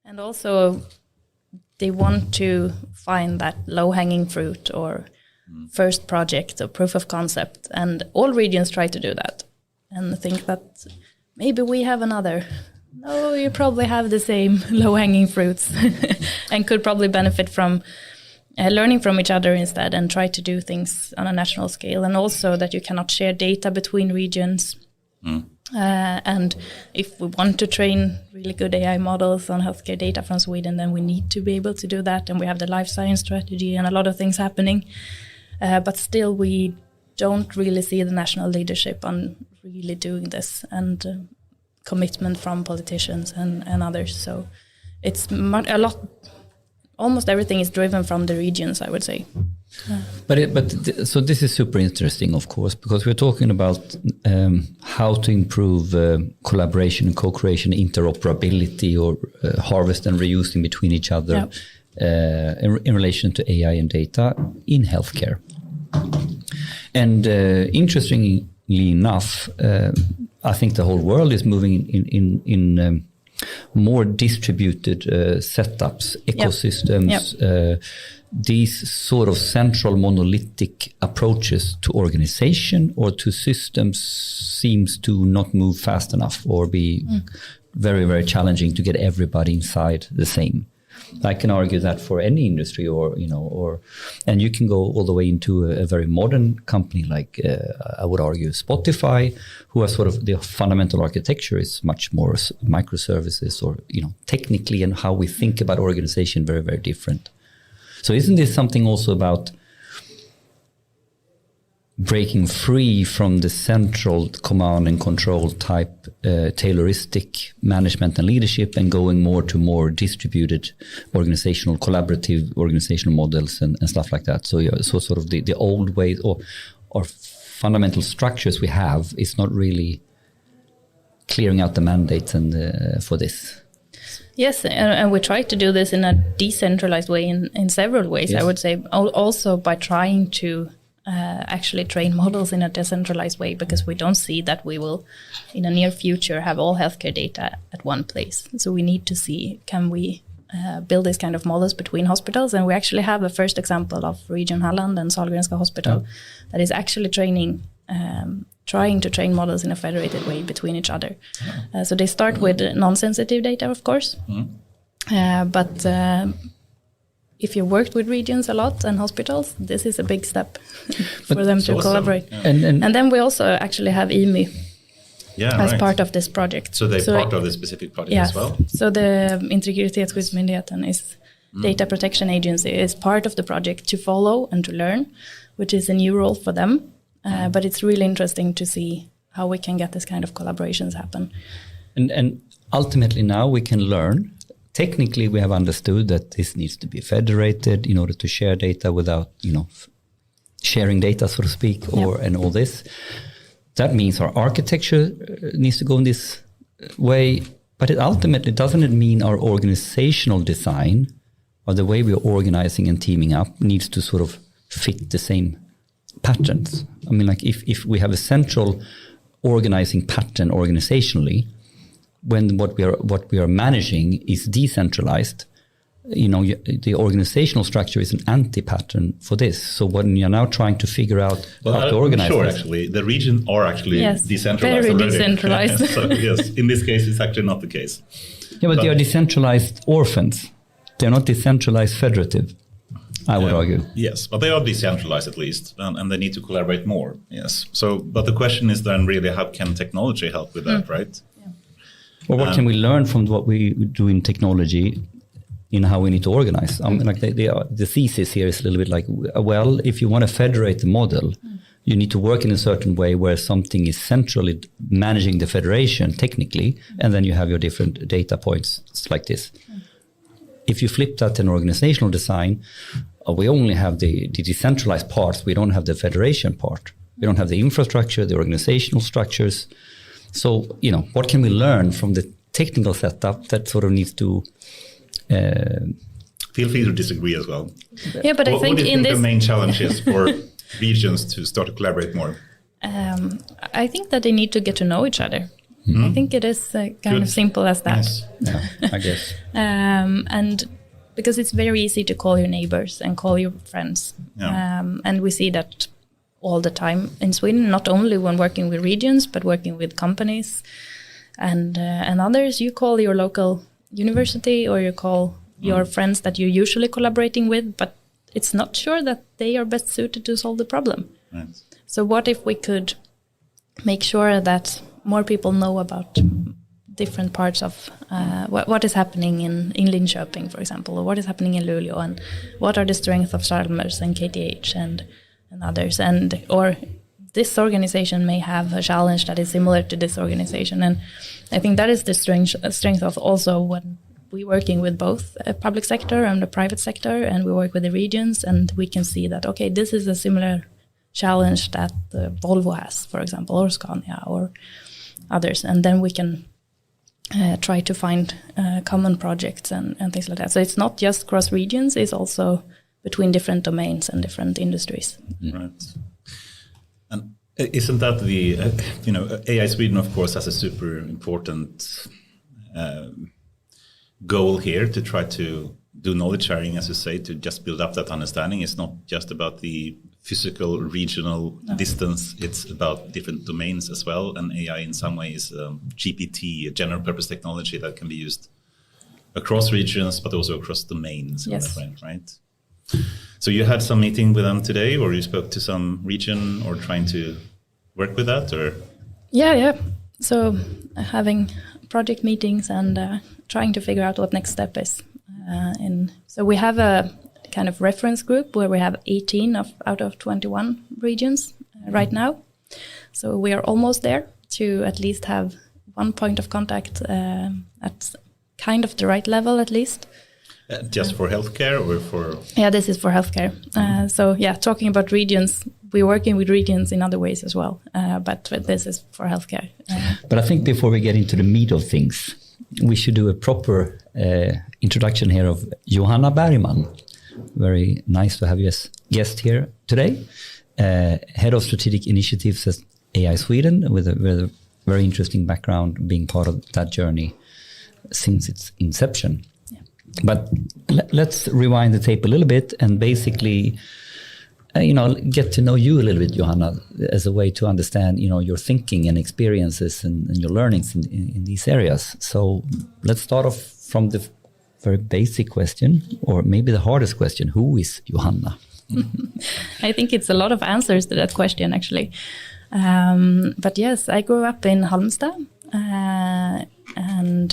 And also, they want to find that low-hanging fruit or first project or proof of concept. And all regions try to do that and think that maybe we have another. No, you probably have the same low-hanging fruits and could probably benefit from learning from each other instead and try to do things on a national scale. And also that you cannot share data between regions. And if we want to train really good AI models on healthcare data from Sweden, then we need to be able to do that. And we have the life science strategy and a lot of things happening. But still, we don't really see the national leadership on really doing this and commitment from politicians and others. So it's a lot. Almost everything is driven from the regions, I would say. So this is super interesting, of course, because we're talking about how to improve collaboration and co-creation, interoperability, or harvest and reusing between each other in relation to AI and data in healthcare. And interestingly enough, I think the whole world is moving in more distributed setups, ecosystems, these sort of central monolithic approaches to organization or to systems seems to not move fast enough or be very, very challenging to get everybody inside the same. I can argue that for any industry and you can go all the way into a very modern company like I would argue Spotify, who has sort of the fundamental architecture is much more microservices or, technically, and how we think about organization very, very different. So isn't this something also about breaking free from the central command and control type Tayloristic management and leadership and going more to more distributed organizational, collaborative organizational models and stuff like that? So sort of the old ways or fundamental structures we have is not really clearing out the mandates and for this. Yes, and we try to do this in a decentralized way in several ways, yes. I would say, also by trying to actually train models in a decentralized way, because we don't see that we will, in the near future, have all healthcare data at one place. So we need to see, can we build this kind of models between hospitals? And we actually have a first example of Region Halland and Sahlgrenska Hospital that is actually trying to train models in a federated way between each other. So they start with non-sensitive data, of course. But if you worked with regions a lot and hospitals, this is a big step for them to collaborate. And then we also actually have IMY as part of this project. So they're part of this specific project as well? So the Integritetsskyddsmyndigheten is Data Protection Agency is part of the project to follow and to learn, which is a new role for them. But it's really interesting to see how we can get this kind of collaborations happen. And ultimately now we can learn. Technically, we have understood that this needs to be federated in order to share data without, sharing data, so to speak, and all this. That means our architecture needs to go in this way. But ultimately, doesn't it mean our organizational design or the way we are organizing and teaming up needs to sort of fit the same patterns? I mean, like if we have a central organizing pattern organizationally, when what we are managing is decentralized, the organizational structure is an anti-pattern for this. So when you're now trying to figure out how to organize this, actually, the regions are actually decentralized very already. Decentralized. So yes, in this case, it's actually not the case. Yeah, but they are decentralized orphans. They're not decentralized federative, I would argue. Yes, but they are decentralized at least, and they need to collaborate more. Yes. So, but the question is then really, how can technology help with that, right? Or what can we learn from what we do in technology in how we need to organize? I mean, like the thesis here is a little bit like, well, if you want to federate the model, you need to work in a certain way where something is centrally managing the federation technically, and then you have your different data points. It's like this. If you flip that in organizational design, we only have the decentralized parts. We don't have the federation part. We don't have the infrastructure, the organizational structures. So, what can we learn from the technical setup that sort of needs to... Feel free to disagree as well. Yeah, but I think what do you think the main challenge is for regions to start to collaborate more? I think that they need to get to know each other. I think it is kind of simple as that. Yes. Yeah, I guess. And because it's very easy to call your neighbors and call your friends. Yeah. And we see that all the time in Sweden, not only when working with regions, but working with companies and others. You call your local university or you call your friends that you're usually collaborating with, but it's not sure that they are best suited to solve the problem. Right. So what if we could make sure that more people know about different parts of what is happening in Linköping, for example, or what is happening in Luleå, and what are the strengths of Chalmers and KTH and others, or this organization may have a challenge that is similar to this organization. And I think that is the strength of also when we're working with both the public sector and the private sector, and we work with the regions, and we can see that, okay, this is a similar challenge that Volvo has, for example, or Scania or others. And then we can try to find common projects and things like that. So it's not just cross regions, it's also between different domains and different industries. Right. And isn't that the, AI Sweden, of course, has a super important goal here to try to do knowledge sharing, as you say, to just build up that understanding. It's not just about the physical regional distance, it's about different domains as well. And AI in some way is GPT, a general purpose technology that can be used across regions, but also across domains. Yes. Right? So you had some meeting with them today, or you spoke to some region or trying to work with that, or? Yeah. So having project meetings and trying to figure out what next step is. So we have a kind of reference group where we have 18 out of 21 regions right now. So we are almost there to at least have one point of contact at kind of the right level at least. Just for healthcare or for? Yeah, this is for healthcare. So talking about regions, we're working with regions in other ways as well, but this is for healthcare. But I think before we get into the meat of things, we should do a proper introduction here of Johanna Bergman. Very nice to have you as guest here today. Head of Strategic Initiatives at AI Sweden, with a very interesting background, being part of that journey since its inception. Yeah. But let's rewind the tape a little bit and basically get to know you a little bit, Johanna, as a way to understand, your thinking and experiences and your learnings in these areas. So let's start off from the very basic question, or maybe the hardest question. Who is Johanna? I think it's a lot of answers to that question, actually. But yes, I grew up in Halmstad and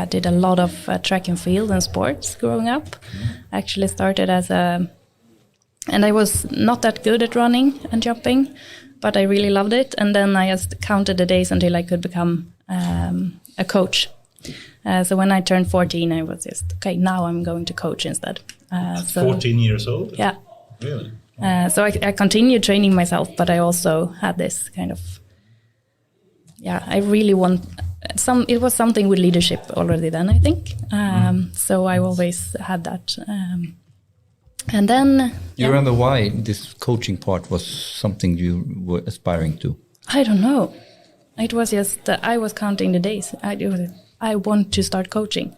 did a lot of track and field and sports growing up. Actually started and I was not that good at running and jumping, but I really loved it. And then I just counted the days until I could become a coach. So when I turned 14, I was just, okay, now I'm going to coach instead. 14 years old? Yeah. Really? So I continued training myself, but I also had this kind of, I really it was something with leadership already then, I think. So I always had that. And then... You remember why this coaching part was something you were aspiring to? I don't know. It was just that I was counting the days. I want to start coaching.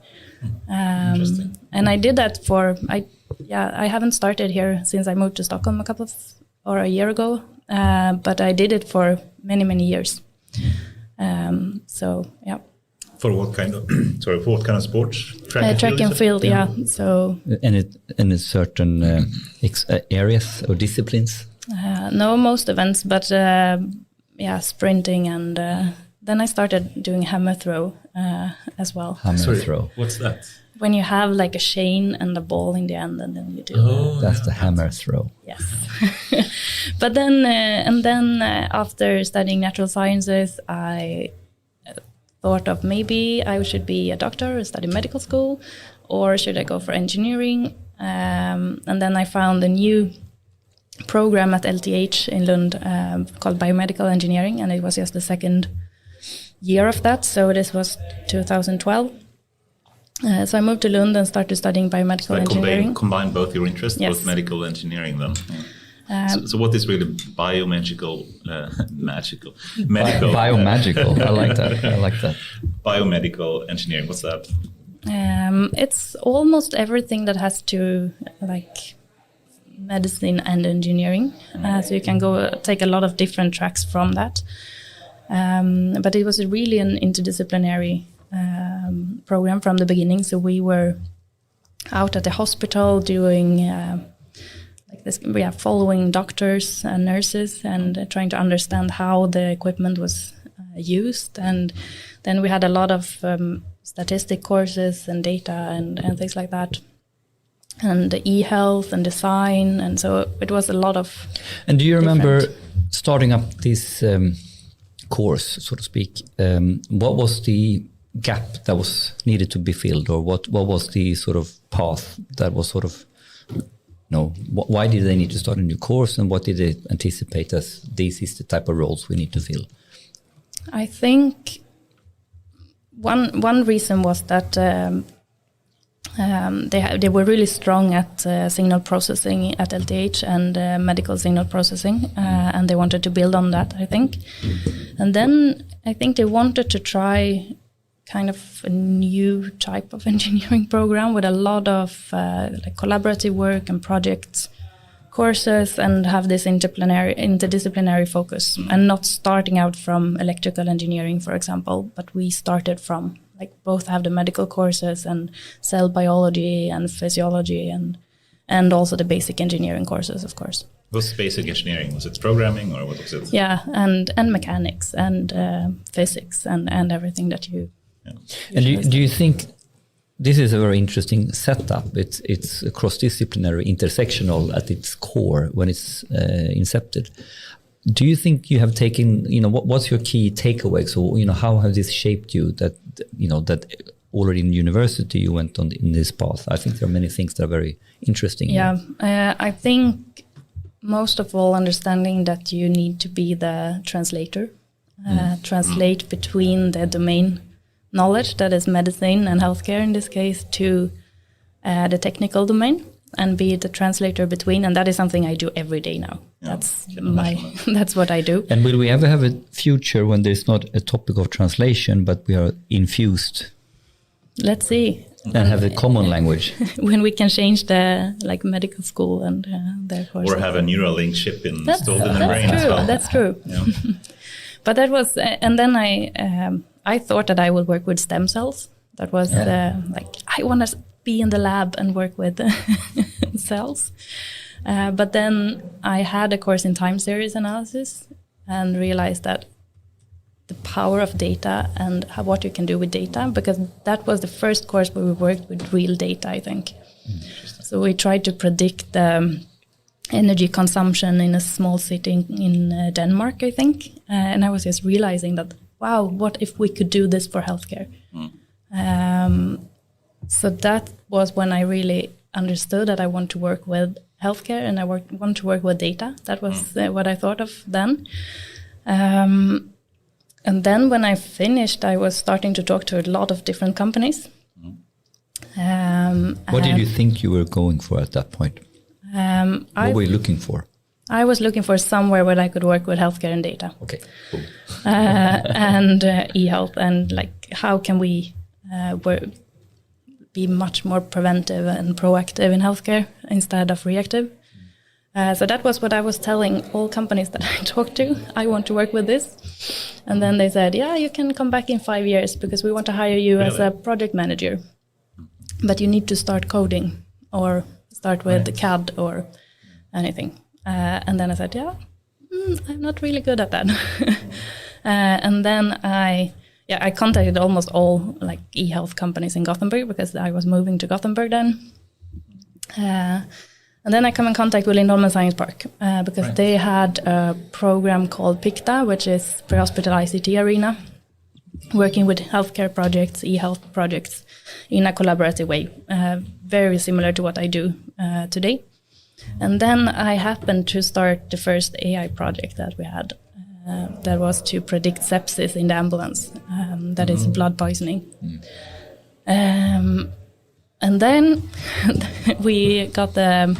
Interesting. And I did that I haven't started here since I moved to Stockholm a year ago, but I did it for many, many years. For what kind of sports? Track and field, yeah. So in certain areas or disciplines? No, most events, but sprinting, and then I started doing hammer throw as well. Throw. What's that? When you have like a chain and a ball in the end, and then you do. That's the hammer throw. Yes. But then, after studying natural sciences, I thought of maybe I should be a doctor or study medical school, or should I go for engineering? And then I found a new program at LTH in Lund called biomedical engineering, and it was just the second year of that. So this was 2012. So I moved to Lund and started studying biomedical engineering. Combine both your interests, both medical engineering then? So what is really biomedical, medical? Biomagical. I like that. Biomedical engineering. What's that? It's almost everything that has to like medicine and engineering. So you can go take a lot of different tracks from that. But it was really an interdisciplinary program from the beginning. So we were out at the hospital doing like this. We are following doctors and nurses and trying to understand how the equipment was used. And then we had a lot of statistic courses and data and things like that. And e-health and design. And so it was a lot of. And do you remember starting up this course, so to speak? What was the gap that was needed to be filled, or what was the sort of path that was sort of, why did they need to start a new course, and what did they anticipate as this is the type of roles we need to fill? I think one reason was that they were really strong at signal processing at LTH and medical signal processing, and they wanted to build on that, I think. And then I think they wanted to try kind of a new type of engineering program with a lot of like collaborative work and project courses, and have this interdisciplinary focus, and not starting out from electrical engineering, for example, but we started from like both have the medical courses and cell biology and physiology and also the basic engineering courses, of course. What's basic engineering? Was it programming or what was it? Yeah, and mechanics and physics and everything that you. Yeah. And do you think this is a very interesting setup? It's cross-disciplinary, intersectional at its core when it's incepted. Do you think you have taken, what's your key takeaway? So, how has this shaped you that already in university you went on in this path? I think there are many things that are very interesting. Yeah, I think most of all understanding that you need to be the translator, translate between the domain knowledge that is medicine and healthcare in this case to the technical domain, and be the translator between, and that is something I do every day now. Yeah, that's what I do. And will we ever have a future when there's not a topic of translation, but we are infused? Let's see. And have a common language. When we can change the medical school and their courses. Or have a Neuralink chip installed in the brain as well. That's true. Yeah. But that was, and then I thought that I would work with stem cells. That was I want to be in the lab and work with cells. But then I had a course in time series analysis and realized that the power of data and what you can do with data, because that was the first course where we worked with real data, I think. So we tried to predict the energy consumption in a small city in Denmark, I think. And I was just realizing that, wow, what if we could do this for healthcare? So that was when I really understood that I want to work with healthcare and I want to work with data. That was what I thought of then. And then when I finished, I was starting to talk to a lot of different companies. What did you think you were going for at that point? What were you looking for? I was looking for somewhere where I could work with healthcare and data. Okay, cool. And e-health, and how can we be much more preventive and proactive in healthcare instead of reactive. So that was what I was telling all companies that I talked to. I want to work with this. And then they said, yeah, you can come back in 5 years because we want to hire you as a project manager. But you need to start coding or start with the CAD or anything. And then I said, yeah, I'm not really good at that. And then I contacted almost all e-health companies in Gothenburg because I was moving to Gothenburg then. And then I come in contact with Lindholmen Science Park because they had a program called PICTA, which is Pre-Hospital ICT Arena, working with healthcare projects, e-health projects in a collaborative way, very similar to what I do today. And then I happened to start the first AI project that we had. That was to predict sepsis in the ambulance, that is blood poisoning. And then we got the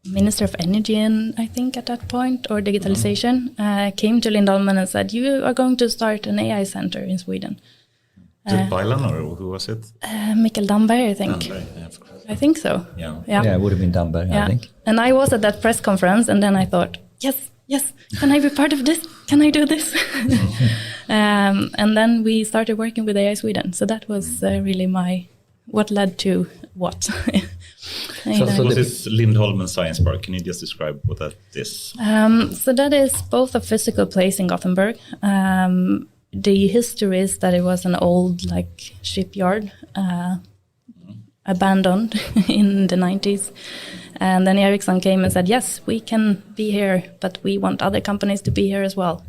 Minister of Energy, I think at that point, or digitalization, came to Lindholmen and said, "You are going to start an AI center in Sweden." Was it Bailan or who was it? Mikael Damberg, I think. Damberg, yeah, of course. I think so. Yeah, it would have been Damberg, I think. And I was at that press conference, and then I thought, yes, can I be part of this? Can I do this? And then we started working with AI Sweden. So that was really what led to what. So what is Lindholmen Science Park? Can you just describe what that is? So that is both a physical place in Gothenburg. The history is that it was an old shipyard, abandoned in the 90s. And then Ericsson came and said, yes, we can be here, but we want other companies to be here as well.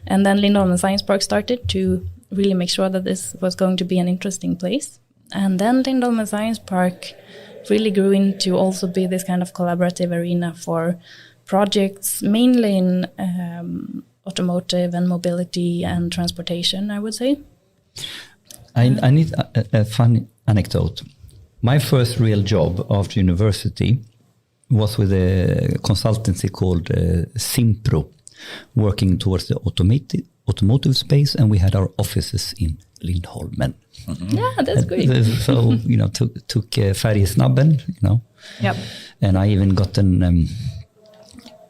And then Lindholmen Science Park started to really make sure that this was going to be an interesting place. And then Lindholmen Science Park really grew into also be this kind of collaborative arena for projects, mainly in automotive and mobility and transportation, I would say. I need a fun anecdote. My first real job after university was with a consultancy called Simpro, working towards the automotive space, and we had our offices in Lindholmen. Mm-hmm. Yeah, that's great. So, took färjesnabben, Yep. And I even got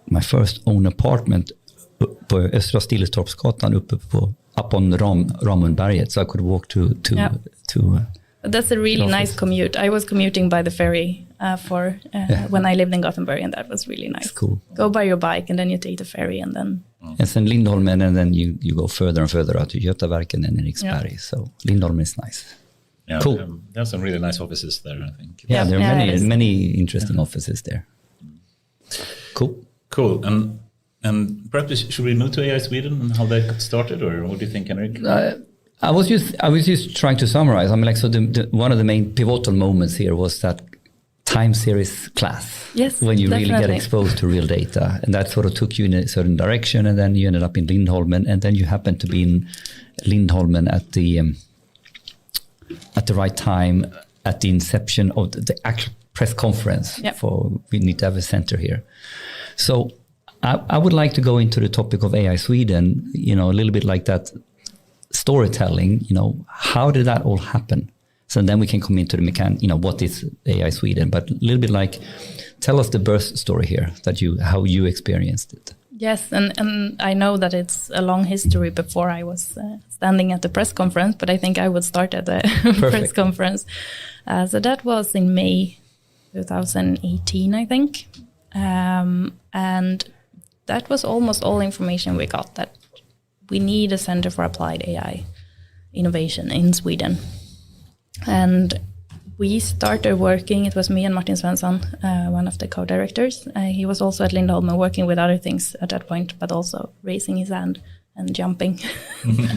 my first own apartment på Östra Stilletorpsgatan up on Ramundberget, so I could walk to that's a really nice commute. I was commuting by the ferry when I lived in Gothenburg, and that was really nice. It's cool. Go by your bike, and then you take the ferry, and then... And then Lindholmen, and then you go further and further out to Götaverken and Eriksberg. Yeah. So Lindholmen is nice. Yeah, cool. There are some really nice offices there, I think. Yeah, there are many interesting offices there. Cool. And perhaps should we move to AI Sweden and how that got started, or what do you think, Henrik? I was just trying to summarize. So one of the main pivotal moments here was that time series class. Yes, when you definitely. really get exposed to real data, and that sort of took you in a certain direction, and then you ended up in Lindholmen, and then you happened to be in Lindholmen at the right time at the inception of the actual press conference. Yep. For we need to have a center here. So I would like to go into the topic of AI Sweden, a little bit like that storytelling, how did that all happen? So then we can come into the what is AI Sweden, but a little bit tell us the birth story here, how you experienced it. Yes, and I know that it's a long history before I was standing at the press conference, but I think I would start at the press conference. So that was in May 2018, I think. And that was almost all information we got, that we need a Center for Applied AI Innovation in Sweden. And we started working, it was me and Martin Svensson, one of the co-directors. He was also at Lindholmen working with other things at that point, but also raising his hand and jumping.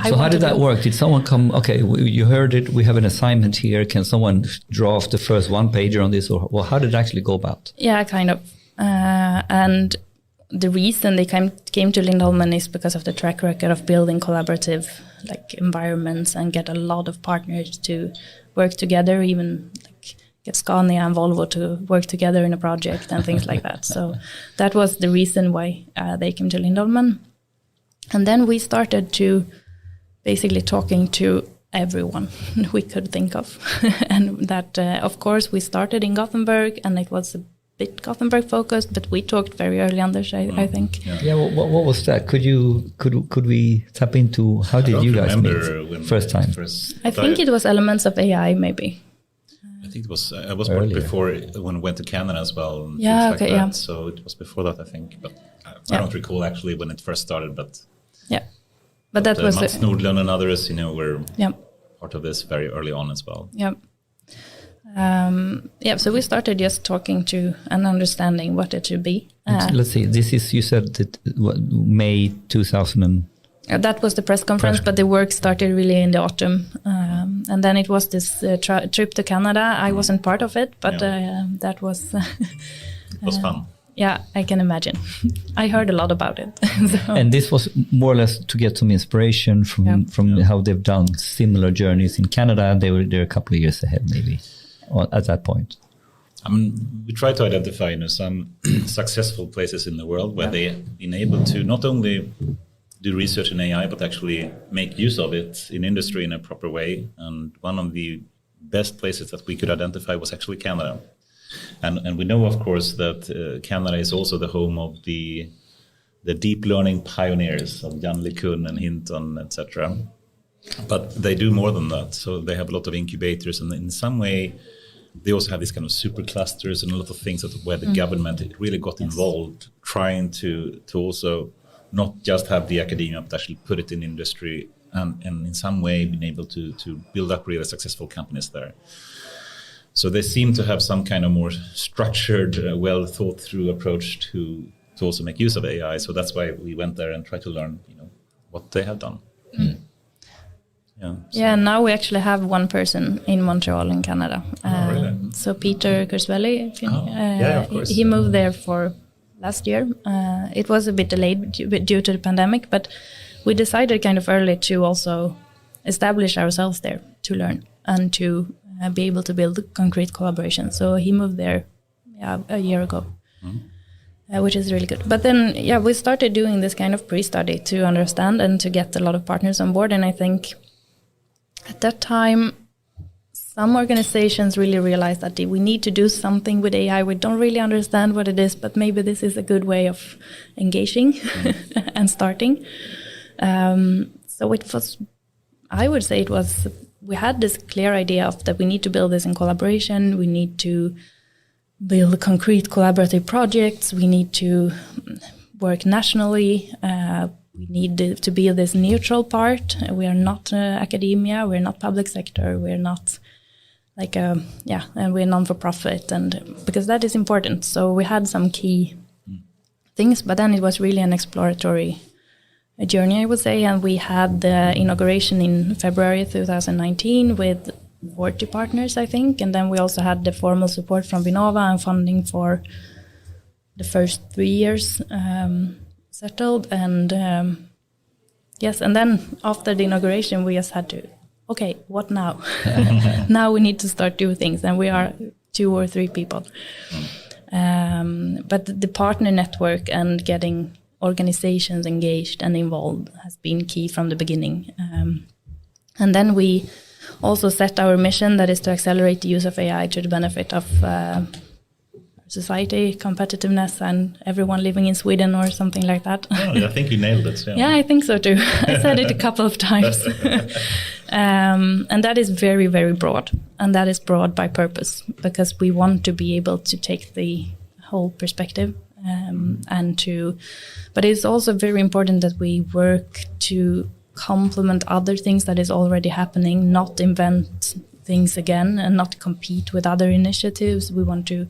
So how did that work? Did someone come, you heard it, we have an assignment here, can someone draw off the first one-pager on this, or how did it actually go about? Yeah, kind of. And the reason they came to Lindholmen is because of the track record of building collaborative environments and get a lot of partners to work together, even get Scania and Volvo to work together in a project and things like that. So that was the reason why they came to Lindholmen. And then we started to basically talking to everyone we could think of. And that, of course, we started in Gothenburg, and it was a bit Gothenburg focused, but we talked very early on this, I think. Yeah, what was that? Could we tap into, how did you guys meet first time? I think it was elements of AI, maybe. I think it was, I was before when I went to Canada as well. And yeah, okay, yeah. So it was before that, I think, but I don't recall actually when it first started, but... Yeah, but that was... Mats Nordlund and others, were part of this very early on as well. Yeah. So we started just talking to and understanding what it should be. Let's see, this is, you said that May 2000. That was the press conference, but the work started really in the autumn. And then it was this trip to Canada. I wasn't part of it, but that was... it was fun. Yeah, I can imagine. I heard a lot about it. So. And this was more or less to get some inspiration from how they've done similar journeys in Canada. They were there a couple of years ahead, maybe, at that point. We try to identify some successful places in the world where they've been able to not only do research in AI, but actually make use of it in industry in a proper way. And one of the best places that we could identify was actually Canada. And we know, of course, that Canada is also the home of the deep learning pioneers of Jan LeCun and Hinton, etc. But they do more than that. So they have a lot of incubators, and in some way, they also have these kind of super clusters and a lot of things where the government really got involved, trying to also not just have the academia, but actually put it in industry and in some way been able to build up really successful companies there. So they seem to have some kind of more structured, well thought through approach to also make use of AI. So that's why we went there and tried to learn, what they have done. Yeah, now we actually have one person in Montreal in Canada. Really? So Peter Kurzweili, of course. He moved there for last year. It was a bit delayed due to the pandemic, but we decided kind of early to also establish ourselves there to learn and to be able to build concrete collaboration. So he moved there a year ago, which is really good. But then, we started doing this kind of pre-study to understand and to get a lot of partners on board. And I think at that time, some organizations really realized that we need to do something with AI. We don't really understand what it is, but maybe this is a good way of engaging and starting. So it was, I would say we had this clear idea of that we need to build this in collaboration. We need to build concrete collaborative projects. We need to work nationally. We need to be this neutral part. We are not academia. We're not public sector. We're not and we're non-for-profit, and because that is important. So we had some key things, but then it was really an exploratory journey, I would say. And we had the inauguration in February 2019 with 40 partners, I think. And then we also had the formal support from Vinnova and funding for the first 3 years settled. And and then after the inauguration, we just had to, okay, what now? Now we need to start doing things, and we are 2 or 3 people. But the partner network and getting organizations engaged and involved has been key from the beginning. And then we also set our mission, that is to accelerate the use of AI to the benefit of society, competitiveness, and everyone living in Sweden or something like that. I think you nailed it. Yeah, I think so too. I said it a couple of times. And that is very, very broad. And that is broad by purpose, because we want to be able to take the whole perspective but it's also very important that we work to complement other things that is already happening, not invent things again and not compete with other initiatives. We want to...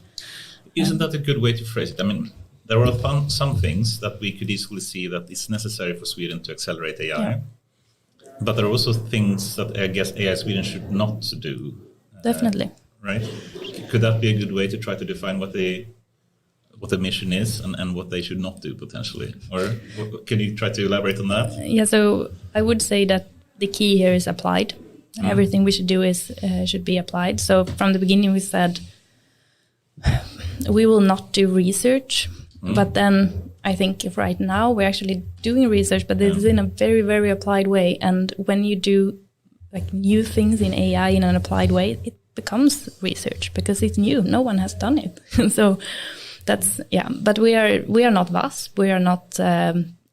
Isn't that a good way to phrase it? I mean, there are some things that we could easily see that it's necessary for Sweden to accelerate AI. Yeah. But there are also things that I guess AI Sweden should not do. Definitely. Right? Could that be a good way to try to define what the mission is and what they should not do potentially? Or can you try to elaborate on that? Yeah, so I would say that the key here is applied. Everything we should do should be applied. So from the beginning we said we will not do research, but then I think if right now we're actually doing research, but it's in a very, very applied way. And when you do new things in AI in an applied way, it becomes research because it's new. No one has done it. So that's, but we are not VAS. We are not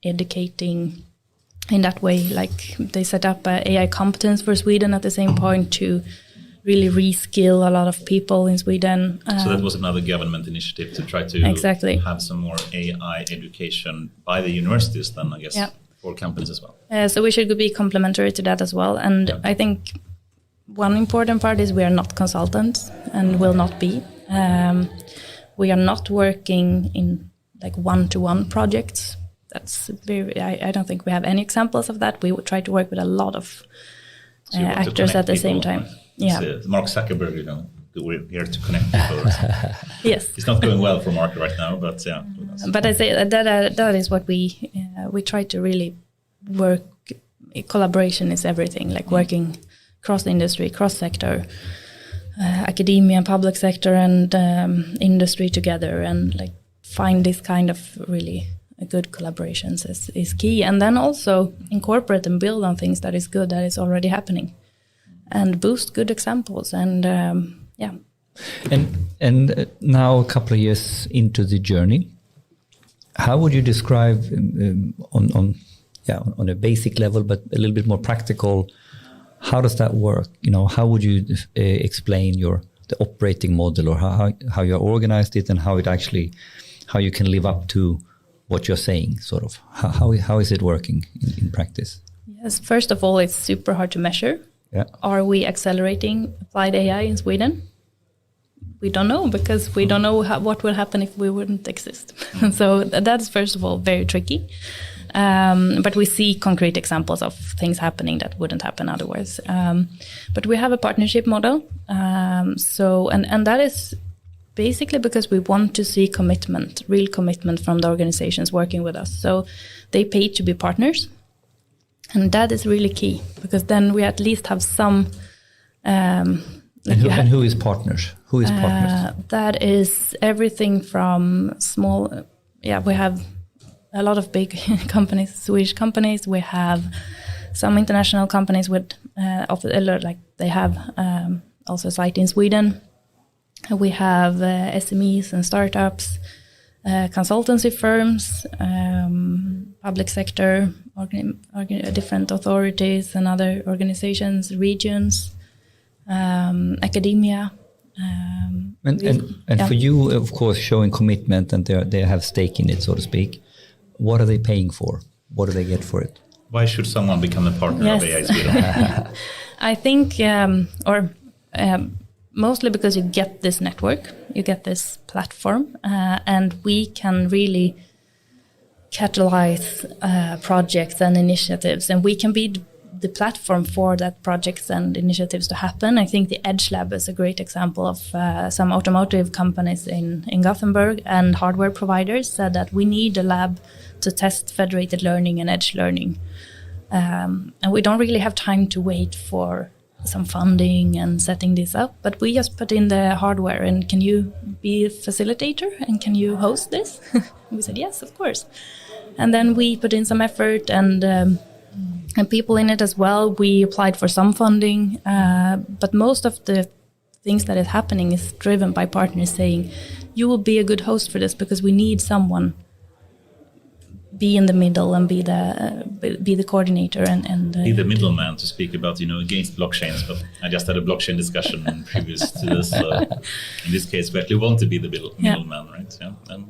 educating in that way. Like they set up AI competence for Sweden at the same point to really reskill a lot of people in Sweden. So that was another government initiative to try to have some more AI education by the universities then, I guess, for companies as well. So we should be complementary to that as well. And I think one important part is we are not consultants and will not be. We are not working in one-to-one projects. That's I don't think we have any examples of that. We would try to work with a lot of actors at the same time. Mark Zuckerberg, we're here to connect people. Yes. It's not going well for Mark right now, but yeah. But I say that is what we try to really work. Collaboration is everything, working cross industry, cross sector. academia and public sector and industry together, and like find this kind of really good collaborations is key. And then also incorporate and build on things that is good, that is already happening, and boost good examples. And And now, a couple of years into the journey, how would you describe on a basic level, but a little bit more practical, how does that work? How would you explain the operating model, or how you organized it, and how you can live up to what you're saying, sort of? How is it working in practice? Yes, first of all, it's super hard to measure. Yeah. Are we accelerating applied AI in Sweden? We don't know, because we don't know what will happen if we wouldn't exist. So that's, first of all, very tricky. But we see concrete examples of things happening that wouldn't happen otherwise. But we have a partnership model. And that is basically because we want to see real commitment from the organizations working with us. So they pay to be partners. And that is really key, because then we at least have some... And who is partners? Who is partners? That is everything from small... we have a lot of big companies, Swedish companies. We have some international companies with... they have also a site in Sweden. We have SMEs and startups, consultancy firms, public sector, different authorities and other organizations, regions, academia. And for you, of course, showing commitment, and they have stake in it, so to speak. What are they paying for? What do they get for it? Why should someone become a partner of AI Sweden? I think, mostly because you get this network, you get this platform, and we can really catalyze projects and initiatives, and we can be the platform for that projects and initiatives to happen. I think the Edge Lab is a great example of some automotive companies in Gothenburg, and hardware providers said that we need a lab to test federated learning and edge learning. And we don't really have time to wait for some funding and setting this up, but we just put in the hardware, and can you be a facilitator, and can you host this? We said, yes, of course. And then we put in some effort and people in it as well. We applied for some funding, but most of the things that is happening is driven by partners saying, you will be a good host for this, because we need someone be in the middle and be the coordinator and be the middleman, to speak about against blockchains. But I just had a blockchain discussion previous to this. In this case, we actually want to be the middleman, right? Yeah. Cool.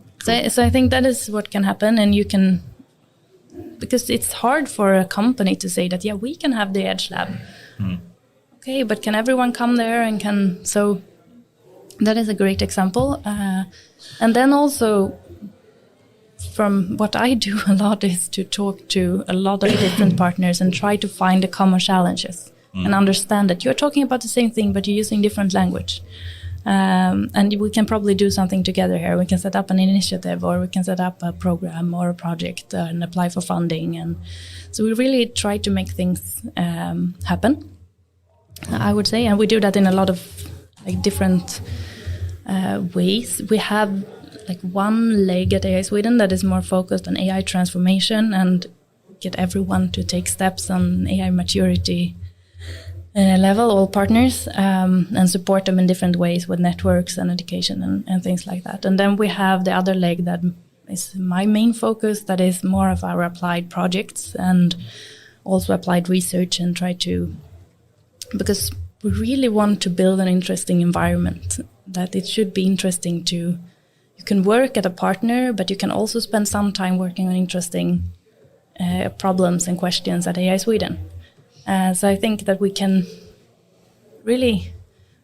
So I think that is what can happen, and you can, because it's hard for a company to say that we can have the Edge Lab. Okay, but can everyone come there and can? So that is a great example, and then also. From what I do a lot is to talk to a lot of different partners and try to find the common challenges and understand that you're talking about the same thing, but you're using different language. And we can probably do something together here. We can set up an initiative, or we can set up a program or a project and apply for funding. And so we really try to make things happen, I would say. And we do that in a lot of different ways. We have one leg at AI Sweden that is more focused on AI transformation and get everyone to take steps on AI maturity level, all partners, and support them in different ways with networks and education and things like that. And then we have the other leg that is my main focus, that is more of our applied projects and also applied research, and try to, because we really want to build an interesting environment, that it should be interesting to. You can work at a partner, but you can also spend some time working on interesting problems and questions at AI Sweden. So I think that we can really...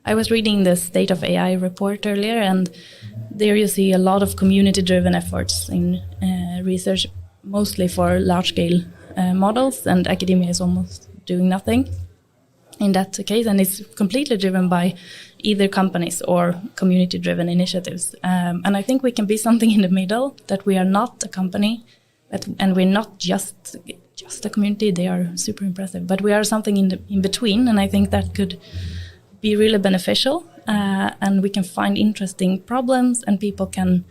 I was reading the State of AI report earlier, and there you see a lot of community-driven efforts in research, mostly for large-scale models, and academia is almost doing nothing in that case, and it's completely driven by either companies or community-driven initiatives. And I think we can be something in the middle, that we are not a company, and we're not just a community. They are super impressive, but we are something in between, and I think that could be really beneficial, and we can find interesting problems, and people can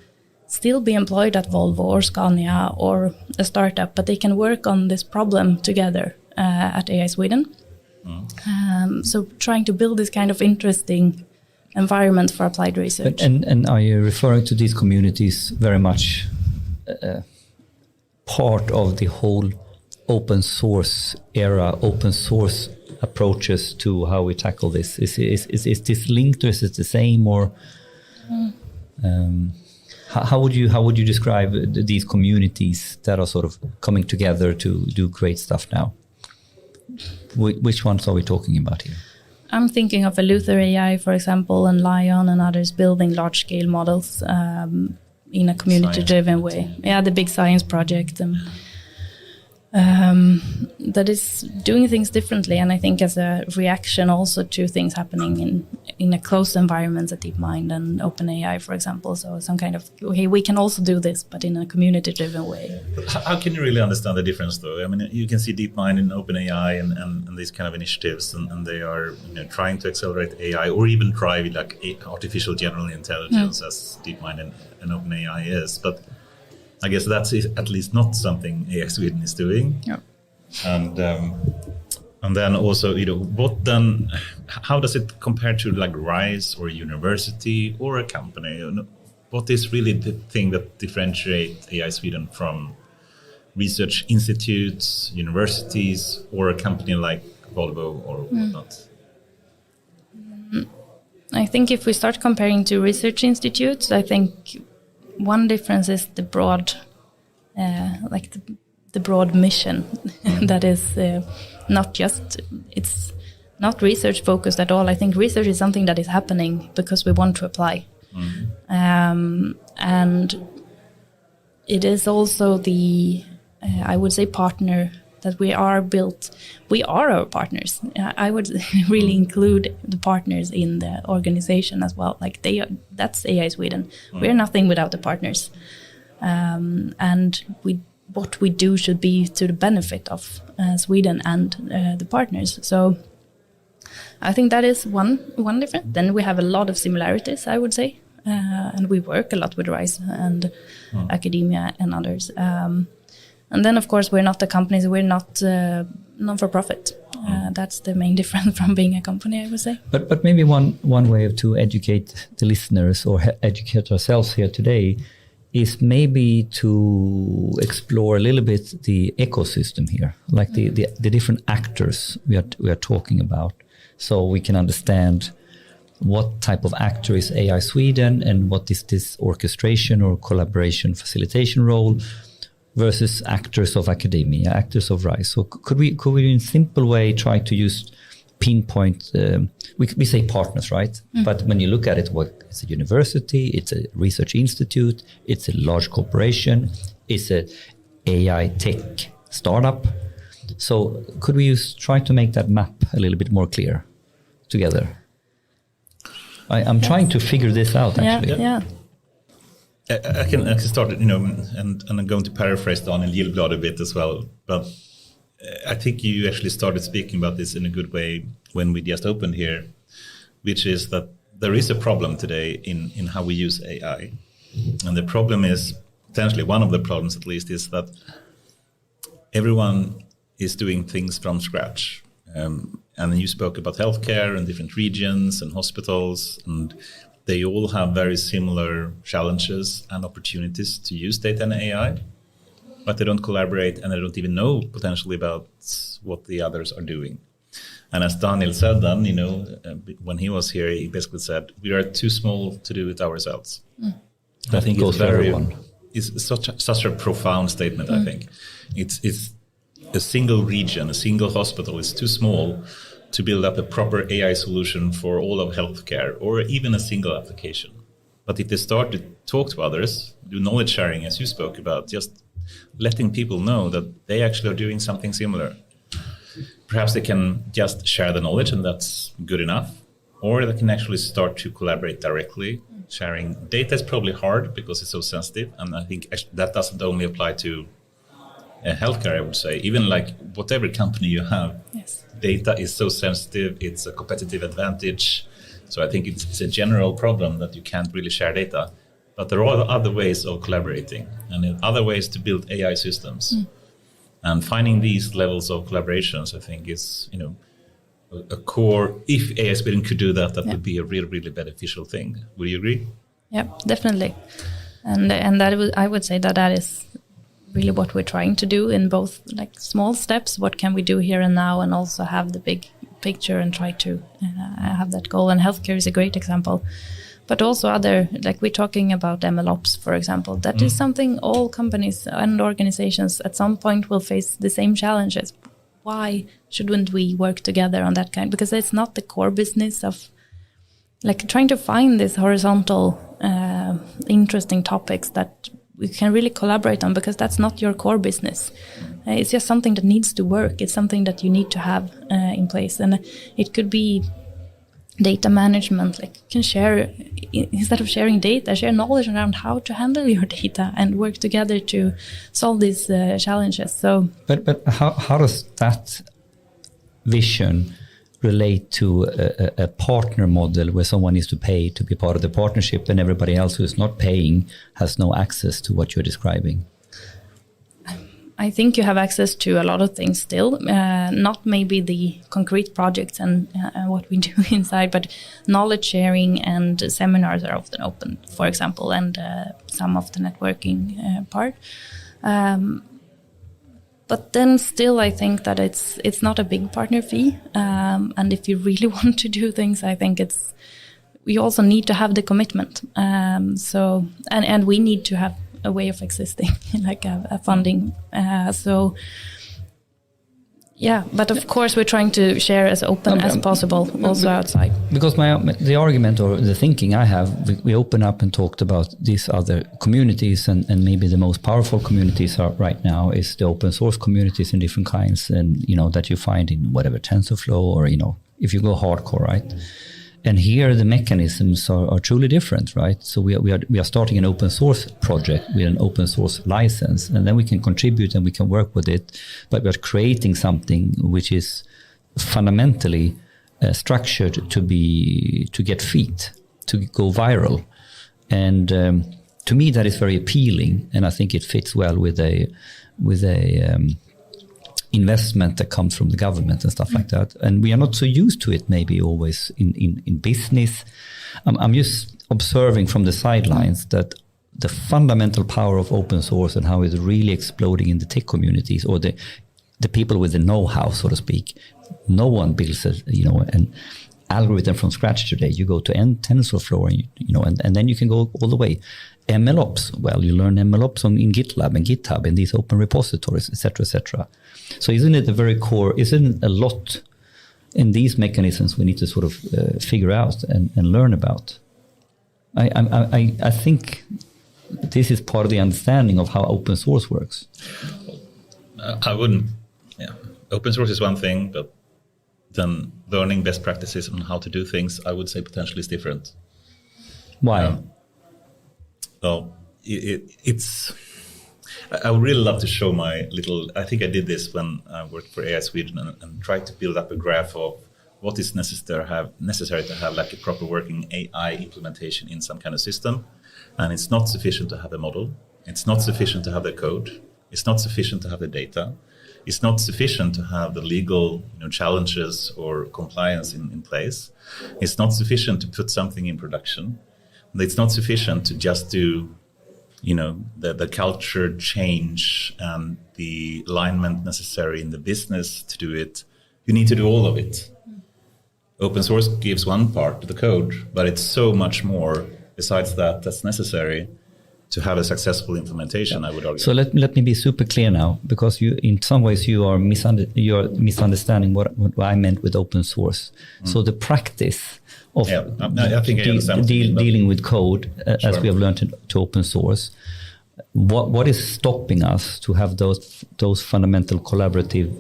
still be employed at Volvo or Scania or a startup, but they can work on this problem together at AI Sweden. So trying to build this kind of interesting environment for applied research. And are you referring to these communities very much part of the whole open source era, open source approaches to how we tackle this? Is this linked, or is it the same, or how would you describe these communities that are sort of coming together to do great stuff now? Which ones are we talking about here? I'm thinking of Luther AI, for example, and Lion and others building large-scale models in a community-driven way. Yeah, the big science project. That is doing things differently, and I think as a reaction also to things happening in a closed environment at DeepMind and OpenAI, for example. So some kind of, hey, we can also do this, but in a community-driven way. How can you really understand the difference, though? I mean, you can see DeepMind and OpenAI and these kind of initiatives, and they are trying to accelerate AI, or even try like artificial general intelligence as DeepMind and OpenAI is, but I guess that's at least not something AI Sweden is doing. Yeah. And then also, how does it compare to like RISE or a university or a company? What is really the thing that differentiates AI Sweden from research institutes, universities, or a company like Volvo or whatnot? I think if we start comparing to research institutes, I think one difference is the broad, the broad mission. That is it's not research focused at all. I think research is something that is happening because we want to apply. And it is also I would say, partner that we are built. We are our partners. I would really include the partners in the organization as well. Like that's AI Sweden. We're nothing without the partners. And what we do should be to the benefit of Sweden and the partners. So I think that is one difference. Then we have a lot of similarities, I would say. And we work a lot with RISE and academia and others. And then, of course, we're not the companies. We're not non-for-profit. That's the main difference from being a company, I would say. But maybe one way to educate the listeners or educate ourselves here today is maybe to explore a little bit the ecosystem here, like the different actors we are talking about, so we can understand what type of actor is AI Sweden and what is this orchestration or collaboration facilitation role versus actors of academia, actors of RISE. So could we in a simple way try to use pinpoint, we say partners, right? But when you look at it, it's a university, it's a research institute, it's a large corporation, it's a AI tech startup. So could we try to make that map a little bit more clear together? I'm trying to figure this out, actually. Yeah. I can start, and I'm going to paraphrase Daniel Gillblad a bit as well. But I think you actually started speaking about this in a good way when we just opened here, which is that there is a problem today in how we use AI. And the problem is, potentially one of the problems at least, is that everyone is doing things from scratch. And you spoke about healthcare and different regions and hospitals, and they all have very similar challenges and opportunities to use data and AI, but they don't collaborate and they don't even know potentially about what the others are doing. And as Daniel said then, when he was here, he basically said, we are too small to do it ourselves. I think it's such a profound statement, I think. It's a single region, a single hospital is too small to build up a proper AI solution for all of healthcare or even a single application. But if they start to talk to others, do knowledge sharing, as you spoke about, just letting people know that they actually are doing something similar. Perhaps they can just share the knowledge and that's good enough. Or they can actually start to collaborate directly. Sharing data is probably hard because it's so sensitive. And I think that doesn't only apply to healthcare, I would say, even like whatever company you have, Yes. data is so sensitive, it's a competitive advantage. So I think it's a general problem that you can't really share data. But there are other ways of collaborating and other ways to build AI systems. And finding these levels of collaborations, I think is, a core. If AI Sweden could do that, would be a really, really beneficial thing. Would you agree? Yeah, definitely. And I would say that is really what we're trying to do in both like small steps. What can we do here and now, and also have the big picture and try to have that goal. And healthcare is a great example. But also other, like we're talking about MLOps, for example, that is something all companies and organizations at some point will face the same challenges. Why shouldn't we work together on that kind? Because it's not the core business of like trying to find these horizontal, interesting topics that we can really collaborate on, because that's not your core business. It's just something that needs to work. It's something that you need to have in place. And it could be data management, like you can share, instead of sharing data, share knowledge around how to handle your data and work together to solve these challenges. So, but how does that vision relate to a partner model where someone needs to pay to be part of the partnership and everybody else who is not paying has no access to what you're describing? I think you have access to a lot of things still, not maybe the concrete projects and what we do inside, but knowledge sharing and seminars are often open, for example, and some of the networking part. But then still, I think that it's not a big partner fee. And if you really want to do things, I think we also need to have the commitment. So we need to have a way of existing, like a funding. But of course we're trying to share as open as possible, also outside. Because the argument or the thinking I have, we open up and talked about these other communities, and maybe the most powerful communities are right now is the open source communities in different kinds, and that you find in whatever TensorFlow, or if you go hardcore, right? And here the mechanisms are truly different, right? So we are starting an open source project with an open source license, and then we can contribute and we can work with it, but we are creating something which is fundamentally structured to get feet, to go viral. And to me that is very appealing, and I think it fits well with a investment that comes from the government and stuff like that. And we are not so used to it maybe always in business. I'm just observing from the sidelines that the fundamental power of open source and how it's really exploding in the tech communities, or the people with the know-how, so to speak. No one builds an algorithm from scratch today. You go to TensorFlow and then you can go all the way. MLOps, well, you learn MLOps in GitLab and GitHub in these open repositories, etc., etc. So isn't it the very core, isn't a lot in these mechanisms we need to sort of figure out and learn about? I think this is part of the understanding of how open source works. I wouldn't, open source is one thing, but then learning best practices on how to do things, I would say potentially is different. Why? It's... I would really love to show I think I did this when I worked for AI Sweden and tried to build up a graph of what is necessary to have like a proper working AI implementation in some kind of system. And it's not sufficient to have a model. It's not sufficient to have the code. It's not sufficient to have the data. It's not sufficient to have the legal challenges or compliance in place. It's not sufficient to put something in production. It's not sufficient to just do the culture change and the alignment necessary in the business to do it. You need to do all of it. Open source gives one part to the code, but it's so much more besides that's necessary to have a successful implementation, I would argue. So let me be super clear now, because in some ways you are misunderstanding what I meant with open source. So the practice of I think dealing with code, as we have learned to open source, what is stopping us to have those fundamental collaborative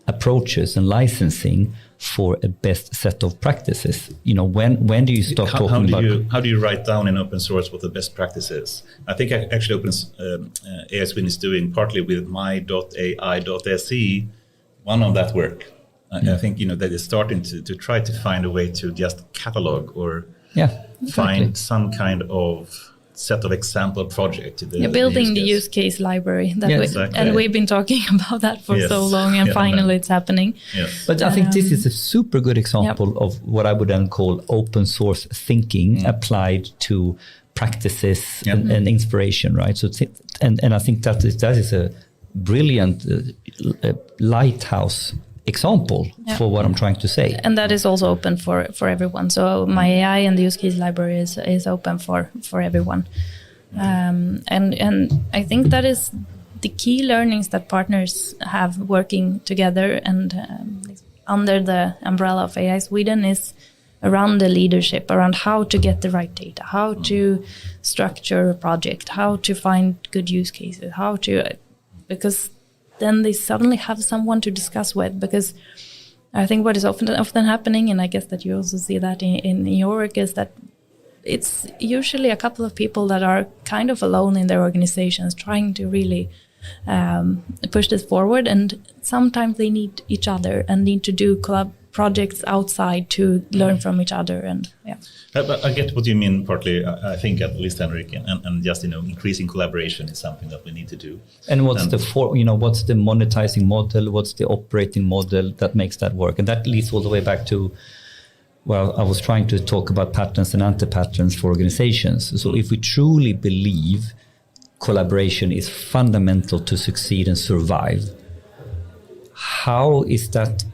approaches and licensing for a best set of practices? When do you stop talking about? How do you write down in open source what the best practice is? I think actually AI Sweden is doing partly with my.ai.se one of that work. I think that is starting to try to find a way to just catalog or find some kind of set of example project. Building the use case library. And we've been talking about that for so long, and finally it's happening. Yes. But I think this is a super good example of what I would then call open source thinking applied to practices and inspiration, right? So, and I think that is a brilliant lighthouse example for what I'm trying to say. And that is also open for everyone. So my AI and the use case library is open for everyone. And I think that is the key learnings that partners have working together and under the umbrella of AI Sweden is around the leadership, around how to get the right data, how to structure a project, how to find good use cases, because then they suddenly have someone to discuss with. Because I think what is often happening, and I guess that you also see that in your work, is that it's usually a couple of people that are kind of alone in their organizations trying to really push this forward, and sometimes they need each other and need to do projects outside to learn from each other. And I get what you mean partly. I think at least, Henrik, and just increasing collaboration is something that we need to do. And what's what's the monetizing model? What's the operating model that makes that work? And that leads all the way back to, I was trying to talk about patterns and anti-patterns for organizations. So if we truly believe collaboration is fundamental to succeed and survive, how is that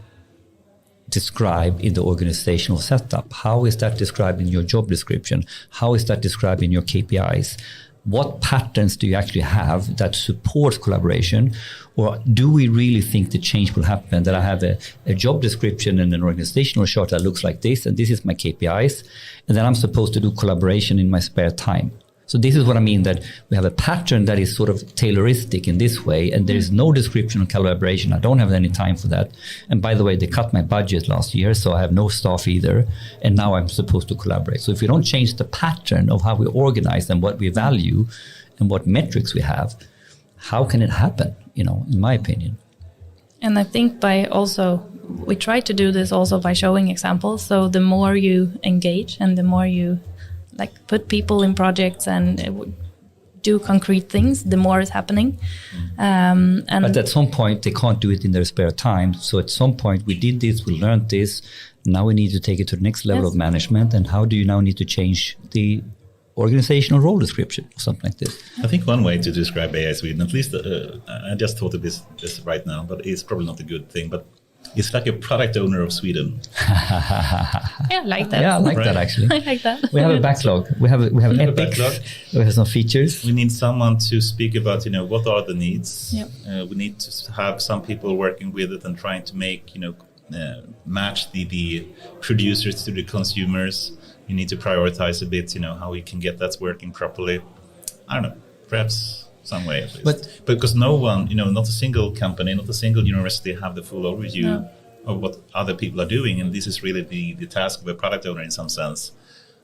described in the organizational setup? How is that described in your job description? How is that described in your KPIs? What patterns do you actually have that support collaboration? Or do we really think the change will happen, that I have a job description and an organizational chart that looks like this, and this is my KPIs, and then I'm supposed to do collaboration in my spare time? So this is what I mean, that we have a pattern that is sort of Tayloristic in this way, and there is no description of collaboration. I don't have any time for that. And by the way, they cut my budget last year, so I have no staff either. And now I'm supposed to collaborate. So if we don't change the pattern of how we organize and what we value and what metrics we have, how can it happen, in my opinion? And I think we try to do this also by showing examples. So the more you engage and the more you put people in projects and do concrete things, the more is happening. But at some point, they can't do it in their spare time. So at some point, we did this, we learned this. Now we need to take it to the next level of management. And how do you now need to change the organizational role description or something like this? I think one way to describe AI Sweden, at least I just thought of this right now, but it's probably not a good thing, but it's like a product owner of Sweden. I like that. Yeah, I like that actually. I like that. We have a backlog. We have epics. We have some features. We need someone to speak about, what are the needs. Yep. We need to have some people working with it and trying to make, match the producers to the consumers. You need to prioritize a bit, how we can get that working properly. I don't know, perhaps some way at least. But because no one, not a single company, not a single university have the full overview of what other people are doing. And this is really the task of a product owner in some sense,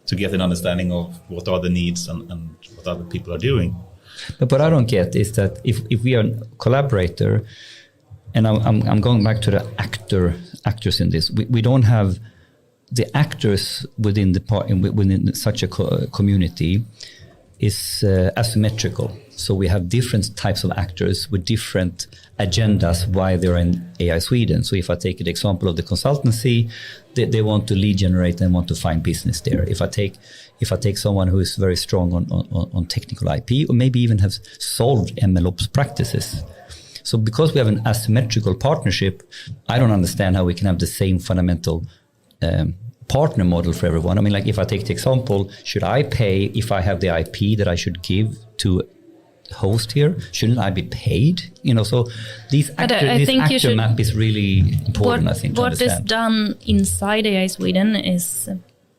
to get an understanding of what are the needs and what other people are doing. But what I don't get is that if we are a collaborator, and I'm going back to the actors in this, we don't have the actors within such a community is asymmetrical. So we have different types of actors with different agendas why they're in AI Sweden. So if I take an example of the consultancy, they want to lead generate and want to find business there. If I take someone who is very strong on technical IP, or maybe even have solved MLOps practices. So because we have an asymmetrical partnership, I don't understand how we can have the same fundamental partner model for everyone. I mean, if I take the example, should I pay if I have the IP that I should give to host here? Shouldn't I be paid? So this actor map is really important, I think, to understand. What is done inside AI Sweden is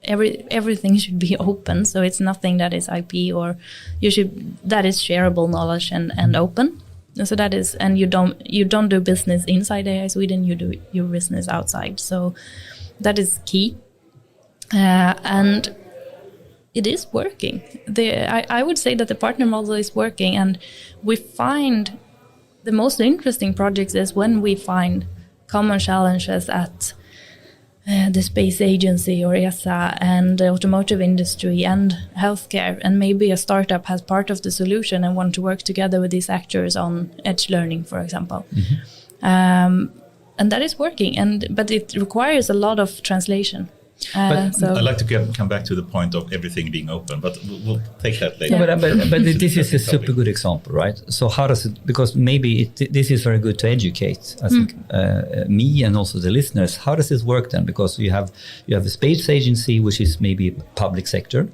everything should be open. So it's nothing that is IP or that is shareable knowledge and open. And so that is, and you don't do business inside AI Sweden, you do your business outside. So that is key. And it is working. I would say that the partner model is working, and we find the most interesting projects is when we find common challenges at the space agency or ESA and the automotive industry and healthcare, and maybe a startup has part of the solution and want to work together with these actors on edge learning, for example. And that is working, but it requires a lot of translation. I'd like to come back to the point of everything being open, but we'll take that later. Yeah. But this is a super good example, right? So how does it, because maybe this is very good to educate, I think, me and also the listeners, how does this work then? Because you have a space agency, which is maybe public sector.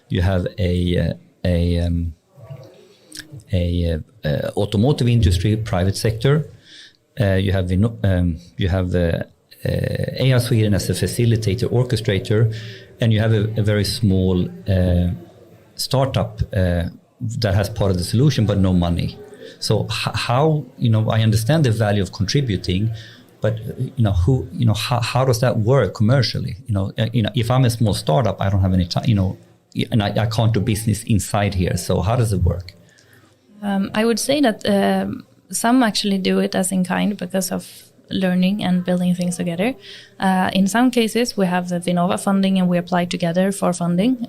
You have a automotive industry, private sector. You have AI Sweden as a facilitator, orchestrator, and you have a very small startup that has part of the solution but no money. So how, I understand the value of contributing, but how does that work commercially? If I'm a small startup, I don't have any time, and I can't do business inside here. So how does it work? I would say that some actually do it as in kind because of learning and building things together. In some cases, we have the Vinnova funding and we apply together for funding.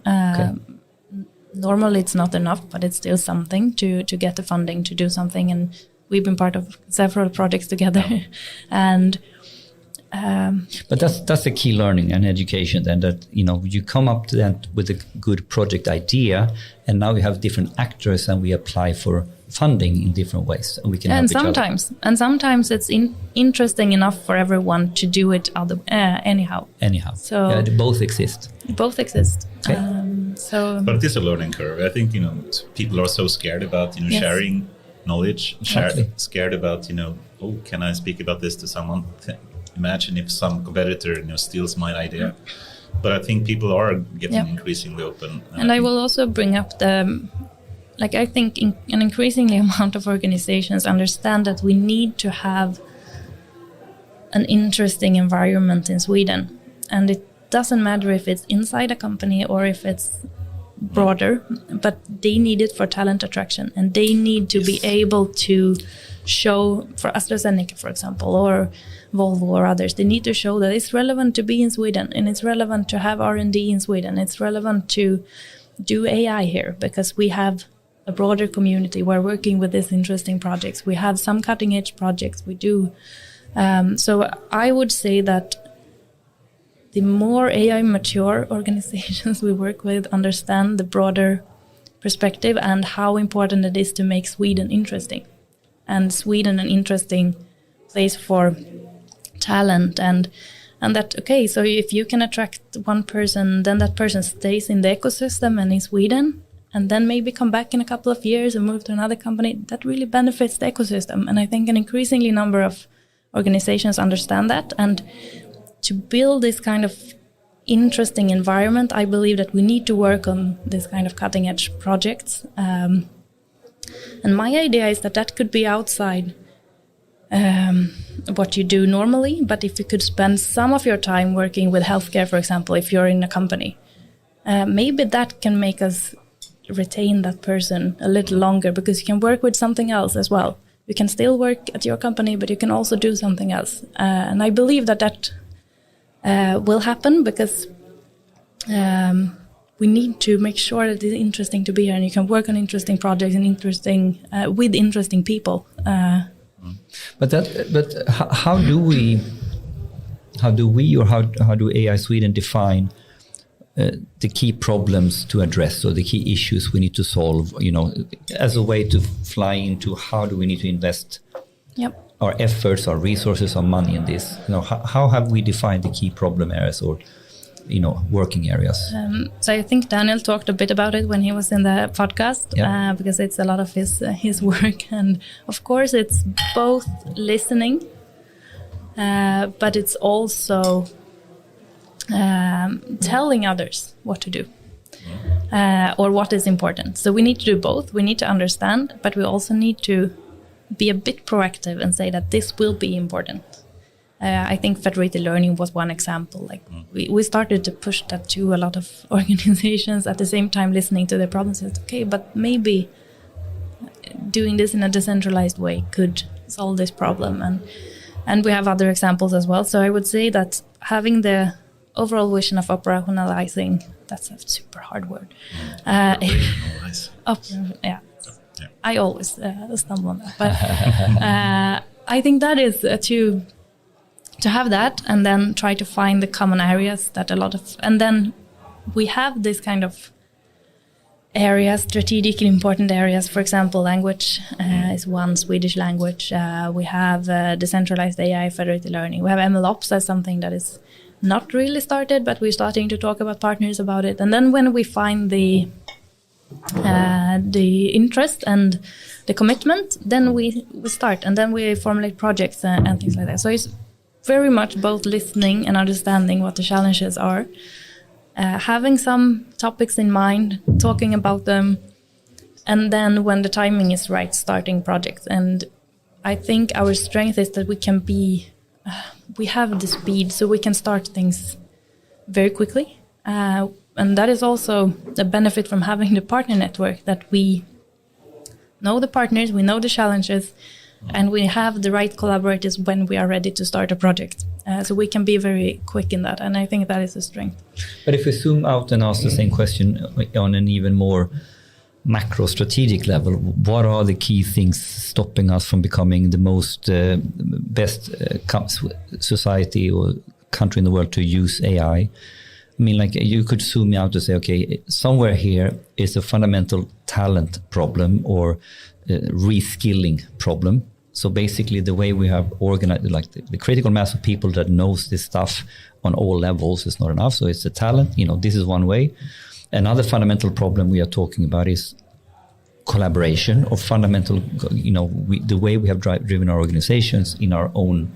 Normally, it's not enough, but it's still something to get the funding to do something. And we've been part of several projects together. And but that's the key learning and education. Then that you come up to that with a good project idea, and now we have different actors, and we apply for funding in different ways, and we can help each other. And sometimes it's interesting enough for everyone to do it anyhow. So they both exist. Okay. But it is a learning curve. I think people are so scared about sharing knowledge, scared about can I speak about this to someone? Imagine if some competitor steals my idea. But I think people are getting increasingly open. And I will also bring up I think an increasingly amount of organizations understand that we need to have an interesting environment in Sweden. And it doesn't matter if it's inside a company or if it's broader, but they need it for talent attraction. And they need to be able to show, for AstraZeneca, for example, or Volvo or others, they need to show that it's relevant to be in Sweden, and it's relevant to have R&D in Sweden. It's relevant to do AI here because we have a broader community. We're working with these interesting projects. We have some cutting edge projects. We do. So I would say that the more AI mature organizations we work with understand the broader perspective and how important it is to make Sweden interesting, and Sweden an interesting place for talent, and that, so if you can attract one person, then that person stays in the ecosystem and in Sweden, and then maybe come back in a couple of years and move to another company. That really benefits the ecosystem. And I think an increasingly number of organizations understand that. And to build this kind of interesting environment, I believe that we need to work on this kind of cutting edge projects. And my idea is that could be outside what you do normally. But if you could spend some of your time working with healthcare, for example, if you're in a company, maybe that can make us retain that person a little longer, because you can work with something else as well. You can still work at your company, but you can also do something else. And I believe that will happen because we need to make sure that it's interesting to be here and you can work on interesting projects and with interesting people. But how do we or how do AI Sweden define the key problems to address, or the key issues we need to solve, as a way to fly into how do we need to invest our efforts, our resources, our money in this? How have we defined the key problem areas or, working areas? So I think Daniel talked a bit about it when he was in the podcast, because it's a lot of his work. And of course, it's both listening, but it's also telling others what to do or what is important. So we need to do both. We need to understand, but we also need to be a bit proactive and say that this will be important. I think federated learning was one example. Like we started to push that to a lot of organizations at the same time, listening to their problems. Okay, but maybe doing this in a decentralized way could solve this problem. And we have other examples as well. So I would say that having the overall vision of operationalizing, that's a super hard word. Yeah. I always stumble on that. But I think that is to have that and then try to find the common areas that and then we have this kind of areas, strategically important areas. For example, language is one, Swedish language. We have decentralized AI, federated learning. We have MLOps as something that is not really started, but we're starting to talk about partners about it. And then when we find the interest and the commitment, then we start, and then we formulate projects and things like that. So it's very much both listening and understanding what the challenges are, having some topics in mind, talking about them, and then when the timing is right, starting projects. And I think our strength is that we have the speed, so we can start things very quickly. And that is also the benefit from having the partner network, that we know the partners, we know the challenges, and we have the right collaborators when we are ready to start a project. So we can be very quick in that, and I think that is a strength. But if we zoom out and ask the same question on an even more macro strategic level, what are the key things stopping us from becoming the most best society or country in the world to use AI? I mean, like, you could zoom out to say, okay, somewhere here is a fundamental talent problem or reskilling problem. So basically the way we have organized, like the critical mass of people that knows this stuff on all levels is not enough. So it's a talent, this is one way. Another fundamental problem we are talking about is collaboration, or fundamental, the way we have driven our organizations in our own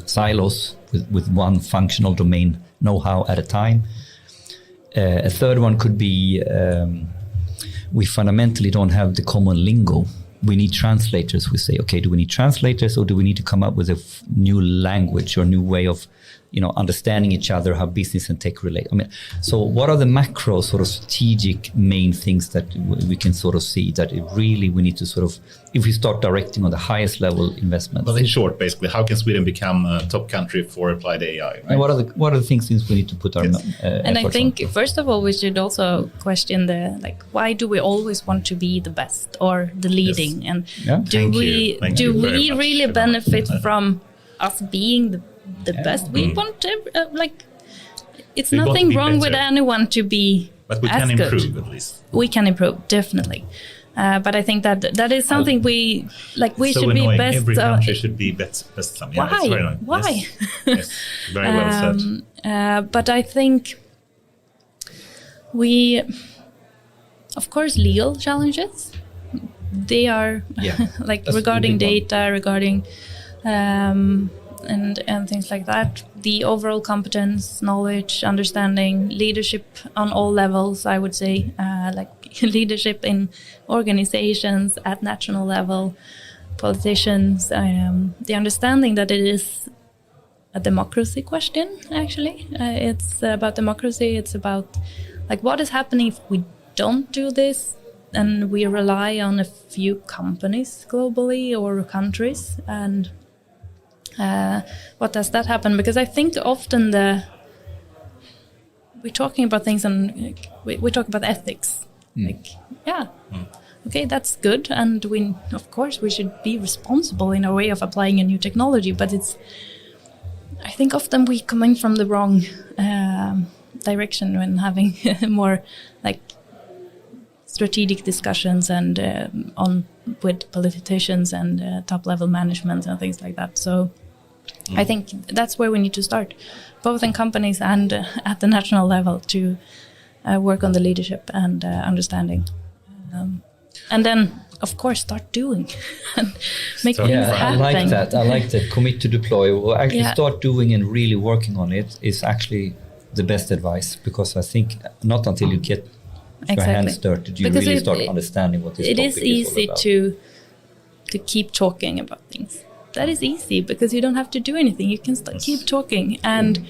silos with one functional domain know-how at a time. A third one could be we fundamentally don't have the common lingo. We need translators. We say, okay, do we need translators, or do we need to come up with a new language or new way of, understanding each other, how business and tech relate? I mean, so what are the macro sort of strategic main things that we can sort of see that we need to sort of, if we start directing on the highest level investments? Well, in short, basically, how can Sweden become a top country for applied AI? Right? And what are the things we need to put our and I think on? First of all, we should also question why do we always want to be the best or the leading? Yes. And do we really benefit from us being the best? We want to it's nothing wrong with anyone to be, but we can improve good. At least we can improve, definitely. But I think that is something we so should annoying. Be best. Every country should be best. Yeah, why? It's very annoying. Why? Yes. Very well said. But I think we, of course, legal challenges. They are regarding data, regarding and things like that. The overall competence, knowledge, understanding, leadership on all levels, I would say, leadership in organizations at national level, politicians, the understanding that it is a democracy question, actually. It's about democracy. It's about what is happening if we don't do this and we rely on a few companies globally or countries, and what does that happen? Because I think often we're talking about things and we talk about ethics. Okay, that's good, and of course we should be responsible in our way of applying a new technology. But I think often we coming from the wrong direction when having more strategic discussions and with politicians and top level management and things like that. So I think that's where we need to start, both in companies and at the national level, to work on the leadership and understanding. And then, of course, start doing and make things happen. I like that. Commit to deploy. Or actually start doing and really working on it is actually the best advice, because I think not until you get your hands dirty do you really start understanding what this topic is all about. It is easy to keep talking about things. That is easy because you don't have to do anything. You can keep talking. And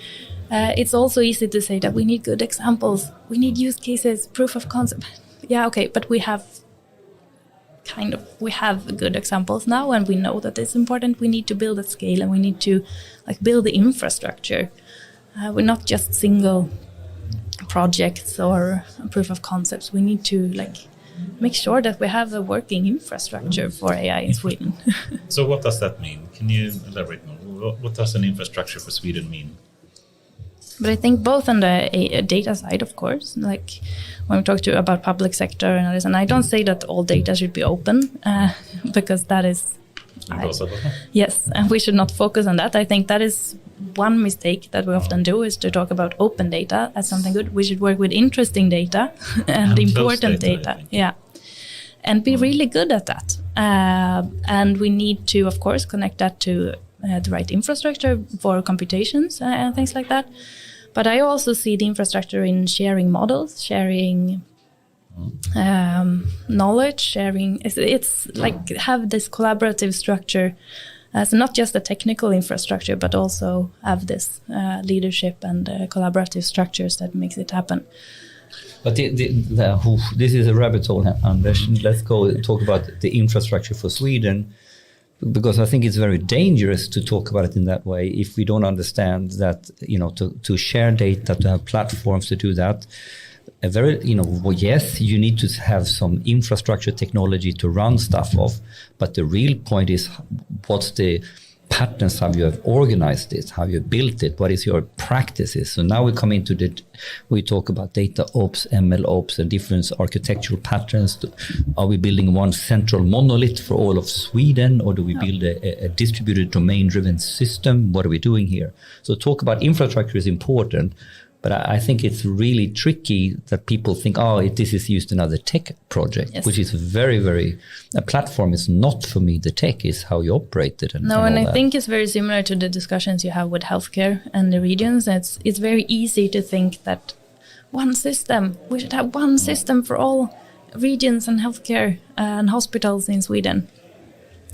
it's also easy to say that we need good examples. We need use cases, proof of concept. Yeah, okay, but we have good examples now, and we know that it's important. We need to build at scale, and we need to build the infrastructure. We're not just single projects or proof of concepts. We need to make sure that we have a working infrastructure for AI in Sweden. So what does that mean? Can you elaborate more? What does an infrastructure for Sweden mean? But I think both on the data side, of course, when we talk about public sector and others, and I don't say that all data should be open, because that is impossible. Yes, and we should not focus on that. I think that is one mistake that we often do, is to talk about open data as something good. We should work with interesting data and important data. Yeah, and be really good at that. And we need to, of course, connect that to the right infrastructure for computations and things like that. But I also see the infrastructure in sharing models, sharing knowledge, sharing. It's have this collaborative structure as not just a technical infrastructure, but also have this leadership and collaborative structures that makes it happen. But this is a rabbit hole, Anders. Let's go talk about the infrastructure for Sweden, because I think it's very dangerous to talk about it in that way if we don't understand that, to share data, to have platforms to do that. Yes, you need to have some infrastructure technology to run stuff off, but the real point is what's the patterns, how you have organized it, how you built it, what is your practices. So now we come into we talk about data ops, ML ops, and different architectural patterns. Are we building one central monolith for all of Sweden, or do we build a distributed domain-driven system? What are we doing here? So talk about infrastructure is important, but I think it's really tricky that people think, this is used another tech project, yes. Which is very, very, a platform is not for me the tech, is how you operate it. And I think it's very similar to the discussions you have with healthcare and the regions. It's very easy to think that one system, we should have one system for all regions and healthcare and hospitals in Sweden.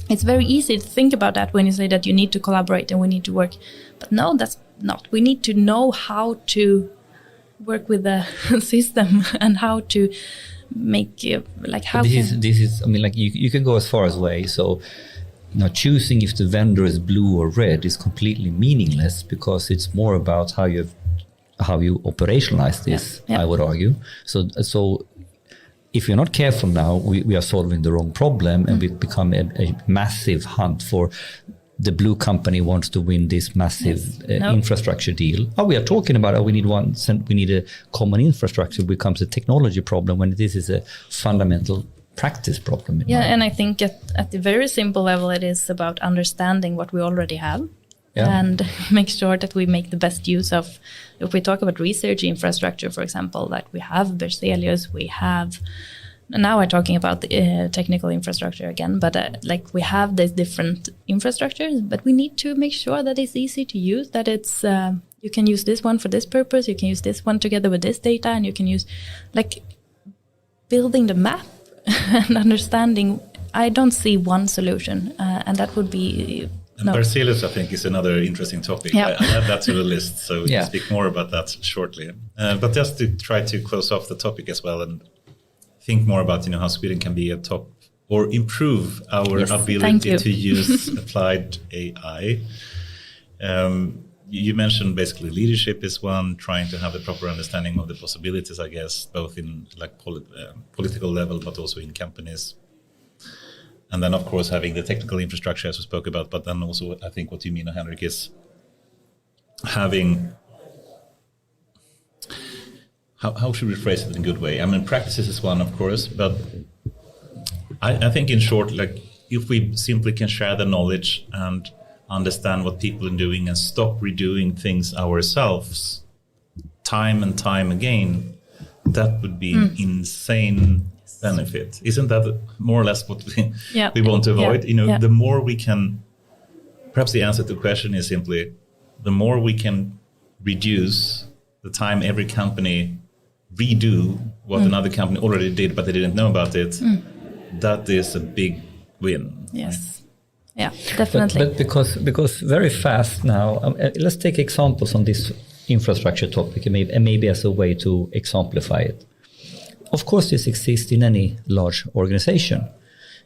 It's very easy to think about that when you say that you need to collaborate and we need to work. But no, that's not. We need to know how to work with the system and how to make how. This is. I mean, you can go as far as way. So, choosing if the vendor is blue or red is completely meaningless, because it's more about how you operationalize this. Yeah. I would argue. So. If you're not careful now, we are solving the wrong problem, and we become a massive hunt for the blue company wants to win this massive infrastructure deal. We are talking about we need a common infrastructure. It becomes a technology problem when this is a fundamental practice problem. And I think at the very simple level, it is about understanding what we already have. Yeah. And make sure that we make the best use of, if we talk about research infrastructure, for example, that we have Berzelius, we have, now we're talking about the technical infrastructure again, but we have these different infrastructures, but we need to make sure that it's easy to use, that it's, you can use this one for this purpose, you can use this one together with this data, and you can use, building the map and understanding. I don't see one solution, and that would be... Berzelius, I think, is another interesting topic. Yeah. I add that to the list, so we can speak more about that shortly. But just to try to close off the topic as well and think more about how Sweden can be a top or improve our ability to use applied AI. You mentioned basically leadership is one, trying to have the proper understanding of the possibilities, I guess, both in political level, but also in companies. And then, of course, having the technical infrastructure, as we spoke about, but then also, I think what you mean, Henrik, is having, how should we phrase it in a good way? I mean, practices is one, of course, but I think in short, if we simply can share the knowledge and understand what people are doing and stop redoing things ourselves time and time again, that would be insane benefit. Isn't that more or less what we want to avoid? The more we can, perhaps the answer to the question is simply, the more we can reduce the time every company redo what another company already did, but they didn't know about it, that is a big win. Yes. Yeah, definitely. But because very fast now, let's take examples on this infrastructure topic and maybe as a way to exemplify it. Of course, this exists in any large organization.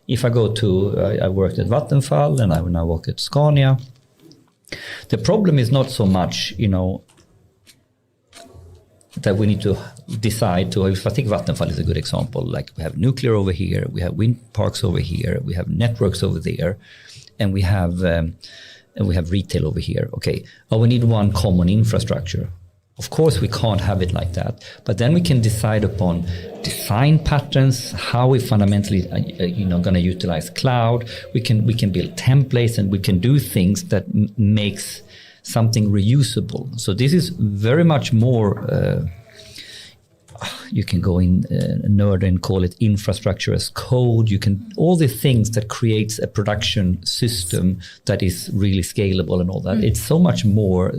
If I go to, I worked at Vattenfall and I will now work at Scania. The problem is not so much, that we need to decide to, if I think Vattenfall is a good example, like we have nuclear over here, we have wind parks over here, we have networks over there, and we have retail over here. Okay, we need one common infrastructure. Of course, we can't have it like that, but then we can decide upon design patterns, how we fundamentally, going to utilize cloud. We can build templates and we can do things that makes something reusable. So this is very much more. You can go in nerd and call it infrastructure as code. You can all the things that creates a production system that is really scalable and all that. It's so much more,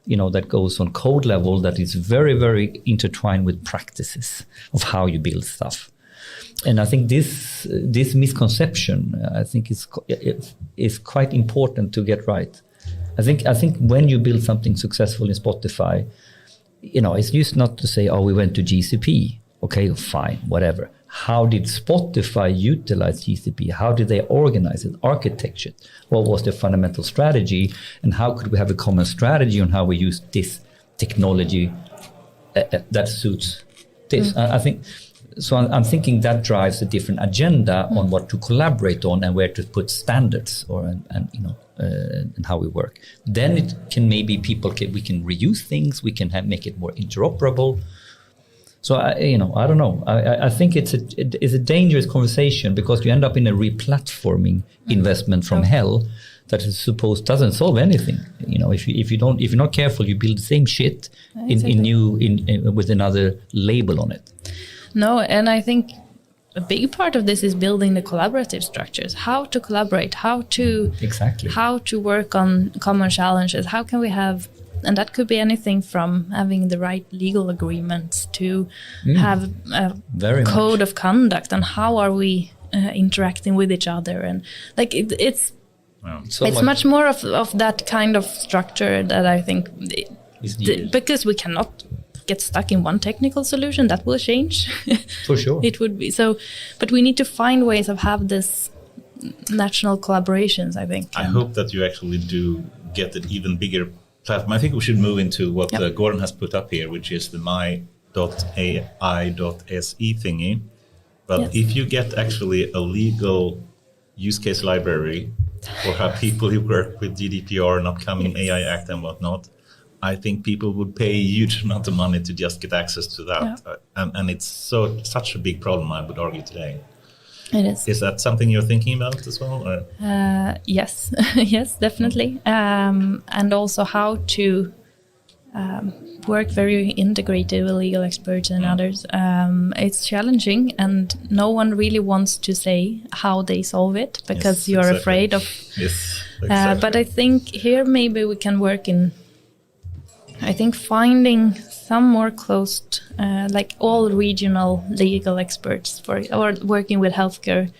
that goes on code level that is very, very intertwined with practices of how you build stuff. And I think this misconception, I think is quite important to get right. I think when you build something successful in Spotify, it's used not to say, we went to GCP. Okay, fine, whatever. How did Spotify utilize GCP? How did they organize it, architecture it? What was their fundamental strategy? And how could we have a common strategy on how we use this technology that suits this? I think so. I'm thinking that drives a different agenda on what to collaborate on and where to put standards and how we work. Then it can maybe we can reuse things. We can make it more interoperable. So I don't know. I think it's a dangerous conversation because you end up in a replatforming investment from hell that is supposed doesn't solve anything. If you're not careful, you build the same shit with another label on it. No, and I think a big part of this is building the collaborative structures, how to collaborate, how to work on common challenges, how can we have, and that could be anything from having the right legal agreements to have a code of conduct and how are we interacting with each other, and like it's much more of that kind of structure that I think because we cannot get stuck in one technical solution. That will change. For sure. It would be so, but we need to find ways of have this national collaborations, I think. I hope that you actually do get an even bigger platform. I think we should move into what Gordon has put up here, which is the my.ai.se thingy. But if you get actually a legal use case library for how people who work with GDPR and upcoming AI Act and whatnot, I think people would pay a huge amount of money to just get access to that. And it's such a big problem, I would argue, today. It is. Is that something you're thinking about as well? Or? Yes, yes, definitely. And also how to work very integrated with legal experts and others. It's challenging and no one really wants to say how they solve it because you're afraid of... Yes, exactly. But I think here maybe we can work in... I think finding some more closed, like all regional legal experts or working with healthcare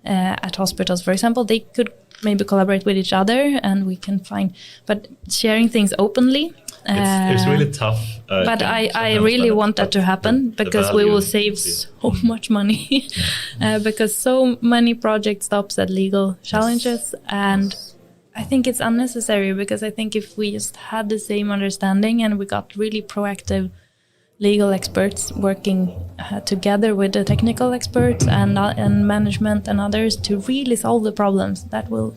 at hospitals, for example, they could maybe collaborate with each other and we can find, but sharing things openly. It's really tough. But I really want that to happen because we will save so much money because so many projects stops at legal challenges and I think it's unnecessary because I think if we just had the same understanding and we got really proactive legal experts working together with the technical experts and management and others to really solve the problems, that will...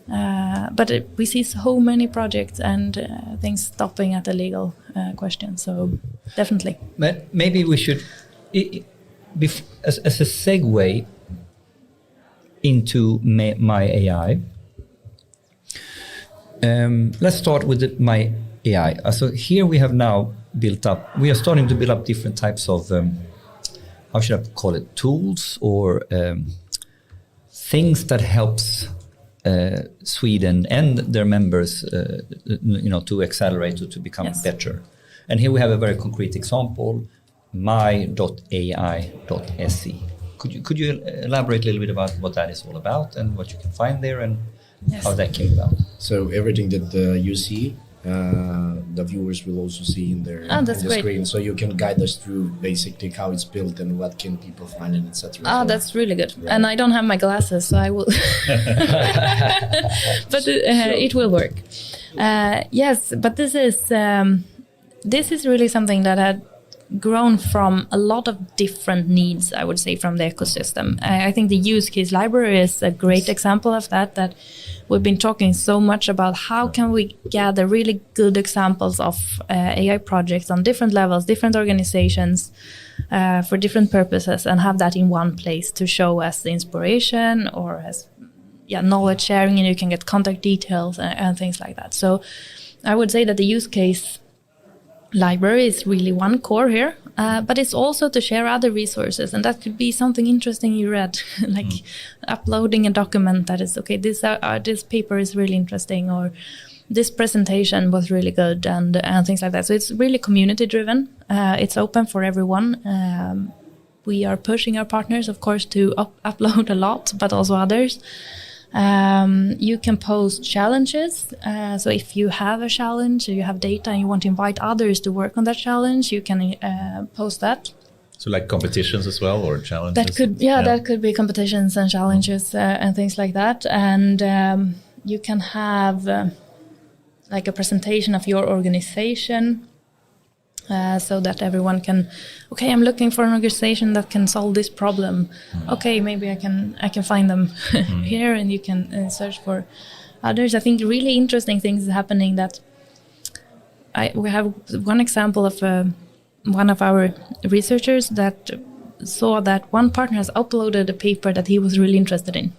but we see so many projects and things stopping at the legal question, so definitely. But maybe we should, as a segue into my AI, let's start with my AI. So here we have now we are starting to build up different types of, how should I call it, tools or things that helps Sweden and their members, to accelerate to become better. And here we have a very concrete example, my.ai.se. Could you elaborate a little bit about what that is all about and what you can find there and Yes. how that came about? So everything that you see, the viewers will also see in their in that's the great. screen. So you can guide us through basically how it's built and what can people find and etc. That's really good. And I don't have my glasses, so I will. But it will work. Yes, but this is really something that had grown from a lot of different needs, I would say, from the ecosystem. I think the use case library is a great example of that we've been talking so much about how can we gather really good examples of AI projects on different levels, different organizations, for different purposes, and have that in one place to show as the inspiration or as knowledge sharing, and you can get contact details and things like that. So I would say that the use case library is really one core here, but it's also to share other resources, and that could be something interesting you read, like uploading a document that is okay. This paper is really interesting, or this presentation was really good, and things like that. So it's really community driven. It's open for everyone. We are pushing our partners, of course, to upload a lot, but also others. You can post challenges. So if you have a challenge, or you have data and you want to invite others to work on that challenge, you can post that. So like competitions as well, or challenges? That could be competitions and challenges and things like that. And you can have like a presentation of your organization. So that everyone can, okay, I'm looking for an organization that can solve this problem. Okay, maybe I can find them here, and you can search for others. I think really interesting things happening. That we have one example of one of our researchers that saw that one partner has uploaded a paper that he was really interested in,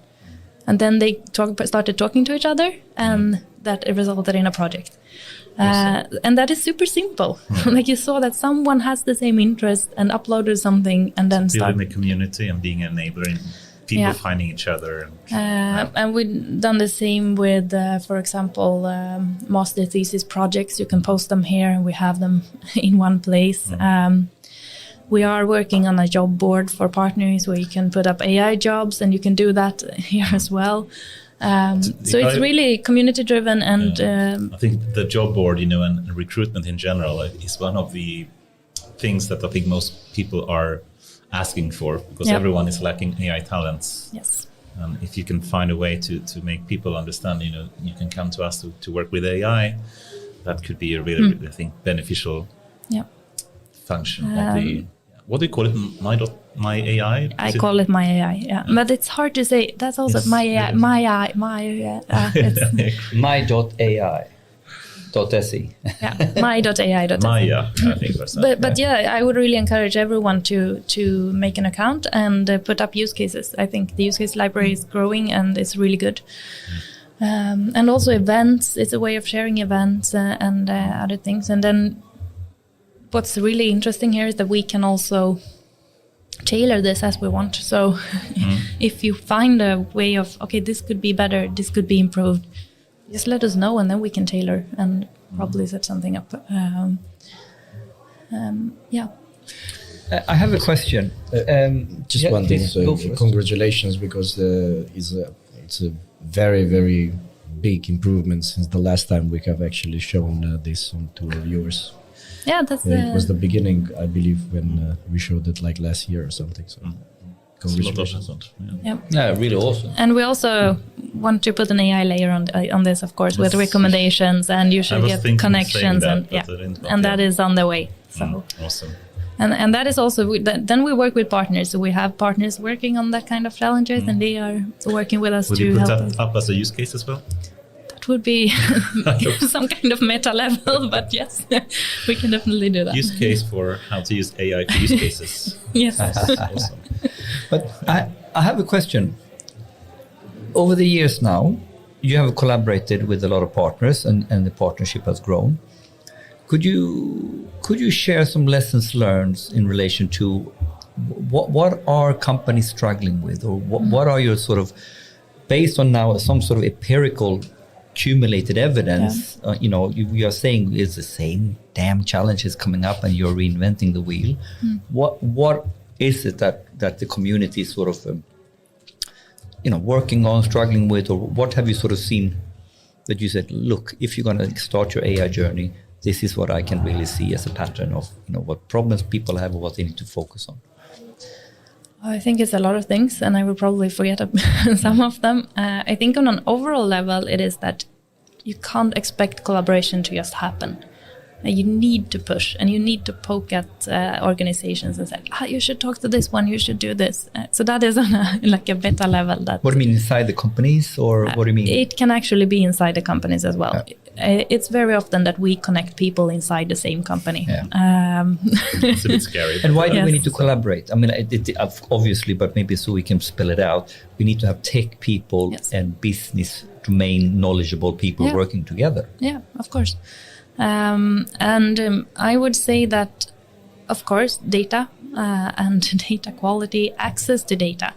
and then they started talking to each other, and that resulted in a project. And that is super simple. Like you saw that someone has the same interest and uploaded something, and then building the community and being an enabler and people finding each other. And we've done the same with, for example, master thesis projects. You can post them here, and we have them in one place. We are working on a job board for partners where you can put up AI jobs, and you can do that here as well. So it's really community driven, and I think the job board, and recruitment in general is one of the things that I think most people are asking for, because everyone is lacking AI talents. Yes. And if you can find a way to make people understand, you can come to us to work with AI, that could be a really, I think, beneficial function of the. What do you call it? My AI? I call it My AI, but it's hard to say. That's also My AI. My.ai.se. My.ai.se. Maya, I think that's that. But I would really encourage everyone to make an account and put up use cases. I think the use case library is growing, and it's really good. And also events. It's a way of sharing events and other things. And then what's really interesting here is that we can also tailor this as we want. So if you find a way of, okay, this could be better, this could be improved, just let us know, and then we can tailor and probably set something up. I have a question. Just one thing. So congratulations, because it's a very, very big improvement since the last time we have actually shown this to our viewers. Yeah, that's it was the beginning, I believe, when we showed it like last year or something. So congratulations. Yeah, really awesome. And we also want to put an AI layer on this, of course, with recommendations, and you should get connections, and that is on the way. So awesome. And that is also, then we work with partners. So we have partners working on that kind of challenges, and they are working with us Would to you put help that up as a use case as well? Would be some kind of meta level, but yes, we can definitely do that. Use case for how to use AI for use cases. Yes. Awesome. But I have a question. Over the years now, you have collaborated with a lot of partners, and the partnership has grown. Could you share some lessons learned in relation to what are companies struggling with, or what are your sort of, based on now some sort of empirical accumulated evidence, you are saying it's the same damn challenges coming up and you're reinventing the wheel. What is it that the community is sort of working on, struggling with, or what have you sort of seen that you said, look, if you're going to start your AI journey, this is what I can really see as a pattern of what problems people have or what they need to focus on? I think it's a lot of things, and I will probably forget some of them. I think on an overall level, it is that you can't expect collaboration to just happen. You need to push, and you need to poke at organizations and say, you should talk to this one, you should do this. So that is on a beta level. That. What do you mean, inside the companies, or what do you mean? It can actually be inside the companies as well. Yeah. It's very often that we connect people inside the same company. Yeah. It's a bit scary. And why do we need to collaborate? I mean, obviously, but maybe so we can spell it out. We need to have tech people and business domain knowledgeable people working together. Yeah, of course. I would say that, of course, data and data quality, access to data,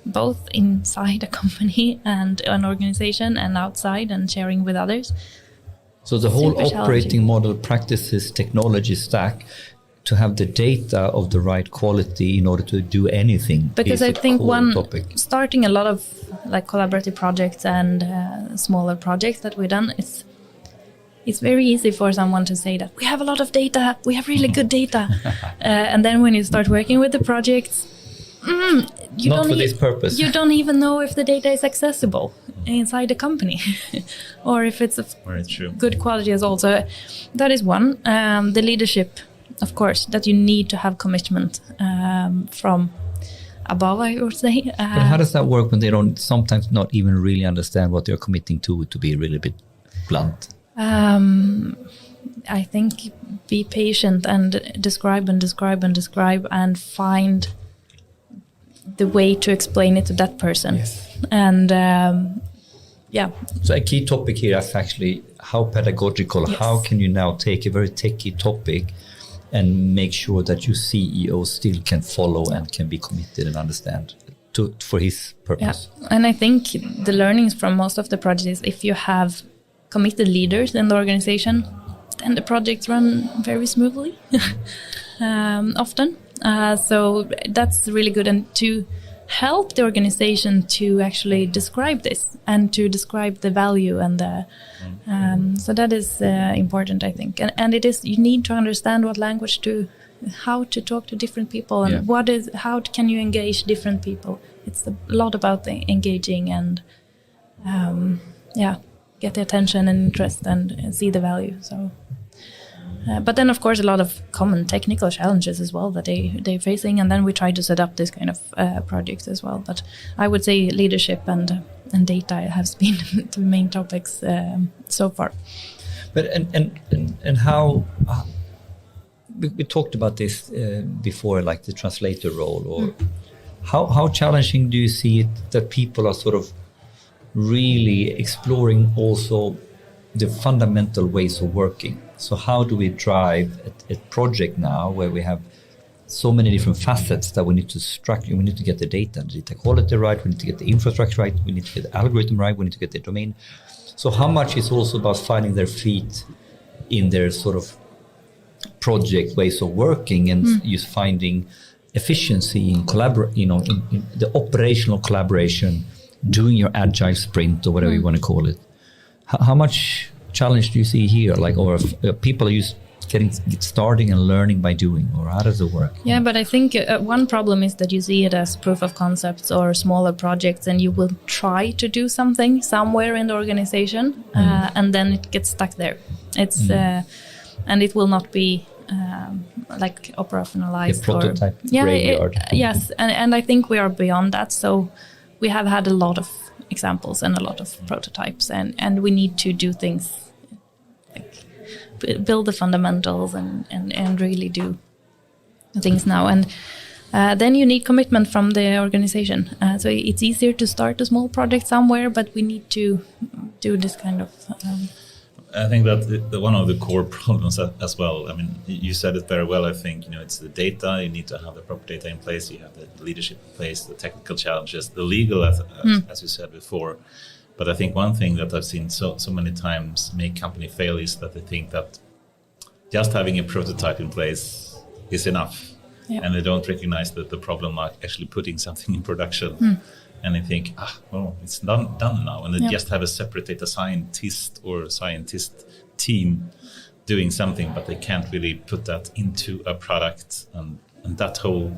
both inside a company and an organization and outside and sharing with others. So the whole operating model, practices, technology stack, to have the data of the right quality in order to do anything. Because I think starting a lot of collaborative projects and smaller projects that we've done, it's very easy for someone to say that we have a lot of data, we have really good data. And then when you start working with the projects, this purpose. You don't even know if the data is accessible inside the company or if it's of good quality as well. So that is one. The leadership, of course, that you need to have commitment from above, I would say. But how does that work when they don't sometimes not even really understand what they're committing to be really a bit blunt? I think be patient and describe and find the way to explain it to that person. Yes. And So a key topic here is actually how pedagogical, how can you now take a very techy topic and make sure that your CEO still can follow and can be committed and understand for his purpose. Yeah. And I think the learnings from most of the projects, if you have committed leaders in the organization, then the projects run very smoothly, often. So that's really good. And to help the organization to actually describe this and to describe the value and the so that is important, I think. And it is, you need to understand what language how to talk to different people and how can you engage different people. It's a lot about engaging and get the attention and interest and see the value. So but then, of course, a lot of common technical challenges as well that they're facing. And then we try to set up this kind of projects as well. But I would say leadership and data has been the main topics so far. But and how we talked about this before, like the translator role, or how challenging do you see it that people are sort of really exploring also the fundamental ways of working? So how do we drive a project now where we have so many different facets that we need to structure? We need to get the data quality right, we need to get the infrastructure right, we need to get the algorithm right, we need to get the domain. So how much is also about finding their feet in their sort of project ways of working and just finding efficiency in in the operational collaboration, doing your agile sprint or whatever you want to call it. How much challenge do you see here? Or people are just starting and learning by doing, or how does it work? Yeah, but I think one problem is that you see it as proof of concepts or smaller projects, and you will try to do something somewhere in the organization, and then it gets stuck there. It's and it will not be operationalized. The prototype graveyard. Yes, and I think we are beyond that. So we have had a lot of examples and a lot of prototypes, and we need to do things build the fundamentals and really do things now. And then you need commitment from the organization. So it's easier to start a small project somewhere, but we need to do this kind of... I think that one of the core problems as well, I mean, you said it very well, I think, it's the data, you need to have the proper data in place, you have the leadership in place, the technical challenges, the legal, as you said before. But I think one thing that I've seen so many times make company fail is that they think that just having a prototype in place is enough. and they don't recognize that the problem are actually putting something in production. And they think, it's done now. And they just have a separate data scientist or scientist team doing something, but they can't really put that into a product. And that whole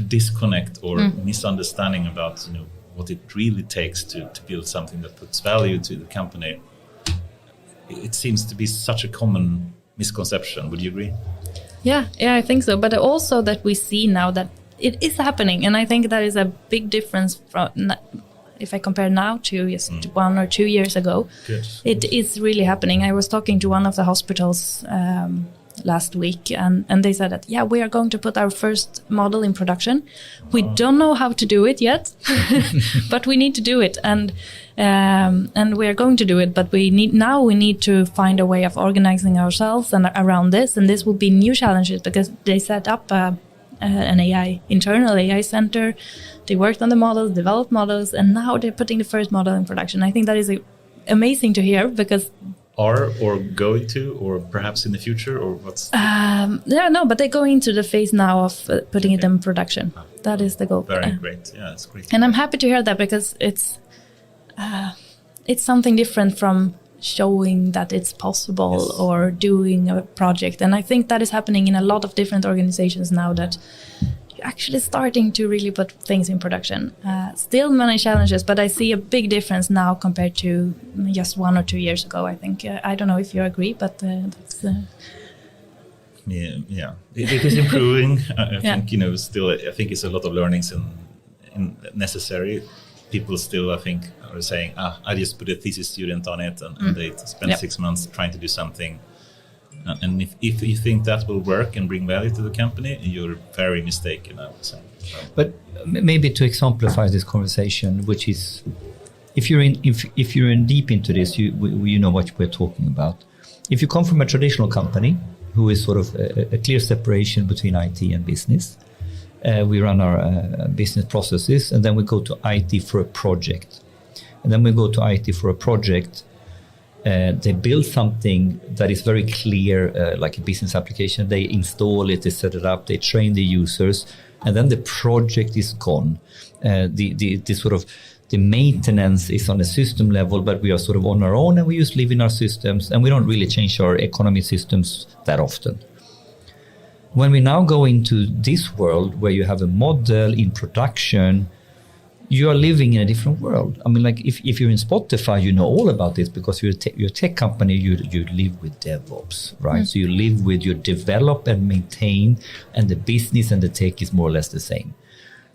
disconnect or misunderstanding about what it really takes to build something that puts value to the company, it seems to be such a common misconception. Would you agree? Yeah, I think so. But also that we see now that it is happening, and I think that is a big difference from if I compare now to just 1 or 2 years ago. Good. It is really happening. I was talking to one of the hospitals last week, and they said that we are going to put our first model in production. We don't know how to do it yet, but we need to do it, and we are going to do it. But we need to find a way of organizing ourselves and around this, and this will be new challenges because they set up an internal AI center. They worked on the models, developed models, and now they're putting the first model in production. I think that is amazing to hear because or going to, or perhaps in the future, or what's? But they're going into the phase now of putting it in production. That is the goal. Very great. Yeah, it's great. And I'm happy to hear that because it's something different from showing that it's possible or doing a project. And I think that is happening in a lot of different organizations now, that you're actually starting to really put things in production. Still many challenges, but I see a big difference now compared to just 1 or 2 years ago, I think. I don't know if you agree, but that's... Yeah. It is improving. I think, still, I think it's a lot of learnings in necessary. People still, I think, are saying, I just put a thesis student on it, and they spend 6 months trying to do something. And if you think that will work and bring value to the company, you're very mistaken, I would say. But maybe to exemplify this conversation, which is, if you're in deep into this, you know what we're talking about. If you come from a traditional company who is sort of a clear separation between IT and business, we run our business processes, and then we go to IT for a project. And then we go to IT for a project. They build something that is very clear, like a business application. They install it, they set it up, they train the users, and then the project is gone. The maintenance is on a system level, but we are sort of on our own, and we just live in our systems, and we don't really change our economy systems that often. When we now go into this world where you have a model in production, you are living in a different world. I mean, like if you're in Spotify, you know all about this because you're a tech company, you live with DevOps, right? So you live with, you develop and maintain, and the business and the tech is more or less the same.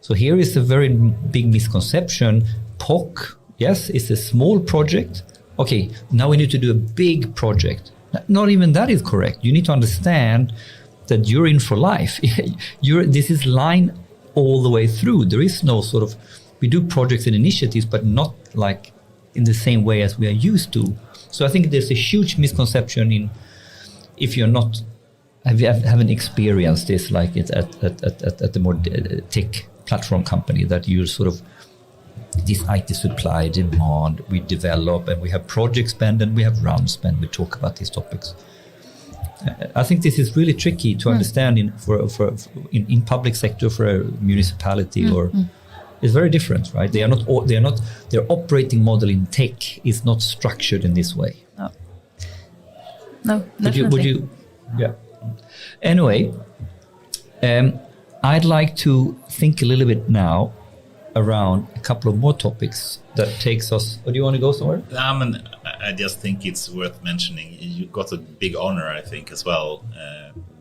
So here is a very big misconception. POC, yes, it's a small project. Okay, now we need to do a big project. Not even that is correct. You need to understand that you're in for life. This is line all the way through. There is no sort of, we do projects and initiatives, but not like in the same way as we are used to. So I think there's a huge misconception in, if you're not, haven't experienced this like it's at the more tech platform company, that you're sort of this IT supply, demand, we develop, and we have project spend and we have run spend. We talk about these topics. I think this is really tricky to understand in public sector for a municipality it's very different, right? Their operating model in tech is not structured in this way. No, definitely. Yeah. Anyway, I'd like to think a little bit now around a couple of more topics that takes us. Or do you want to go somewhere? I just think it's worth mentioning. You got a big honor, I think, as well,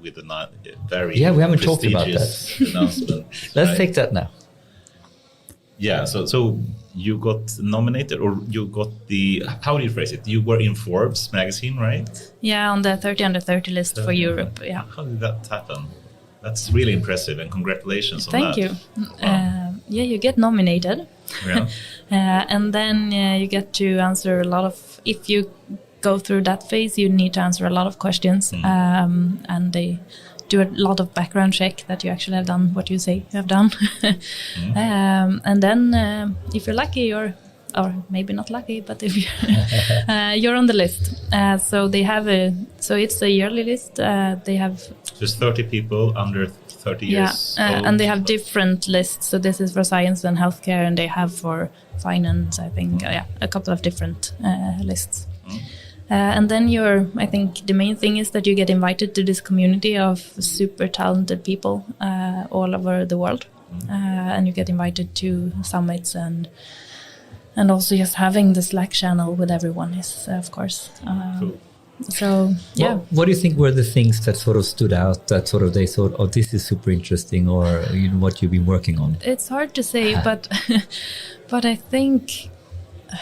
with a very we haven't talked about that announcement. Let's take that now. Yeah, so you got nominated, or you got how do you phrase it? You were in Forbes magazine, right? Yeah, on the 30 under 30 list for Europe. Yeah. How did that happen? That's really impressive, and congratulations on that. Thank you. Wow. You get nominated. Yeah. And then you get to answer a lot of, if you go through that phase, you need to answer a lot of questions. And they do a lot of background check that you actually have done what you say you have done. And then if you're lucky, you're or maybe not lucky, but if you're on the list. So they have it's a yearly list. They have there's 30 people under 30 years old. And they have different lists. So this is for science and healthcare, and they have for finance, I think, a couple of different lists. And then I think the main thing is that you get invited to this community of super talented people all over the world. And you get invited to summits, and also just having the Slack channel with everyone is, of course. Cool. So, yeah. What do you think were the things that sort of stood out, that sort of they thought, oh, this is super interesting, or what you've been working on? It's hard to say, but I think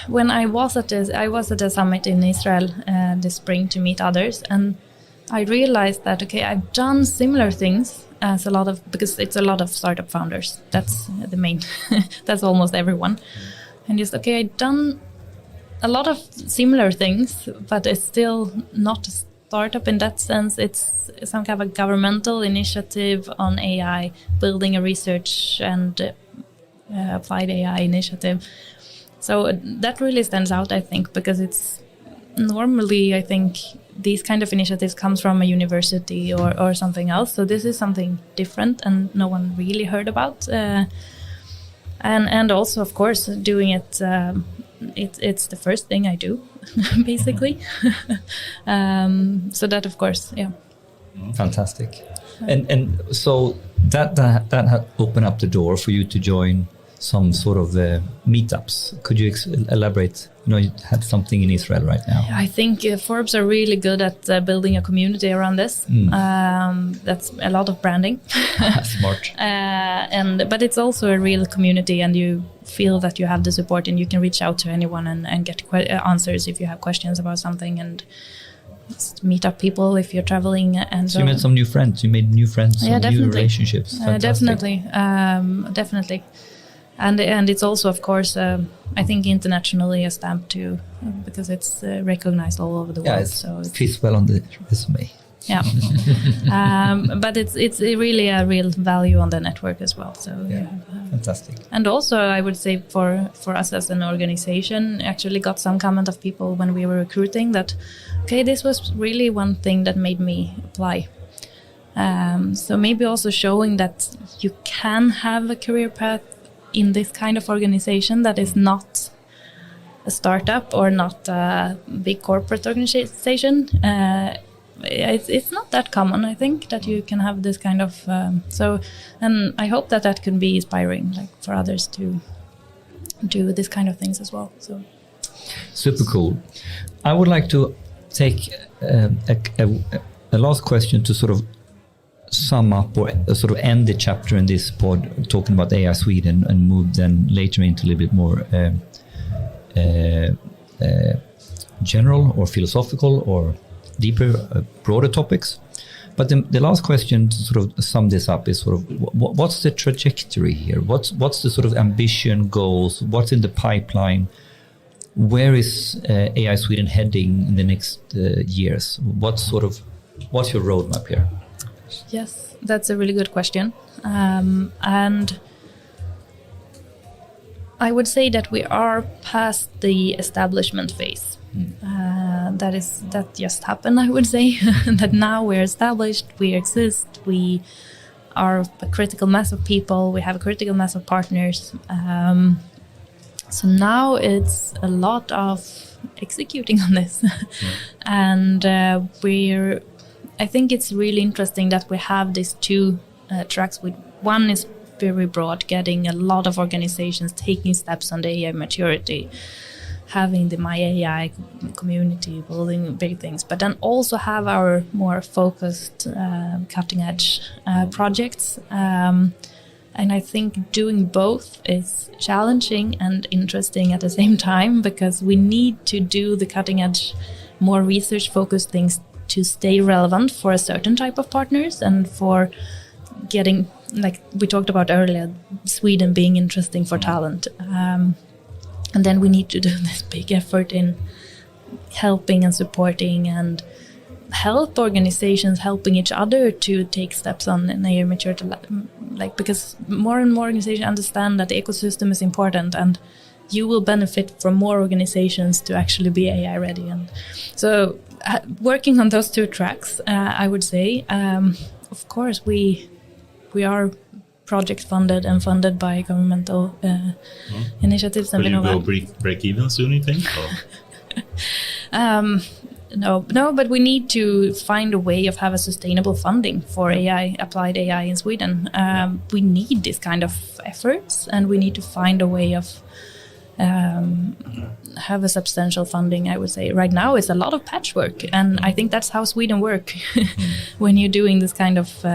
when I was at a summit in Israel this spring to meet others, and I realized that, okay, I've done similar things as because it's a lot of startup founders. That's the main, that's almost everyone. And just, okay, I've done a lot of similar things, but it's still not a startup in that sense. It's some kind of a governmental initiative on AI, building a research and applied AI initiative. So that really stands out, I think, because it's normally, I think, these kind of initiatives comes from a university or something else. So this is something different and no one really heard about. And also, of course, doing it, it's the first thing I do, basically. So that, of course, yeah. Fantastic. And so that opened up the door for you to join some sort of meetups. Could you elaborate? You had something in Israel right now. I think Forbes are really good at building a community around this. That's a lot of branding. Smart. But it's also a real community, and you feel that you have the support, and you can reach out to anyone and get answers if you have questions about something, and just meet up people if you're traveling. And so you met some new friends. You made new friends, yeah, some new relationships. Definitely. And it's also, of course, I think internationally a stamp too, because it's recognized all over the world. So it fits well on the resume. Yeah, but it's really a real value on the network as well. So fantastic. And also, I would say for us as an organization, actually got some comment of people when we were recruiting that, okay, this was really one thing that made me apply. So maybe also showing that you can have a career path in this kind of organization that is not a startup or not a big corporate organization. It's not that common, I think, that you can have this kind of and I hope that can be inspiring, like for others to do this kind of things as well. So super cool. I would like to take a last question to sort of sum up or sort of end the chapter in this pod talking about AI Sweden and move then later into a little bit more general or philosophical or deeper, broader topics. But the last question to sort of sum this up is sort of what's the trajectory here? What's the sort of ambition, goals? What's in the pipeline? Where is AI Sweden heading in the next years? What's your roadmap here? Yes, that's a really good question. And I would say that we are past the establishment phase. That just happened, I would say. That now we're established, we exist, we are a critical mass of people, we have a critical mass of partners. So now it's a lot of executing on this. And I think it's really interesting that we have these two tracks. One is very broad, getting a lot of organizations taking steps on the AI maturity, having the My AI community, building big things, but then also have our more focused cutting edge projects. And I think doing both is challenging and interesting at the same time, because we need to do the cutting edge, more research focused things to stay relevant for a certain type of partners and for getting, like we talked about earlier, Sweden being interesting for talent. And then we need to do this big effort in helping and supporting and help organizations helping each other to take steps on an AI maturity, because more and more organizations understand that the ecosystem is important, and you will benefit from more organizations to actually be AI ready. And so working on those 2 tracks, I would say, of course, we are project funded and funded by governmental initiatives. Will you go break even soon, you think? No, but we need to find a way of have a sustainable funding for AI, applied AI in Sweden. We need this kind of efforts, and we need to find a way of have a substantial funding. I would say right now it's a lot of patchwork, and I think that's how Sweden work. When you're doing this kind of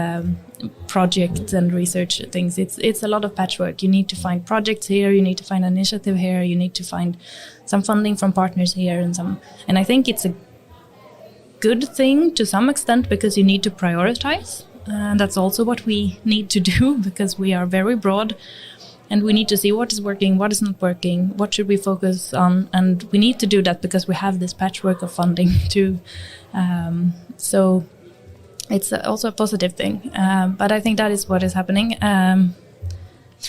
projects and research things, it's a lot of patchwork. You need to find projects here, you need to find an initiative here, you need to find some funding from partners here, and I think it's a good thing to some extent because you need to prioritize. That's also what we need to do because we are very broad. And we need to see what is working, what is not working, what should we focus on. And we need to do that because we have this patchwork of funding too. So it's also a positive thing. But I think that is what is happening. And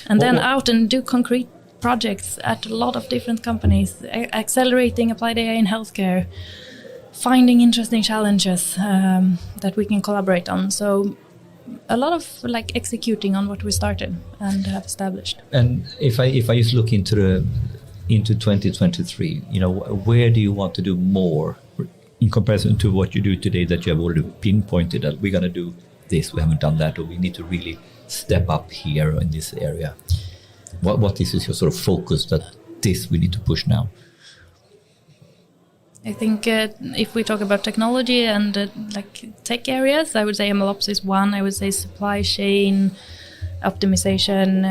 then out and do concrete projects at a lot of different companies, accelerating applied AI in healthcare, finding interesting challenges that we can collaborate on. So a lot of like executing on what we started and have established. And if I just look into 2023, where do you want to do more in comparison to what you do today that you have already pinpointed that we're going to do this, we haven't done that, or we need to really step up here in this area? What is your sort of focus that this we need to push now? I think if we talk about technology and like tech areas, I would say MLOps is one. I would say supply chain optimization,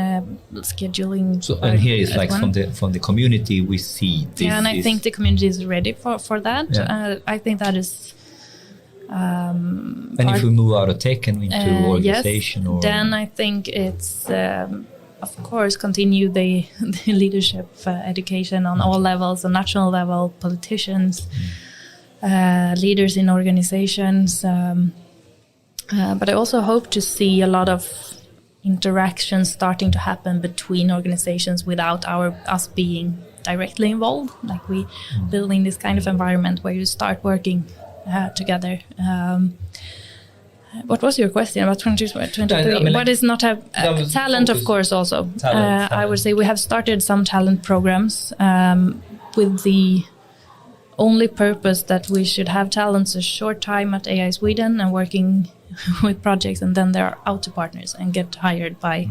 scheduling. So and here is like from the community we see this. Yeah, and I think the community is ready for that. Yeah. I think that is. And if we move out of tech and into organization, yes, then I think it's. Of course, continue the leadership education on all levels, on national level, politicians, leaders in organizations. But I also hope to see a lot of interactions starting to happen between organizations without us being directly involved. Like we building this kind of environment where you start working together. What was your question about 2023? What is not a talent, of course, also. Talent. I would say we have started some talent programs with the only purpose that we should have talents a short time at AI Sweden and working with projects, and then they're out to partners and get hired by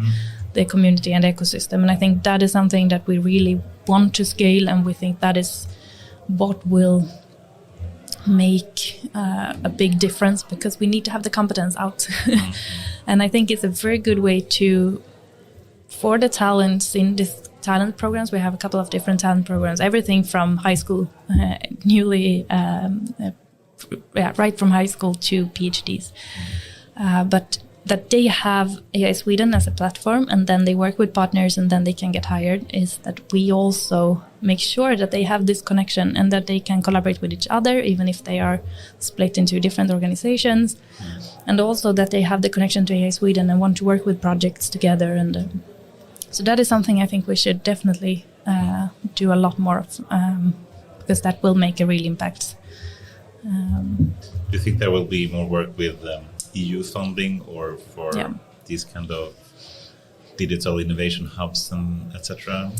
the community and ecosystem. And I think that is something that we really want to scale, and we think that is what will make a big difference because we need to have the competence out. And I think it's a very good way for the talents in this talent programs. We have a couple of different talent programs, everything from high school, right from high school to PhDs. But that they have AI Sweden as a platform, and then they work with partners, and then they can get hired, is that we also make sure that they have this connection and that they can collaborate with each other, even if they are split into different organizations, and also that they have the connection to AI Sweden and want to work with projects together. And so that is something I think we should definitely do a lot more of, because that will make a real impact. Do you think there will be more work with EU funding or for these kind of digital innovation hubs and etc.?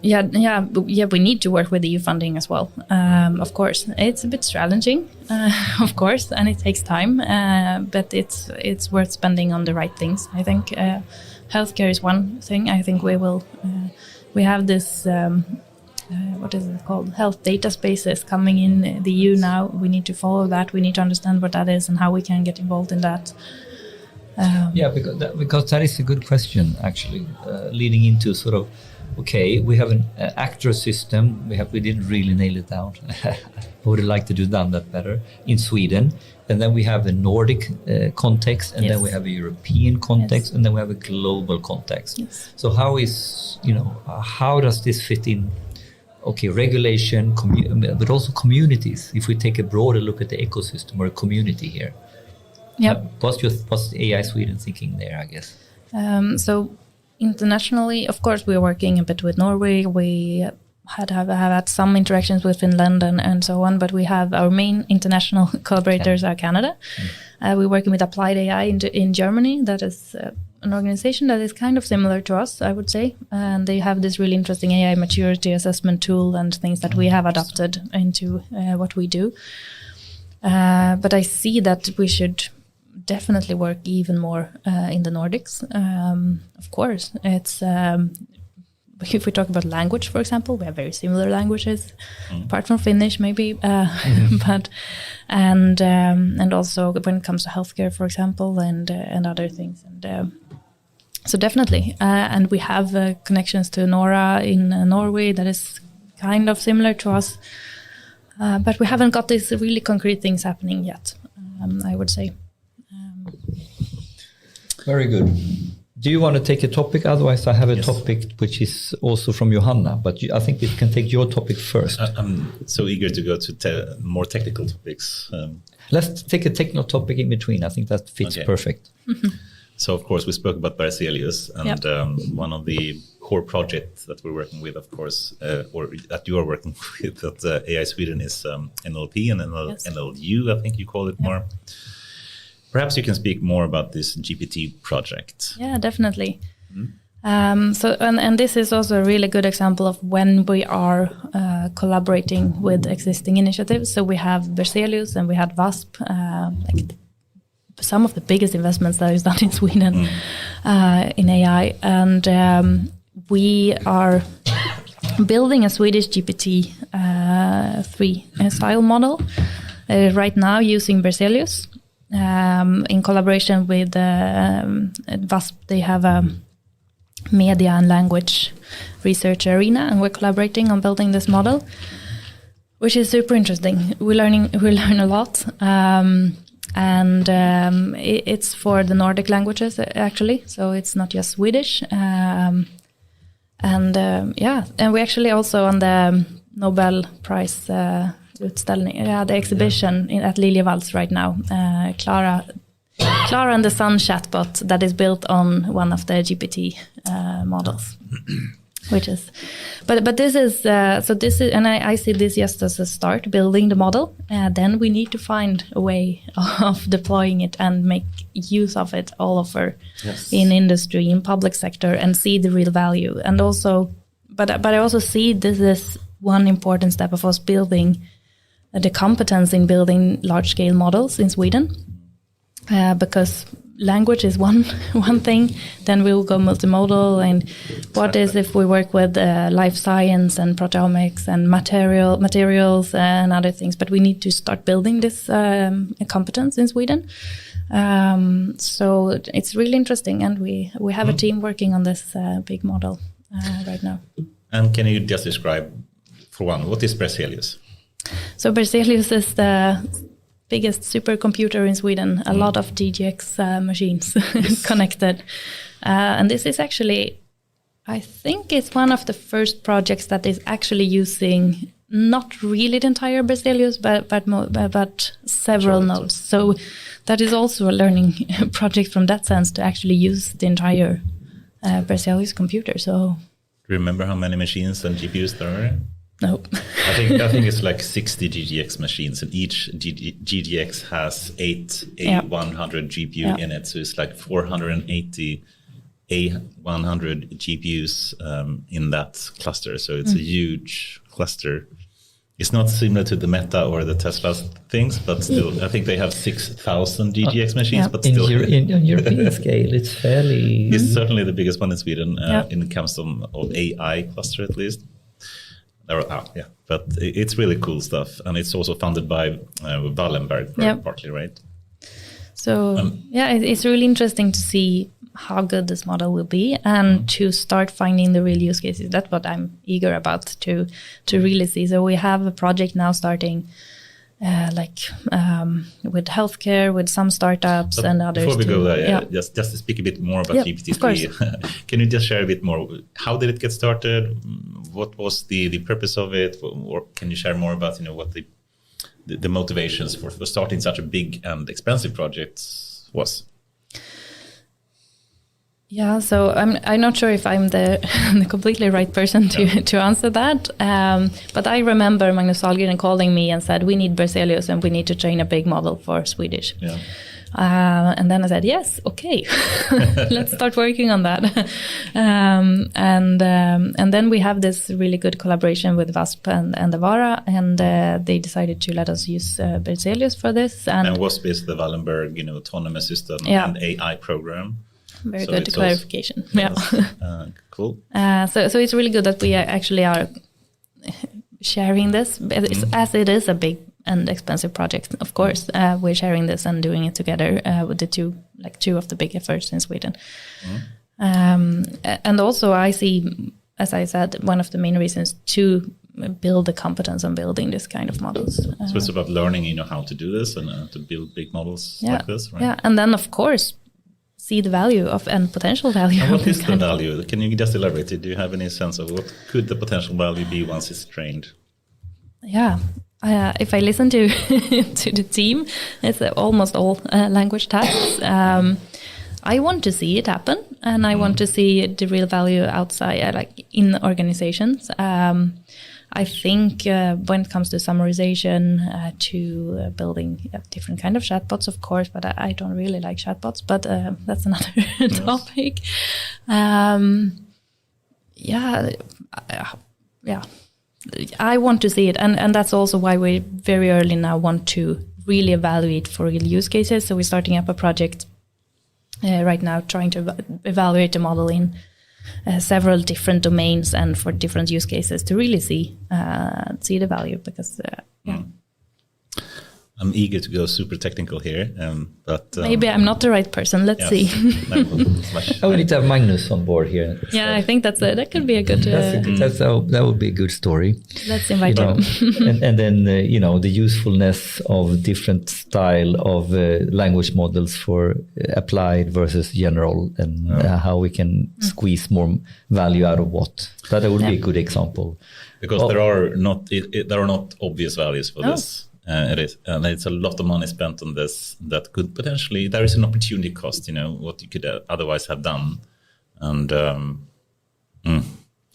We need to work with EU funding as well. Of course, it's a bit challenging, of course, and it takes time. But it's worth spending on the right things. I think healthcare is one thing. I think we have this. What is it called? Health data spaces coming in the EU now. We need to follow that. We need to understand what that is and how we can get involved in that. Because that is a good question, actually, leading into sort of, okay, we have an actor system. We didn't really nail it down. I would like to do that better in Sweden. And then we have a Nordic context, and then we have a European context, and then we have a global context. Yes. So how does this fit in? Okay, regulation, but also communities. If we take a broader look at the ecosystem or a community here, what's AI Sweden thinking there? I guess. So internationally, of course, we're working a bit with Norway. We have had some interactions with Finland and so on, but we have our main international collaborators are Canada. We're working with Applied AI in Germany. That is an organization that is kind of similar to us, I would say. And they have this really interesting AI maturity assessment tool and things that we have adopted into what we do. But I see that we should definitely work even more in the Nordics. Of course, it's if we talk about language, for example, we have very similar languages, apart from Finnish, maybe, but and also when it comes to healthcare, for example, and other things, and so definitely, and we have connections to Nora in Norway that is kind of similar to us, but we haven't got these really concrete things happening yet. I would say. Very good. Do you want to take a topic? Otherwise, I have a topic which is also from Johanna, but I think we can take your topic first. I'm so eager to go to more technical topics. Let's take a technical topic in between. I think that fits perfect. So, of course, we spoke about Berzelius, and one of the core projects that we're working with, of course, or that you are working with at AI Sweden is NLP and NLU, I think you call it more. Perhaps you can speak more about this GPT project. Yeah, definitely. So, and this is also a really good example of when we are collaborating with existing initiatives. So we have Berzelius and we had VASP, like some of the biggest investments that is done in Sweden in AI. And we are building a Swedish GPT-3 style model right now using Berzelius. In collaboration with VASP, they have a media and language research arena, and we're collaborating on building this model, which is super interesting. We learn a lot, and it's for the Nordic languages actually, so it's not just Swedish. And we actually also on the Nobel Prize. The exhibition at Liljevalchs right now. Clara and the Sun chatbot that is built on one of the GPT models, which is, but this is and I see this just as a start, building the model. Then we need to find a way of deploying it and make use of it all over in industry, in public sector, and see the real value. And also, but I also see this is one important step of us building the competence in building large-scale models in Sweden, because language is one thing. Then we'll go multimodal, and what is if we work with life science and proteomics and materials and other things? But we need to start building this competence in Sweden. So it's really interesting, and we have a team working on this big model right now. And can you just describe, for one, what is Berzelius? So Berzelius is the biggest supercomputer in Sweden, a lot of DGX machines connected. And this is actually, I think it's one of the first projects that is actually using not really the entire Berzelius, but several nodes. So that is also a learning project from that sense, to actually use the entire Berzelius computer. So, do you remember how many machines and GPUs there are? No. I think it's like 60 GGX machines, and each GGX has 8 A100 GPU in it. So it's like 480 A100 GPUs in that cluster. So it's a huge cluster. It's not similar to the Meta or the Tesla things, but still, I think they have 6,000 GGX machines. But still, in European scale, it's fairly. It's certainly the biggest one in Sweden in terms of AI cluster, at least. But it's really cool stuff, and it's also funded by Wallenberg partly, right? So it's really interesting to see how good this model will be, and to start finding the real use cases. That's what I'm eager about to really see. So we have a project now starting, with healthcare, with some startups, but and others. Before we go there, just to speak a bit more about GPT-3, can you just share a bit more? How did it get started? What was the purpose of it? Or can you share more about what the motivations for starting such a big and expensive project was? Yeah, so I'm not sure if I'm the completely right person to answer that. But I remember Magnus Sahlgren calling me and said, we need Berzelius and we need to train a big model for Swedish. Yeah. And then I said, yes, okay, let's start working on that. And then we have this really good collaboration with WASP and Avara, and they decided to let us use Berzelius for this. And WASP is the Wallenberg, autonomous system and AI program. Very good clarification. Cool. So it's really good that we actually are sharing this, as it is a big and expensive project. Of course, we're sharing this and doing it together with the two of the big efforts in Sweden. And also, I see, as I said, one of the main reasons to build the competence on building this kind of models. So it's about learning, how to do this and to build big models like this, right? Yeah, and then of course, see the value of and potential value. And what is the value? Can you just elaborate? Do you have any sense of what could the potential value be once it's trained? Yeah, if I listen to to the team, it's almost all language tasks. I want to see it happen, and I want to see the real value outside, like in organizations. I think when it comes to summarization, to building different kind of chatbots, of course, but I don't really like chatbots, but that's another topic. I want to see it. And that's also why we very early now want to really evaluate for real use cases. So we're starting up a project right now trying to evaluate the model in several different domains and for different use cases to really see the value, because I'm eager to go super technical here, but maybe I'm not the right person. Let's see. We need to have Magnus on board here. Yeah, I think that could be a good. That would be a good story. Let's invite him. and then the usefulness of different style of language models for applied versus general, and how we can squeeze more value out of what. That would be a good example. Because there are not obvious values for this. It is, and it's a lot of money spent on this that could potentially, there is an opportunity cost, what you could otherwise have done. And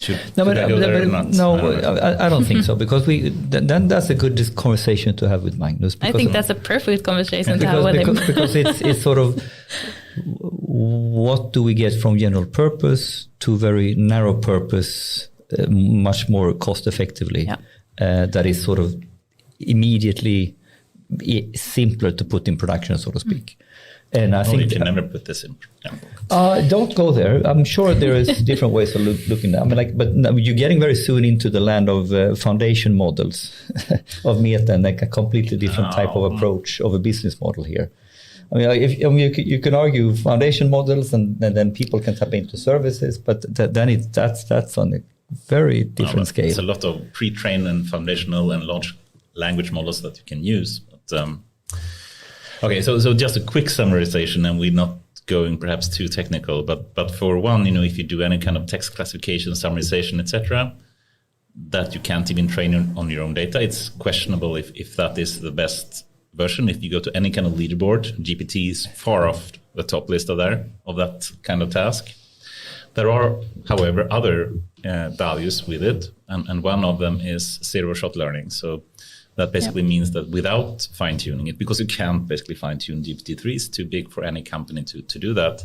should I go there or not? No, I don't think so, because then that's a good conversation to have with Magnus. I think that's a perfect conversation to have with him. Because it's sort of, what do we get from general purpose to very narrow purpose, much more cost effectively? That is sort of immediately simpler to put in production, so to speak. And I think you can never put this in. Don't go there. I'm sure there is different ways of looking at it. But you're getting very soon into the land of foundation models of meta, and like a completely different type of approach of a business model here. I mean, you can argue foundation models, and then people can tap into services, but then that's on a very different scale. It's a lot of pre-trained and foundational and large language models that you can use. But, okay, so just a quick summarization, and we're not going perhaps too technical, but for one, if you do any kind of text classification, summarization, etc., that you can't even train on your own data, it's questionable if that is the best version. If you go to any kind of leaderboard, GPT is far off the top list of that kind of task. There are, however, other values with it, and one of them is zero-shot learning. So that basically means that without fine-tuning it, because you can't basically fine-tune GPT-3, it's too big for any company to do that.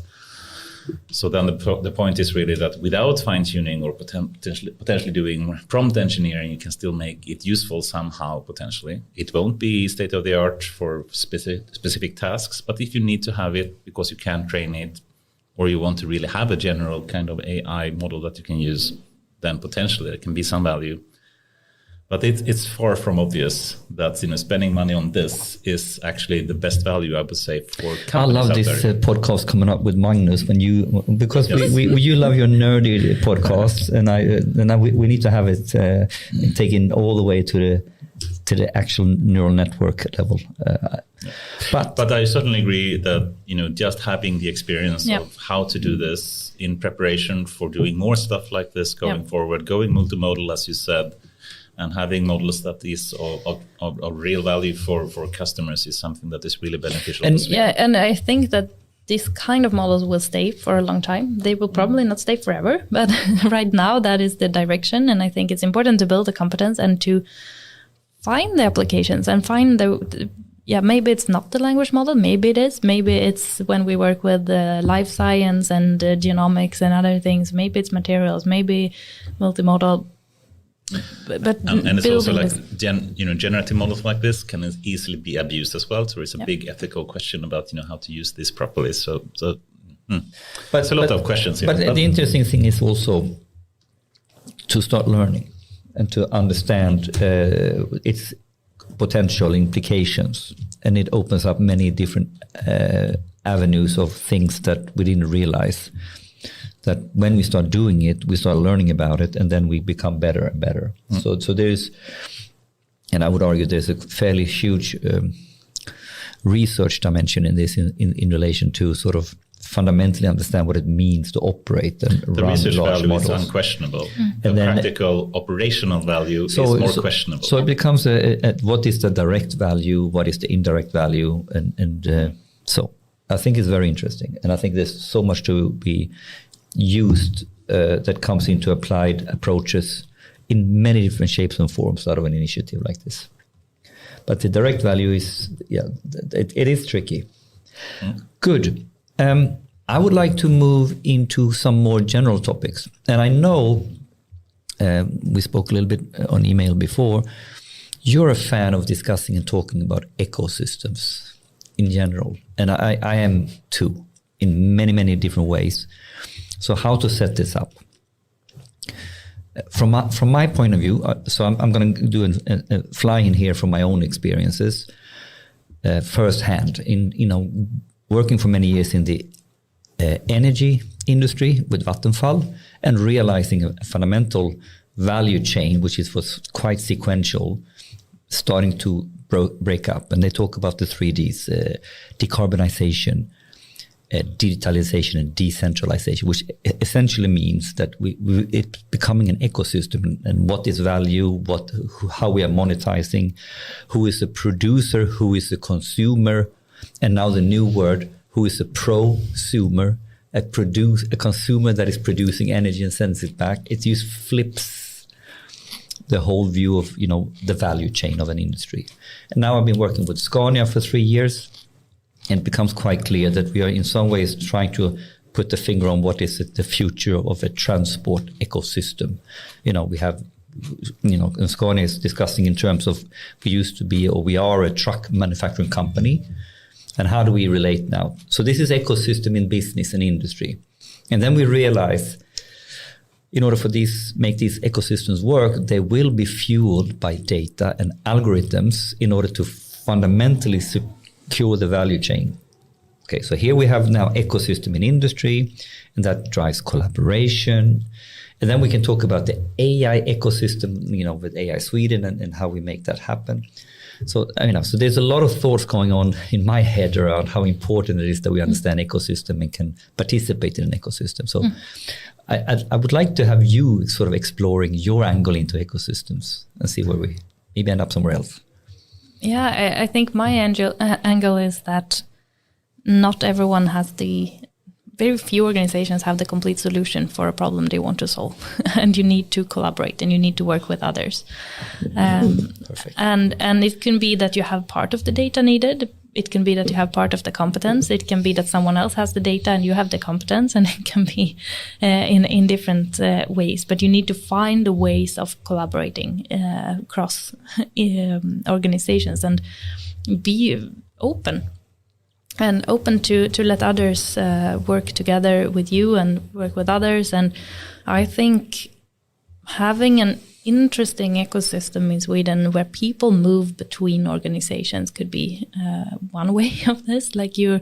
So then the point is really that without fine-tuning or potentially doing prompt engineering, you can still make it useful somehow, potentially. It won't be state-of-the-art for specific tasks, but if you need to have it because you can't train it, or you want to really have a general kind of AI model that you can use, then potentially there can be some value. But it's far from obvious that spending money on this is actually the best value, I would say, for companies. I love this podcast coming up with Magnus because you love your nerdy podcasts, and we need to have it taken all the way to the actual neural network level. But I certainly agree that just having the experience of how to do this in preparation for doing more stuff like this going forward, going multimodal, as you said, and having models that is of real value for customers is something that is really beneficial. And I think that this kind of models will stay for a long time. They will probably not stay forever, but right now that is the direction. And I think it's important to build a competence and to find the applications and find maybe it's not the language model, maybe it is, maybe it's when we work with life science and genomics and other things, maybe it's materials, maybe multimodal. But and it's also like generative models like this can easily be abused as well. So it's a big ethical question about how to use this properly. So but it's a lot of questions here. But the interesting thing is also to start learning and to understand its potential implications, and it opens up many different avenues of things that we didn't realize. That when we start doing it, we start learning about it, and then we become better and better. So there's, and I would argue there's a fairly huge research dimension in this in relation to sort of fundamentally understand what it means to operate and the run research large value models. is unquestionable. And the then practical operational value is more questionable. So it becomes what is the direct value, what is the indirect value, and so I think it's very interesting, and I think there's so much to be used that comes into applied approaches in many different shapes and forms out of an initiative like this. But the direct value is, it is tricky. Good. I would like to move into some more general topics. And I know we spoke a little bit on email before. You're a fan of discussing and talking about ecosystems in general. And I am too, in many, many different ways. So how to set this up? From my point of view, so I'm going to do a fly in here from my own experiences firsthand. In working for many years in the energy industry with Vattenfall and realizing a fundamental value chain, which was quite sequential, starting to break up. And they talk about the 3Ds, decarbonization, digitalization and decentralization, which essentially means that it's becoming an ecosystem, and what is value, how we are monetizing, who is the producer, who is the consumer, and now the new word, who is a prosumer, a consumer that is producing energy and sends it back. It just flips the whole view of the value chain of an industry. And now I've been working with Scania for 3 years. And it becomes quite clear that we are in some ways trying to put the finger on what is the future of a transport ecosystem. We have, and Scania is discussing in terms of we used to be, or we are a truck manufacturing company. And how do we relate now? So this is ecosystem in business and industry. And then we realize in order for make these ecosystems work, they will be fueled by data and algorithms in order to fundamentally secure the value chain. Okay, so here we have now ecosystem in industry, and that drives collaboration. And then we can talk about the AI ecosystem, with AI Sweden and how we make that happen. So, so there's a lot of thoughts going on in my head around how important it is that we understand ecosystem and can participate in an ecosystem. So I would like to have you sort of exploring your angle into ecosystems and see where we maybe end up somewhere else. Yeah, I think my angle is that not everyone has very few organizations have the complete solution for a problem they want to solve. And you need to collaborate and you need to work with others. Perfect. And it can be that you have part of the data needed. It can be that you have part of the competence. It can be that someone else has the data and you have the competence, and it can be in different ways. But you need to find the ways of collaborating across organizations and be open. And open to let others work together with you and work with others. And I think having an interesting ecosystem in Sweden where people move between organizations could be one way of this. Like you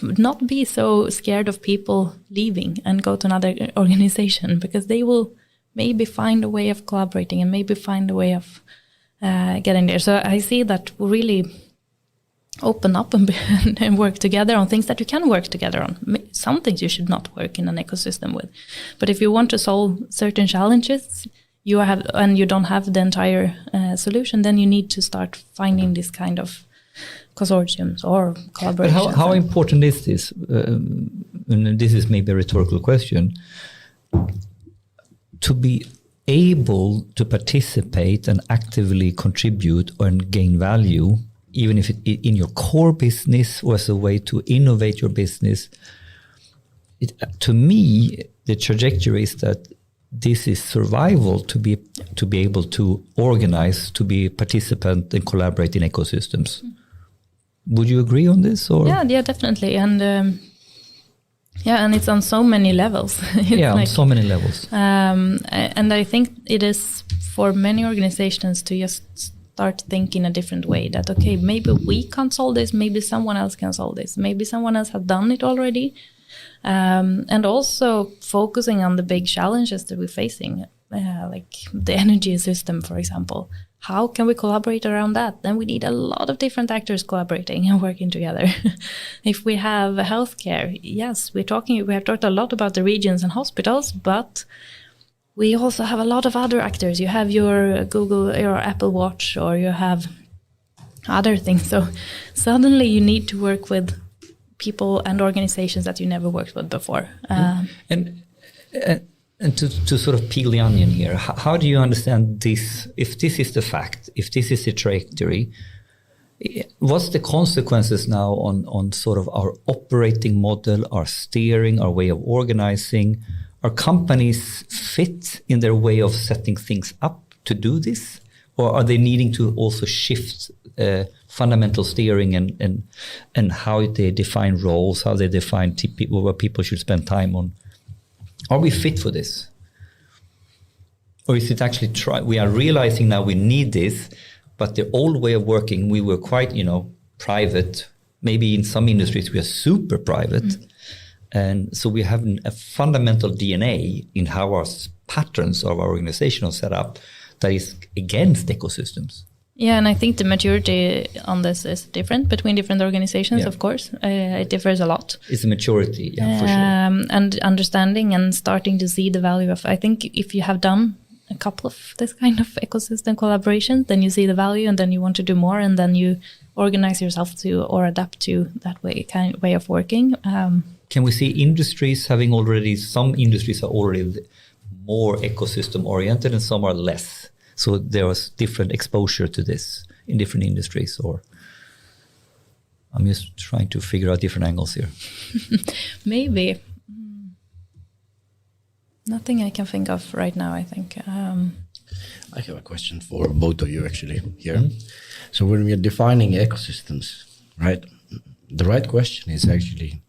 not be so scared of people leaving and go to another organization, because they will maybe find a way of collaborating and maybe find a way of getting there. So I see that really open up and work together on things that you can work together on. Some things you should not work in an ecosystem with. But if you want to solve certain challenges and you don't have the entire solution, then you need to start finding this kind of consortiums or collaborations. But how important is this? And this is maybe a rhetorical question. To be able to participate and actively contribute and gain value, even if in your core business or as a way to innovate your business, to me, the trajectory is that this is survival to be able to organize, to be a participant and collaborate in ecosystems. Would you agree on this? Or? Yeah, definitely. And and it's on so many levels. On so many levels. And I think it is for many organizations to just start thinking a different way, that, okay, maybe we can't solve this, maybe someone else can solve this, maybe someone else has done it already. And also focusing on the big challenges that we're facing, like the energy system, for example. How can we collaborate around that? Then we need a lot of different actors collaborating and working together. If we have healthcare, yes, we have talked a lot about the regions and hospitals, but we also have a lot of other actors. You have your Google, your Apple Watch, or you have other things. So suddenly you need to work with people and organizations that you never worked with before. And to sort of peel the onion here, how do you understand this? If this is the fact, if this is the trajectory, what's the consequences now on sort of our operating model, our steering, our way of organizing? Are companies fit in their way of setting things up to do this? Or are they needing to also shift fundamental steering and how they define roles, how they define what people should spend time on? Are we fit for this? Or is it actually we are realizing now we need this, but the old way of working, we were quite, private. Maybe in some industries we are super private. And so we have a fundamental DNA in how our patterns of our organization are set up that is against ecosystems. Yeah, and I think the maturity on this is different between different organizations, of course. It differs a lot. It's a maturity, for sure. And understanding and starting to see the value of, I think if you have done a couple of this kind of ecosystem collaboration, then you see the value and then you want to do more, and then you organize yourself to or adapt to that way of working. Can we see industries some industries are already more ecosystem oriented and some are less? So there was different exposure to this in different industries, or I'm just trying to figure out different angles here. Maybe. Nothing I can think of right now, I think. I have a question for both of you actually here. So when we are defining ecosystems, right, the right question is actually,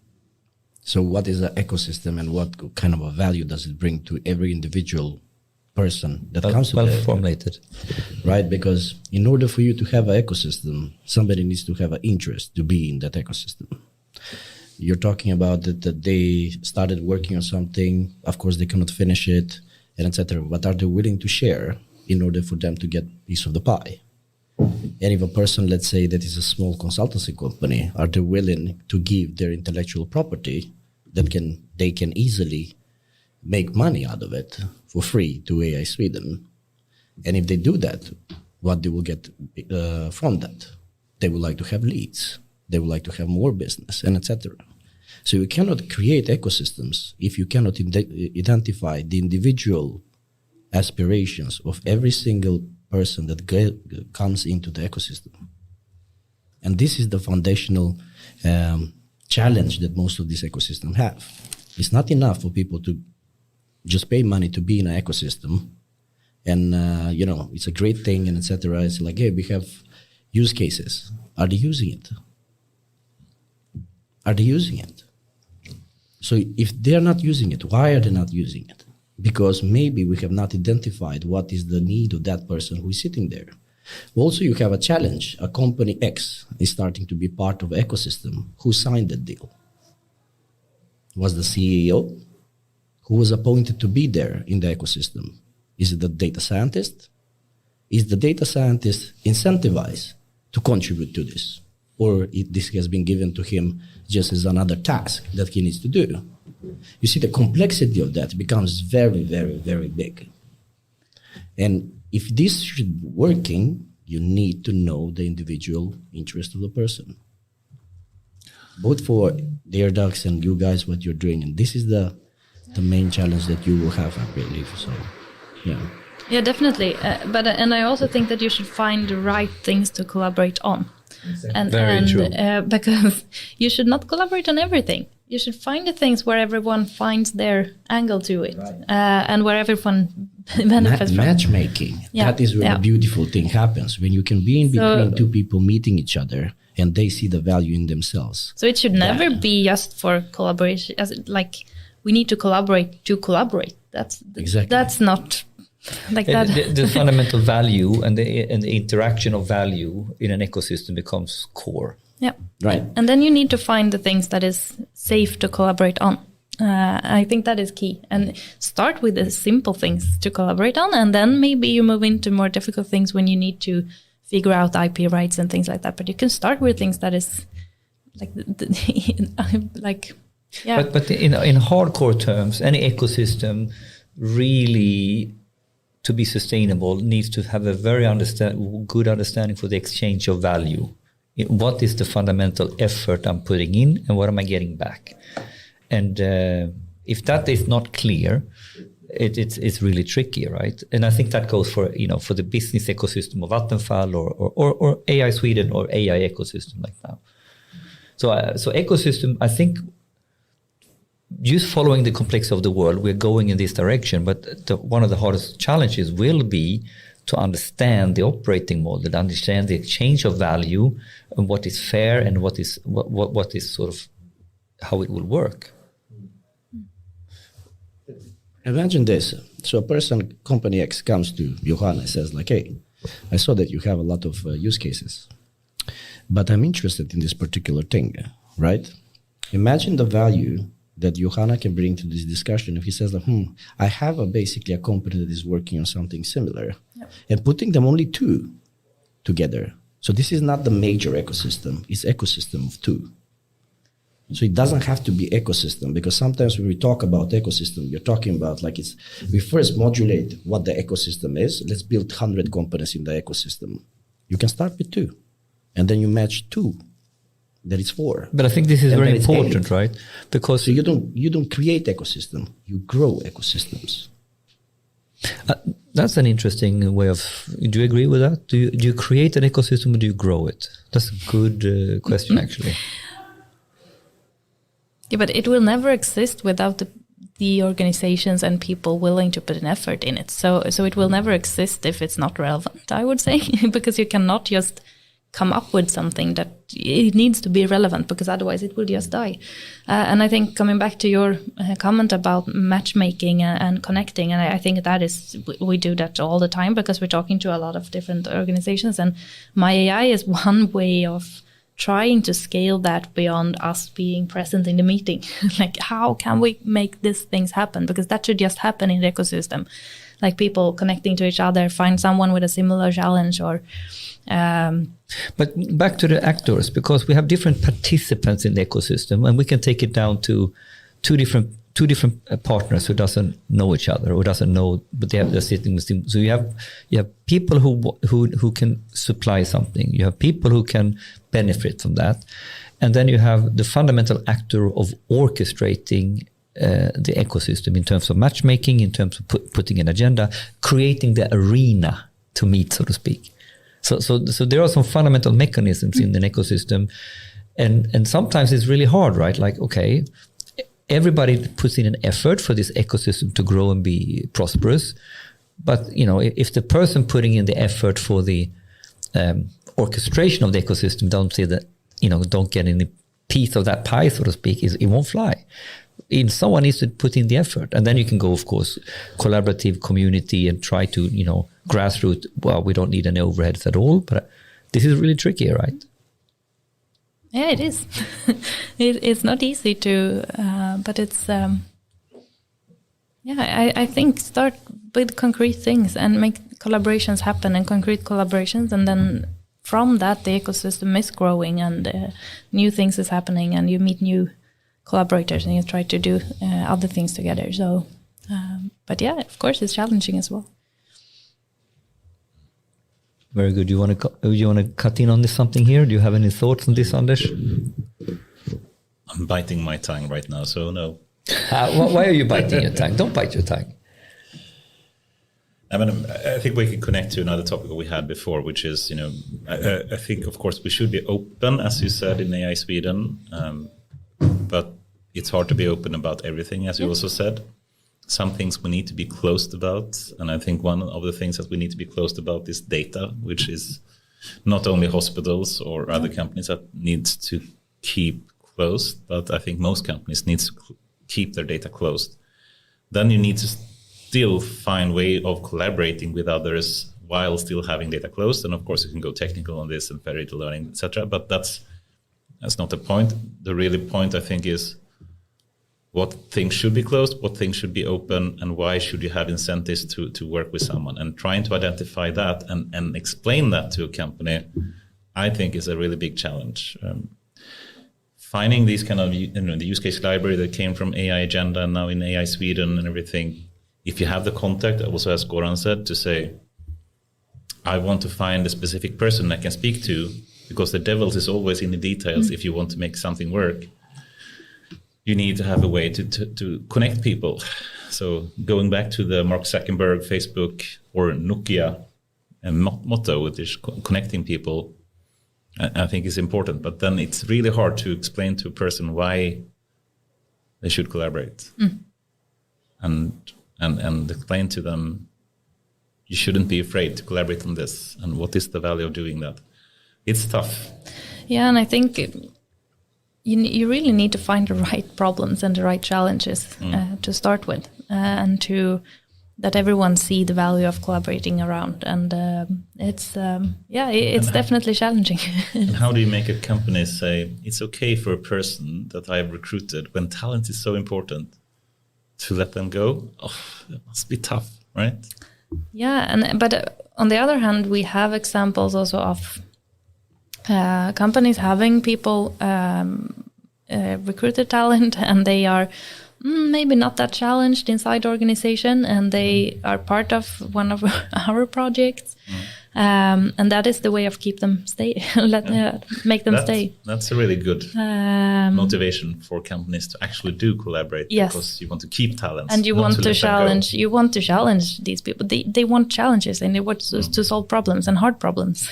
so what is an ecosystem and what kind of a value does it bring to every individual person that comes to well formulated, right? Because in order for you to have an ecosystem, somebody needs to have an interest to be in that ecosystem. You're talking about that they started working on something, of course they cannot finish it, and etc. But are they willing to share in order for them to get a piece of the pie? And if a person, let's say, that is a small consultancy company, are they willing to give their intellectual property that they can easily make money out of it for free to AI Sweden? And if they do that, what they will get from that? They would like to have leads. They would like to have more business, and etc. So you cannot create ecosystems if you cannot identify the individual aspirations of every single person that comes into the ecosystem. And this is the foundational challenge that most of these ecosystems have. It's not enough for people to just pay money to be in an ecosystem, and it's a great thing, and etc. It's like, hey, we have use cases. Are they using it? Are they using it? So if they're not using it, why are they not using it? Because maybe we have not identified what is the need of that person who is sitting there. Also, you have a challenge. A company X is starting to be part of an ecosystem. Who signed that deal? Was the CEO? Who was appointed to be there in the ecosystem? Is it the data scientist? Is the data scientist incentivized to contribute to this? Or this has been given to him just as another task that he needs to do? You see, the complexity of that becomes very, very, very big. And if this should be working, you need to know the individual interest of the person. Both for the AirDucks and you guys, what you're doing. And this is the main challenge that you will have, I believe. So, yeah. Yeah, definitely. And I also think that you should find the right things to collaborate on. Exactly. Very true. Because you should not collaborate on everything. You should find the things where everyone finds their angle to it, right. And where everyone benefits from. Matchmaking. Yeah. That is where the beautiful thing happens. When you can be in between two people meeting each other and they see the value in themselves. So it should never be just for collaboration. Like we need to collaborate. That's not... Like that. The fundamental value and the interaction of value in an ecosystem becomes core. Yeah, right. And then you need to find the things that is safe to collaborate on. I think that is key. And start with the simple things to collaborate on, and then maybe you move into more difficult things when you need to figure out IP rights and things like that. But you can start with things that is like yeah. But in hardcore terms, any ecosystem really, to be sustainable, needs to have a very good understanding for the exchange of value. What is the fundamental effort I'm putting in, and what am I getting back? And if that is not clear, it's really tricky, right? And I think that goes for the business ecosystem of Vattenfall or AI Sweden or AI ecosystem like that. So ecosystem, I think, just following the complexity of the world, we're going in this direction. But one of the hardest challenges will be to understand the operating model, understand the exchange of value, and what is fair and what is sort of how it will work. Imagine this. So a person, company X, comes to Johanna and says like, hey, I saw that you have a lot of use cases, but I'm interested in this particular thing, right? Imagine the value that Johanna can bring to this discussion if he says that, I have basically a company that is working on something similar, and putting them only two together. So this is not the major ecosystem, it's ecosystem of two. So it doesn't have to be ecosystem, because sometimes when we talk about ecosystem, we're talking about we first modulate what the ecosystem is. Let's build 100 components in the ecosystem. You can start with two, and then you match two. That is 4. But I think this is very important, right? Because so you don't create ecosystem, you grow ecosystems. That's an interesting way of. Do you agree with that? Do you create an ecosystem or do you grow it? That's a good question, actually. Yeah, but it will never exist without the organizations and people willing to put an effort in it. So it will never exist if it's not relevant, I would say, because you cannot just come up with something that it needs to be relevant, because otherwise it will just die. And I think coming back to your comment about matchmaking and connecting, and I think that is, we do that all the time because we're talking to a lot of different organizations, and My AI is one way of trying to scale that beyond us being present in the meeting. Like, how can we make these things happen? Because that should just happen in the ecosystem. Like people connecting to each other, find someone with a similar challenge or... But back to the actors, because we have different participants in the ecosystem, and we can take it down to two different partners who doesn't know each other or doesn't know, but they're sitting with them. So you have people who can supply something. You have people who can benefit from that, and then you have the fundamental actor of orchestrating the ecosystem in terms of matchmaking, in terms of putting an agenda, creating the arena to meet, so to speak. So there are some fundamental mechanisms in an ecosystem, and sometimes it's really hard, right? Like, okay, everybody puts in an effort for this ecosystem to grow and be prosperous, but if the person putting in the effort for the orchestration of the ecosystem don't get any piece of that pie, so to speak, it won't fly. Someone needs to put in the effort, and then you can go, of course, collaborative community and try to grassroots. Well, we don't need any overheads at all, but this is really tricky, right? Yeah, it is. It's not easy to, but it's. I think start with concrete things and make collaborations happen, and concrete collaborations, and then from that the ecosystem is growing and new things is happening, and you meet new collaborators and you try to do other things together. So, but yeah, of course, it's challenging as well. Very good. You want to cut in on this something here? Do you have any thoughts on this, Anders? I'm biting my tongue right now, so no. Why are you biting your tongue? Don't bite your tongue. I mean, I think we can connect to another topic we had before, which is, I think, of course, we should be open, as you said, in AI Sweden, but it's hard to be open about everything, as you also said. Some things we need to be closed about, and I think one of the things that we need to be closed about is data, which is not only hospitals or other companies that needs to keep closed, but I think most companies need to keep their data closed. Then you need to still find way of collaborating with others while still having data closed. And of course, you can go technical on this and federated learning, etc. But that's not the point. The really point, I think, is what things should be closed, what things should be open, and why should you have incentives to work with someone. And trying to identify that and explain that to a company, I think, is a really big challenge. Finding these kind of, the use case library that came from AI Agenda and now in AI Sweden and everything, if you have the contact, also as Goran said, to say, I want to find a specific person I can speak to, because the devil is always in the details. If you want to make something work, you need to have a way to connect people. So going back to the Mark Zuckerberg, Facebook, or Nokia motto, which is connecting people, I think is important. But then it's really hard to explain to a person why they should collaborate. And explain to them, you shouldn't be afraid to collaborate on this, and what is the value of doing that. It's tough. Yeah, and I think you really need to find the right problems and the right challenges to start with, and to that everyone see the value of collaborating around. And it's definitely challenging. And how do you make a company say, it's okay for a person that I've recruited, when talent is so important, to let them go? Oh, that must be tough, right? Yeah, but on the other hand, we have examples also of companies having people recruited talent, and they are maybe not that challenged inside the organization, and they are part of one of our projects. And that is the way of keep them stay, make them stay. That's a really good motivation for companies to actually do collaborate. Yes. Because you want to keep talent, and you want to challenge. You want to challenge these people. They want challenges, and they want to solve problems and hard problems.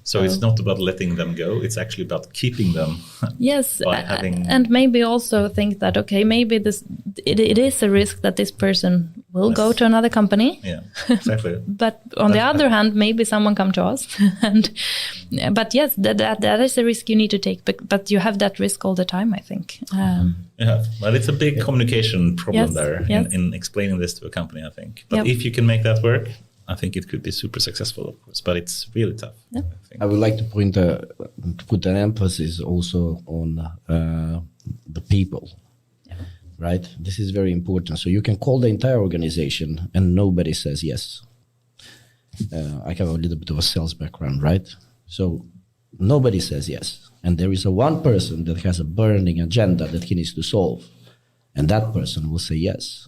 So it's not about letting them go. It's actually about keeping them. Yes, and maybe also think that, okay, maybe it is a risk that this person will go to another company. Yeah, exactly. But on the other hand, maybe someone come to us. But yes, that is a risk you need to take. But you have that risk all the time, I think. Yeah, well, it's a big communication problem in explaining this to a company, I think. But if you can make that work, I think it could be super successful, of course, but it's really tough. Yeah. I would like to put an emphasis also on the people, right? This is very important. So you can call the entire organization and nobody says yes. I have a little bit of a sales background, right? So nobody says yes. And there is one person that has a burning agenda that he needs to solve, and that person will say yes.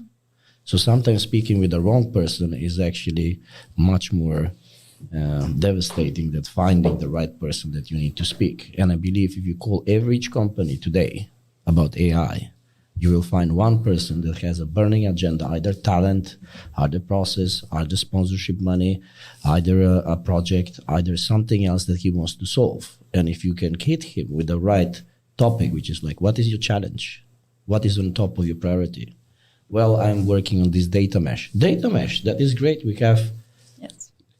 So sometimes speaking with the wrong person is actually much more devastating than finding the right person that you need to speak. And I believe if you call each company today about AI, you will find one person that has a burning agenda, either talent, either process, either sponsorship money, either a project, either something else that he wants to solve. And if you can hit him with the right topic, which is like, what is your challenge? What is on top of your priority? Well, I'm working on this data mesh. Data mesh, that is great. We have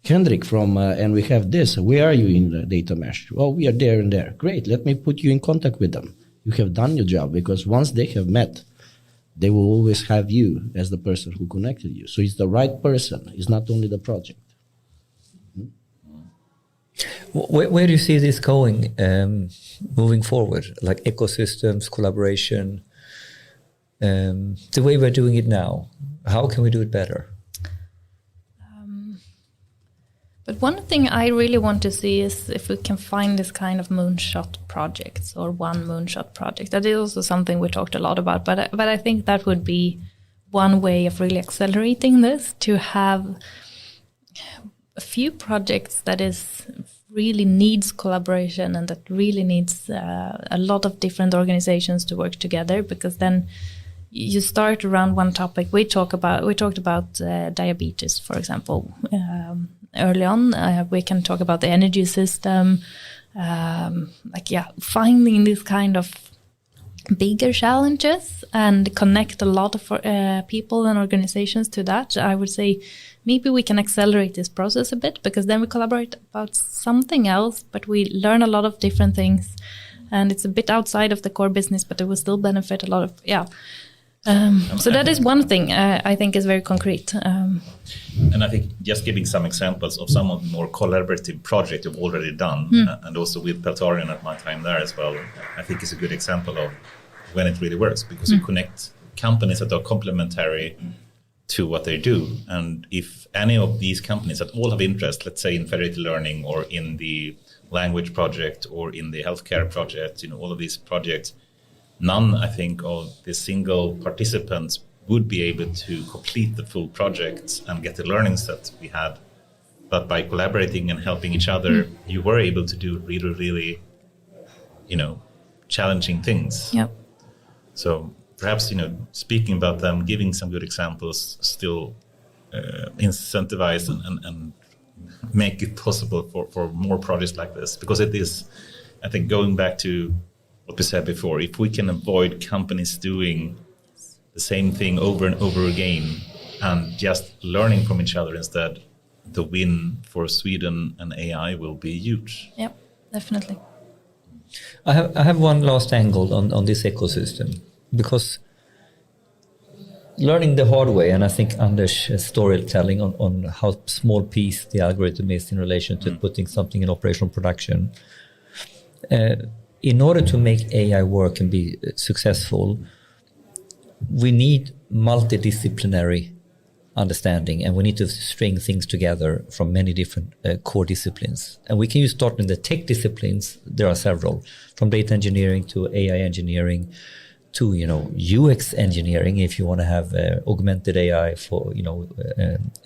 Kendrick from, and we have this. Where are you in the data mesh? Well, we are there and there. Great, let me put you in contact with them. You have done your job, because once they have met, they will always have you as the person who connected you. So it's the right person. It's not only the project. Where do you see this going moving forward? Like ecosystems, collaboration, the way we're doing it now, how can we do it better? But one thing I really want to see is if we can find this kind of moonshot projects, or one moonshot project. That is also something we talked a lot about, but I think that would be one way of really accelerating this, to have a few projects that is really needs collaboration and that really needs a lot of different organizations to work together, because then you start around one topic. We talked about diabetes, for example, early on. We can talk about the energy system, finding this kind of bigger challenges and connect a lot of people and organizations to that. I would say maybe we can accelerate this process a bit, because then we collaborate about something else, but we learn a lot of different things, and it's a bit outside of the core business, but it will still benefit a lot of, so that is one thing I think is very concrete. And I think just giving some examples of some of the more collaborative projects you've already done, and also with Peltorian at my time there as well, I think is a good example of when it really works, because you connect companies that are complementary to what they do. And if any of these companies that all have interest, let's say in federated learning or in the language project or in the healthcare project, all of these projects, none, I think, of the single participants would be able to complete the full projects and get the learnings that we had. But by collaborating and helping each other, you were able to do really, really, challenging things. Yep. So perhaps, speaking about them, giving some good examples, still incentivize and make it possible for more projects like this. Because it is, I think, going back to what we said before, if we can avoid companies doing the same thing over and over again and just learning from each other instead, the win for Sweden and AI will be huge. Yep, definitely. I have one last angle on this ecosystem, because learning the hard way, and I think Anders' storytelling on how small piece the algorithm is in relation to putting something in operational production. In order to make AI work and be successful, we need multidisciplinary understanding, and we need to string things together from many different core disciplines. And we can start in the tech disciplines. There are several, from data engineering to AI engineering to UX engineering, if you want to have augmented AI for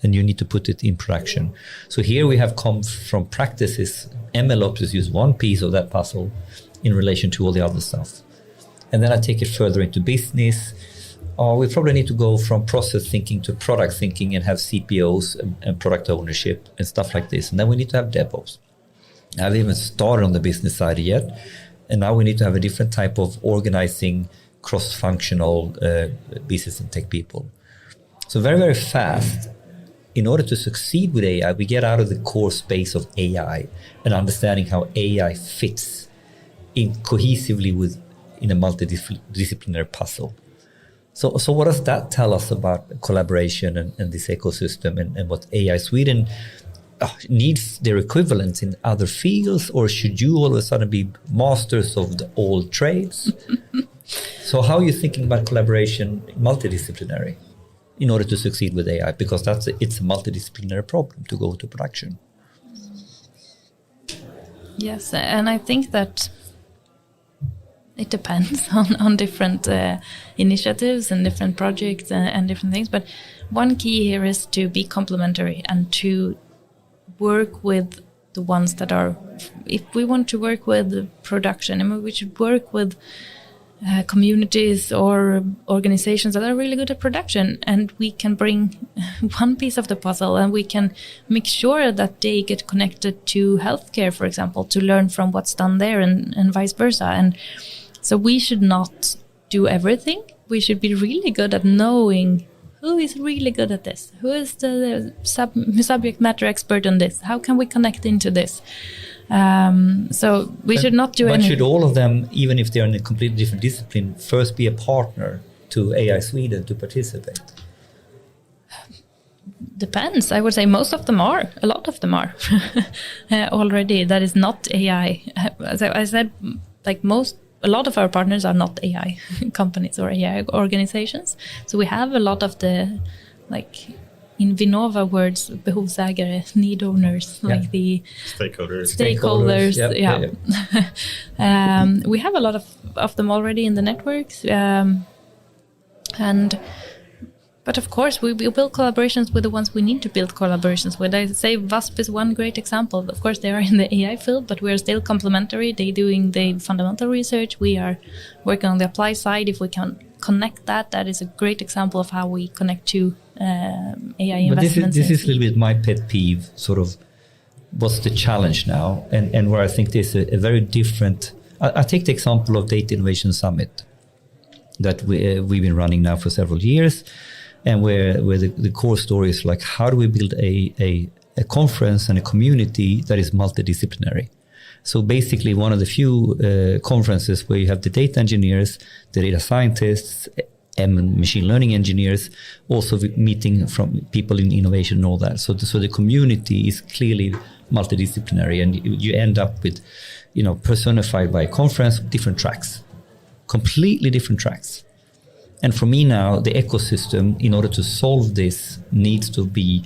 and you need to put it in production. So here we have come from practices. MLOps is just one piece of that puzzle in relation to all the other stuff. And then I take it further into business. We probably need to go from process thinking to product thinking and have CPOs and product ownership and stuff like this. And then we need to have DevOps. I haven't even started on the business side yet. And now we need to have a different type of organizing cross-functional business and tech people. So very, very fast, in order to succeed with AI, we get out of the core space of AI and understanding how AI fits in cohesively in a multidisciplinary puzzle. So what does that tell us about collaboration and this ecosystem and what AI Sweden needs their equivalents in other fields, or should you all of a sudden be masters of all trades? So how are you thinking about collaboration multidisciplinary in order to succeed with AI? Because it's a multidisciplinary problem to go to production. Yes, and I think that it depends on different initiatives and different projects and different things. But one key here is to be complementary and to work with the ones that are, if we want to work with production, I mean, we should work with communities or organizations that are really good at production, and we can bring one piece of the puzzle and we can make sure that they get connected to healthcare, for example, to learn from what's done there and vice versa. And so we should not do everything. We should be really good at knowing who is really good at this, who is the subject matter expert on this, how can we connect into this. So we should not do anything. But should all of them, even if they're in a completely different discipline, first be a partner to AI Sweden to participate? Depends. I would say most of them are. A lot of them are already. That is not AI. As I said, a lot of our partners are not AI companies or AI organizations. So we have a lot of the, in Vinnova words, behovsägare, need owners, like the stakeholders. Yep. We have a lot of them already in the networks. And But of course, we build collaborations with the ones we need to build collaborations with. I say WASP is one great example. Of course, they are in the AI field, but we are still complementary. They're doing the fundamental research. We are working on the apply side. If we can connect that is a great example of how we connect to AI investments. This is a little bit my pet peeve, sort of what's the challenge now, and where I think there's a very different... I take the example of Data Innovation Summit that we've been running now for several years, and where the core story is like, how do we build a conference and a community that is multidisciplinary? So basically one of the few conferences where you have the data engineers, the data scientists, and machine learning engineers, also meeting from people in innovation and all that. So the community is clearly multidisciplinary, and you end up with, personified by a conference, different tracks, completely different tracks. And for me now, the ecosystem, in order to solve this, needs to be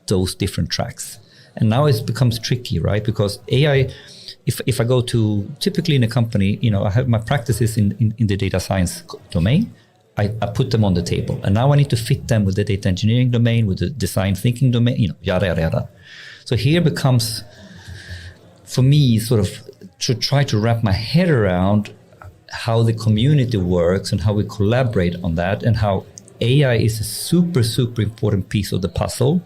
those different tracks. And now it becomes tricky, right? Because AI, if I go to, typically in a company, I have my practices in the data science domain, I put them on the table. And now I need to fit them with the data engineering domain, with the design thinking domain, yada, yada, yada. So here becomes, for me, sort of to try to wrap my head around how the community works and how we collaborate on that, and how AI is a super, super important piece of the puzzle,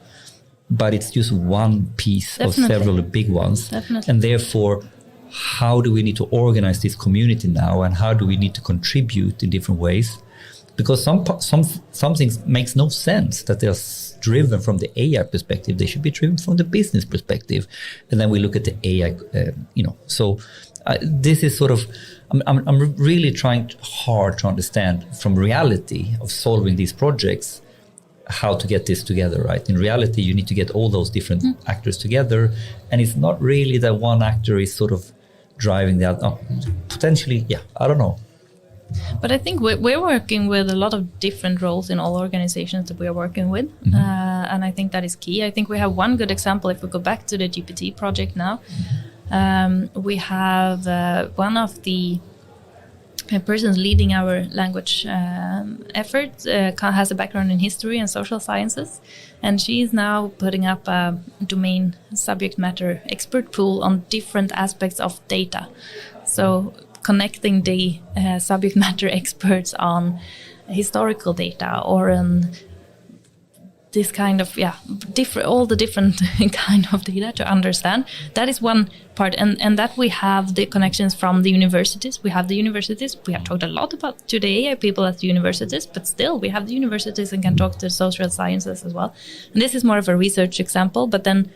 but it's just one piece of several big ones. Definitely. And therefore, how do we need to organize this community now, and how do we need to contribute in different ways? Because some things makes no sense that they're driven from the AI perspective. They should be driven from the business perspective. And then we look at the AI, So this is sort of, I'm really trying hard to understand from reality of solving these projects, how to get this together, right? In reality, you need to get all those different actors together. And it's not really that one actor is sort of driving that. Potentially, I don't know. But I think we're working with a lot of different roles in all organizations that we are working with. And I think that is key. I think we have one good example. If we go back to the GPT project now, we have one of the persons leading our language effort has a background in history and social sciences. And she is now putting up a domain subject matter expert pool on different aspects of data. So connecting the subject matter experts on historical data or on this kind of all the different kind of data to understand. That is one part, and that we have the connections from the universities. We have talked a lot about to the AI people at the universities, but still we have the universities and can talk to social sciences as well. And this is more of a research example, but then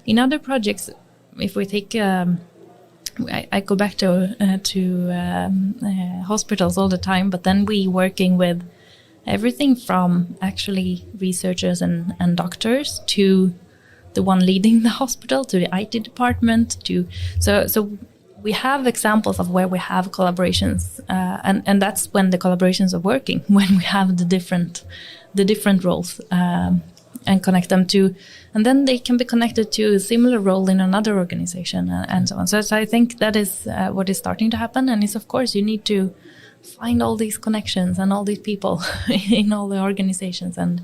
in other projects, if we take I go back to hospitals all the time, but then we working with everything from actually researchers and doctors to the one leading the hospital, to the IT department, so we have examples of where we have collaborations, and that's when the collaborations are working, when we have the different roles and connect them to, and then they can be connected to a similar role in another organization and so on. So I think that is what is starting to happen, and it's of course you need to find all these connections and all these people in all the organizations and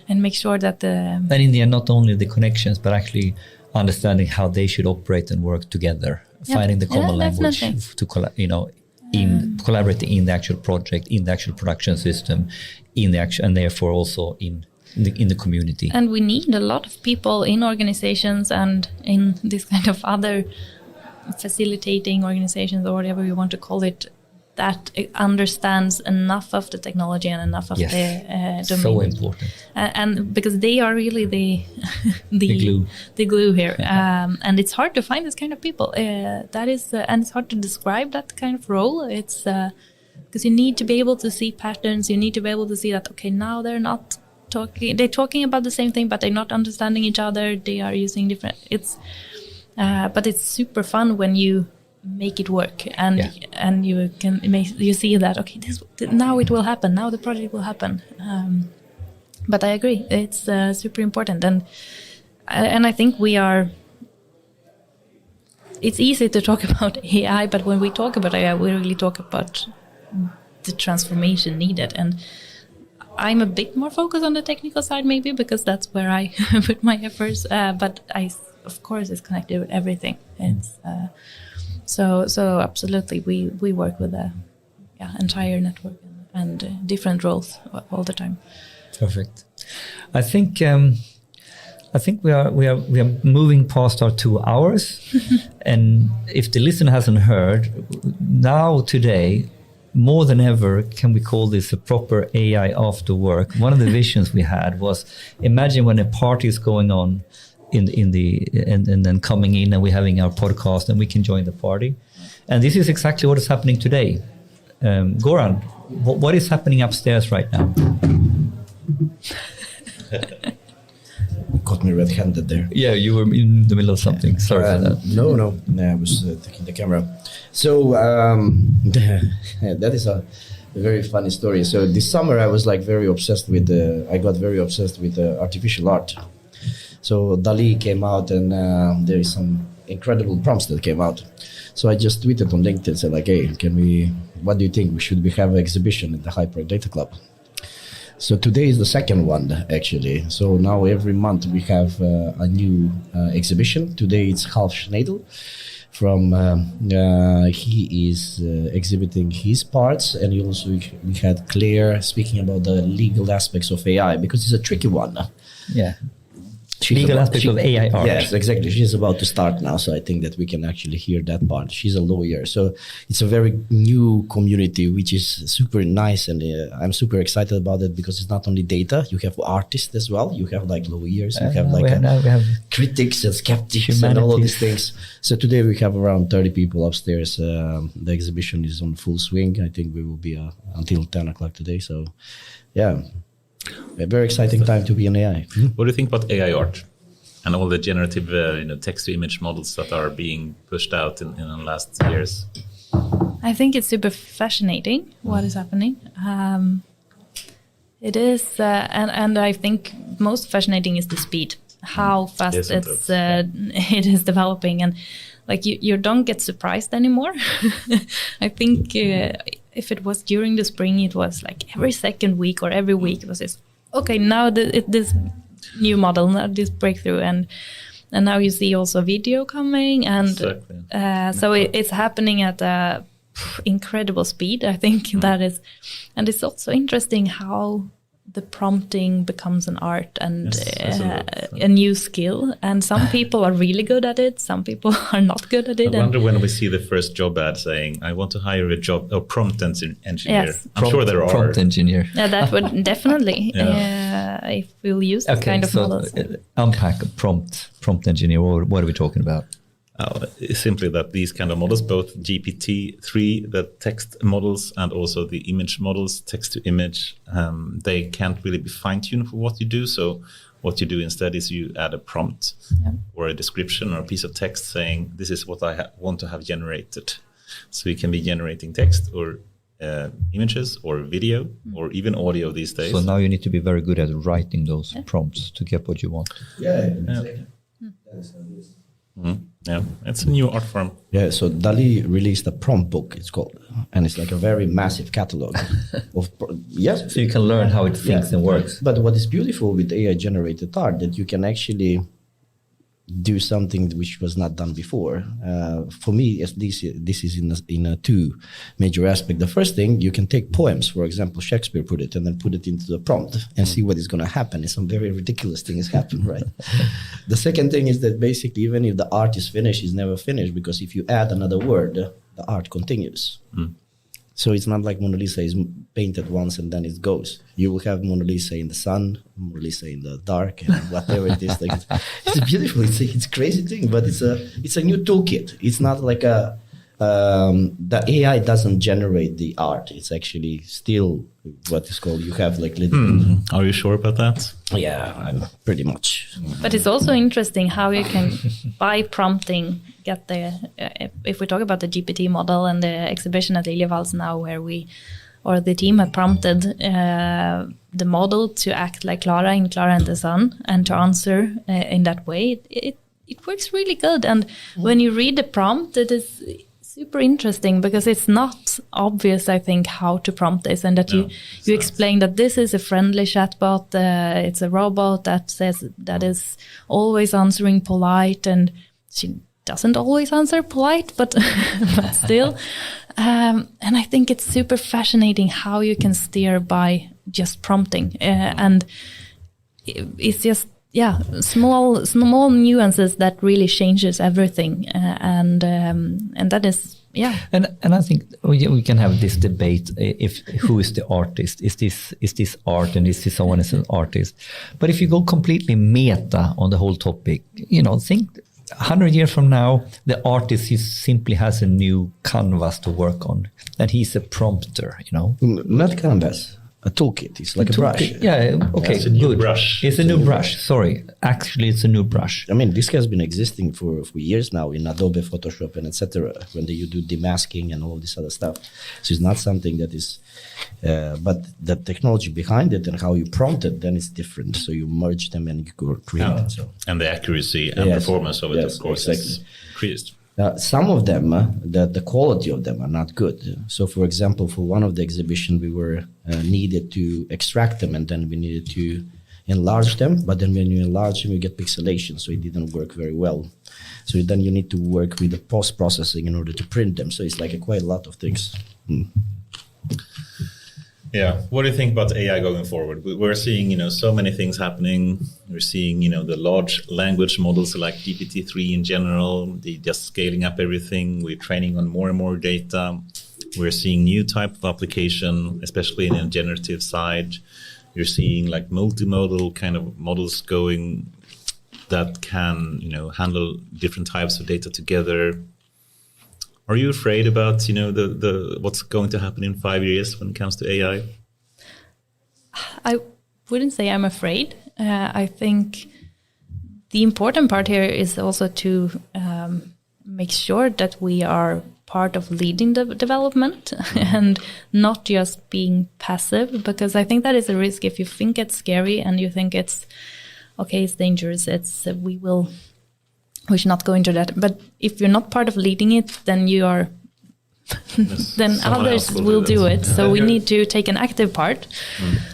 make sure that and in the end, not only the connections, but actually understanding how they should operate and work together, finding the common language to collaborating in the actual project, in the actual production system, and therefore also in the community. And we need a lot of people in organizations and in this kind of other facilitating organizations or whatever you want to call it, that understands enough of the technology and enough of the domain. So important. And because they are really the glue here. And it's hard to find this kind of people. That is, and it's hard to describe that kind of role. It's because you need to be able to see patterns. You need to be able to see that, okay, now they're talking about the same thing, but they're not understanding each other. They are using different, but it's super fun when you make it work and you see that, okay, now it will happen, now the project will happen. But I agree, it's super important, and I think it's easy to talk about AI, but when we talk about AI, we really talk about the transformation needed. And I'm a bit more focused on the technical side, maybe because that's where I put my efforts. But of course, it's connected with everything. It's so absolutely, we work with the entire network and different roles all the time. Perfect. I think we are moving past our 2 hours, and if the listener hasn't heard, now today, more than ever, can we call this a proper AI after work? One of the visions we had was, imagine when a party is going on and then coming in, and we're having our podcast, and we can join the party. And this is exactly what is happening today. Goran, what is happening upstairs right now? Caught me red-handed there. Yeah, you were in the middle of something. Sorry for that. No, I was taking the camera. So that is a very funny story. So this summer I was like very obsessed with. I got very obsessed with artificial art. So DALL-E came out, and there is some incredible prompts that came out. So I just tweeted on LinkedIn, said like, "Hey, what do you think? Should we have an exhibition at the Hyper Data Club?" So today is the second one, actually. So now every month we have a new exhibition. Today it's Half Schneidel. He is exhibiting his parts, and we had Claire speaking about the legal aspects of AI, because it's a tricky one. Yeah. Legal aspects of AI art. Yes, exactly. She's about to start now, so I think that we can actually hear that part. She's a lawyer, so it's a very new community, which is super nice, and I'm super excited about it, because it's not only data. You have artists as well. You have like lawyers. You have like we have critics and skeptics and all of these things. So today we have around 30 people upstairs. The exhibition is on full swing. I think we will be until 10 o'clock today. So, yeah. A very exciting time to be in AI. What do you think about AI art and all the generative text-to-image models that are being pushed out in the last years? I think it's super fascinating what is happening. It is, and I think most fascinating is the speed, how fast it is developing, and like you don't get surprised anymore. I think if it was during the spring, it was like every second week or every week it was this. Okay, now this new model, now this breakthrough, and now you see also video coming, and so it's happening at a incredible speed. I think that is, and it's also interesting how the prompting becomes an art and a new skill, and some people are really good at it, some people are not good at it. I wonder when we see the first job ad saying, "I want to hire a prompt engineer." Yes. I'm sure there are. Prompt engineer. Yeah, that would definitely, if we'll use this kind of models. Unpack a prompt engineer. What are we talking about? Simply that these kind of models, both GPT-3, the text models, and also the image models, text to image, they can't really be fine-tuned for what you do. So what you do instead is you add a prompt or a description or a piece of text saying, this is what I want to have generated. So you can be generating text or images or video or even audio these days. So now you need to be very good at writing those prompts to get what you want. Yeah, it's a new art form. Yeah, so DALL-E released a prompt book, it's called, and it's like a very massive catalog of So you can learn how it thinks and works. But what is beautiful with AI generated art, that you can actually do something which was not done before. For me, this is in a two major aspects. The first thing, you can take poems, for example, Shakespeare put it, and then put it into the prompt and see what is going to happen. And some very ridiculous things happen, right? The second thing is that basically, even if the art is finished, it's never finished, because if you add another word, the art continues. So it's not like Mona Lisa is painted once and then it goes. You will have Mona Lisa in the sun, Mona Lisa in the dark, and whatever it is. Like it's beautiful. It's a crazy thing, but it's a new toolkit. It's not like the AI doesn't generate the art. It's actually still what is called, you have like little. Are you sure about that? Yeah, I'm pretty much. But it's also interesting how you can, by prompting, get the, if we talk about the GPT model and the exhibition at Liljevalchs now, where the team have prompted the model to act like Clara in Clara and the Sun, and to answer in that way, it works really good. And when you read the prompt, it is super interesting because it's not obvious, I think, how to prompt this, and that you explain that this is a friendly chatbot. It's a robot that is always answering polite, and she doesn't always answer polite, but but still. And I think it's super fascinating how you can steer by just prompting, and it's just small nuances that really changes everything, and that is And I think we can have this debate: if who is the artist? Is this art, and is this someone as an artist? But if you go completely meta on the whole topic, think 100 years from now, the artist simply has a new canvas to work on, and he's a prompter. Not canvas. A toolkit. It's like a brush. Yeah. Okay. It's a new good. brush. It's a new brush. Sorry. Actually, it's a new brush. I mean, this has been existing for years now in Adobe Photoshop and etc. When you do demasking and all this other stuff. So it's not something that is, but the technology behind it and how you prompt it, then it's different. So you merge them and you go create it. So. And the accuracy and performance of it, of course, is increased. Some of them, the quality of them are not good. So, for example, for one of the exhibition, we were needed to extract them, and then we needed to enlarge them. But then when you enlarge them, you get pixelation, so it didn't work very well. So then you need to work with the post-processing in order to print them. So it's like quite a lot of things. Yeah. What do you think about AI going forward? We're seeing, so many things happening. We're seeing, the large language models like GPT-3 in general, they just scaling up everything. We're training on more and more data. We're seeing new type of application, especially in the generative side. You're seeing like multimodal kind of models going that can, handle different types of data together. Are you afraid about, the what's going to happen in 5 years when it comes to AI? I wouldn't say I'm afraid. I think the important part here is also to make sure that we are part of leading the development and not just being passive, because I think that is a risk if you think it's scary and you think it's dangerous. We should not go into that. But if you're not part of leading it, then you are, then others will do it. So we need to take an active part.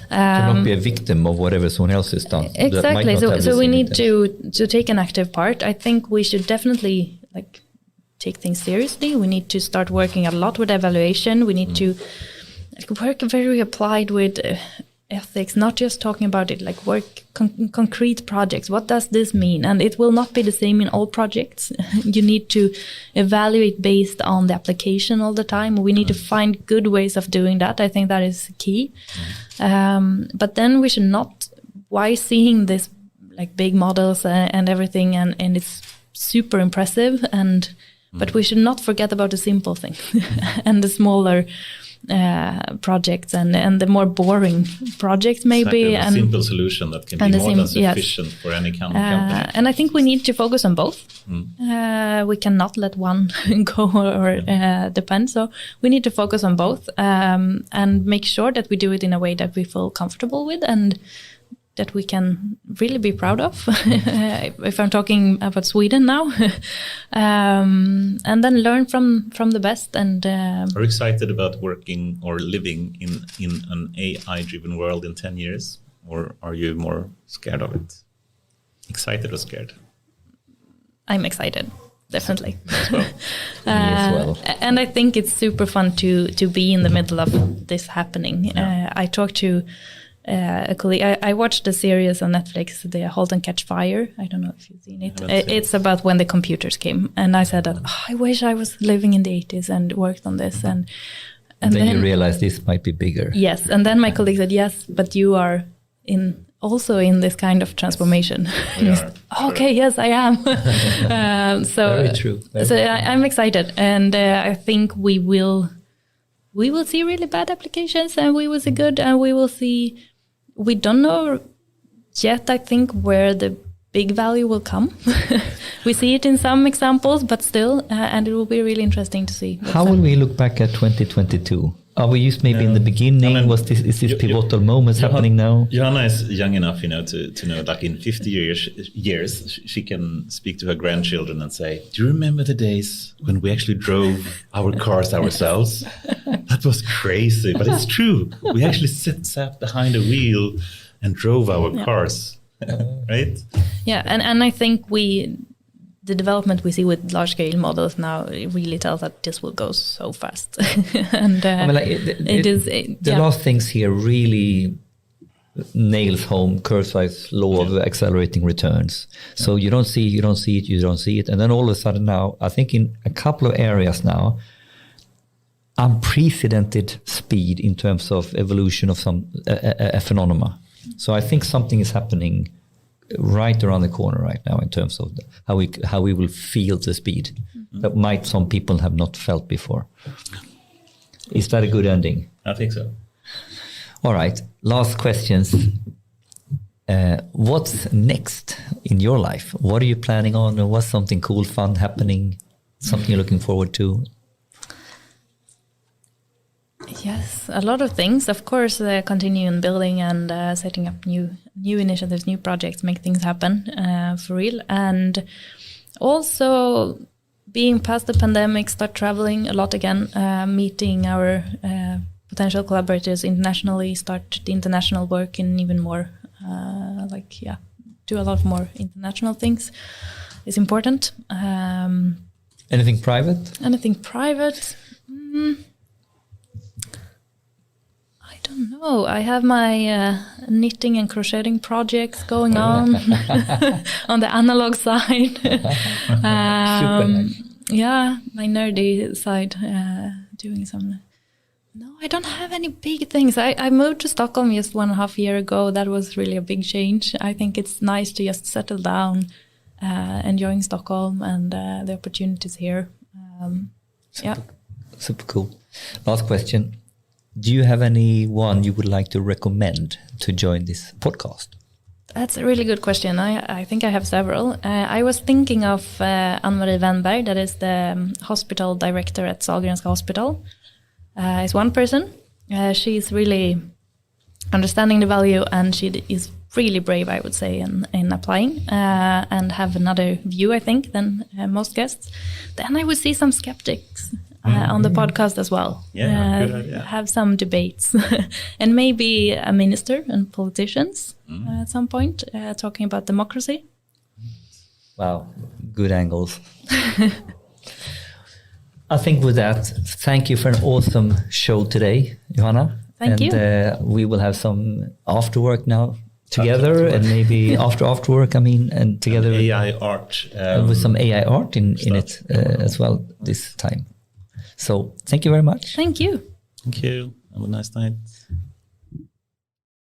To not be a victim of whatever someone else has done. Exactly. So we need to take an active part. I think we should definitely take things seriously. We need to start working a lot with evaluation. We need to work very applied with ethics, not just talking about it, work concrete projects. What does this mean? And it will not be the same in all projects. You need to evaluate based on the application all the time. We need to find good ways of doing that. I think that is key. But then we should not, why seeing this big models and everything, and it's super impressive, but we should not forget about the simple thing and the smaller projects and the more boring projects maybe, and a simple solution that can be more than sufficient for any kind of company. And I think we need to focus on both. We cannot let one go or depend. So we need to focus on both and make sure that we do it in a way that we feel comfortable with and that we can really be proud of, if I'm talking about Sweden now, and then learn from the best. And are you excited about working or living in an AI-driven world in 10 years, or are you more scared of it? Excited or scared? I'm excited, definitely. As well. As well. And I think it's super fun to be in the middle of this happening. Yeah. I talked to a colleague. I watched the series on Netflix, The Halt and Catch Fire. I don't know if you've seen it. It's about when the computers came. And I said that, I wish I was living in the 80s and worked on this. And then you realize this might be bigger. Yes. And then my colleague said, yes, but you are also in this kind of transformation. Okay, yes, I am. Very true. I'm excited. And I think we will see really bad applications, and we will see good, and we will see. We don't know yet, I think, where the big value will come. We see it in some examples, but still, and it will be really interesting to see. How will we look back at 2022? Are we used maybe in the beginning? Is this pivotal moments happening now? Johanna is young enough, to know, like in 50 years, she can speak to her grandchildren and say, "Do you remember the days when we actually drove our cars ourselves? That was crazy, but it's true. We actually sat behind a wheel and drove our cars." Right? Yeah, and I think the development we see with large-scale models now really tells that this will go so fast. And the last things here really nails home Kurzweil's law of accelerating returns. So you don't see it, and then all of a sudden now, I think in a couple of areas now, unprecedented speed in terms of evolution of some a phenomena. So I think something is happening right around the corner right now in terms of how we will feel the speed that might some people have not felt before. Is that a good ending? I think so. All right, last questions. What's next in your life? What are you planning on? Or what's something cool, fun happening? Something you're looking forward to? Yes, a lot of things. Of course, continue in building and setting up new initiatives, new projects, make things happen for real. And also being past the pandemic, start traveling a lot again, meeting our potential collaborators internationally, start the international work in even more, do a lot more international things is important. Anything private? Anything private? I don't know. I have my knitting and crocheting projects going on on the analog side. Super nice. Yeah, my nerdy side, doing some. No, I don't have any big things. I moved to Stockholm just 1.5 years ago. That was really a big change. I think it's nice to just settle down, enjoying Stockholm and the opportunities here. Super cool. Last question. Do you have anyone you would like to recommend to join this podcast? That's a really good question. I think I have several. I was thinking of Ann-Marie Wennberg, that is the hospital director at Sahlgrenska Hospital. Is one person. She's really understanding the value, and she is really brave, I would say, in applying and have another view, I think, than most guests. Then I would see some skeptics on the podcast as well. Yeah, good idea. Have some debates and maybe a minister and politicians at some point talking about democracy. Wow, good angles. I think with that, thank you for an awesome show today, Johanna. Thank you. We will have some after work now together, and maybe after work, and together AI art. With some AI art in it as well this time. So thank you very much. Thank you. Thank you. Have a nice night.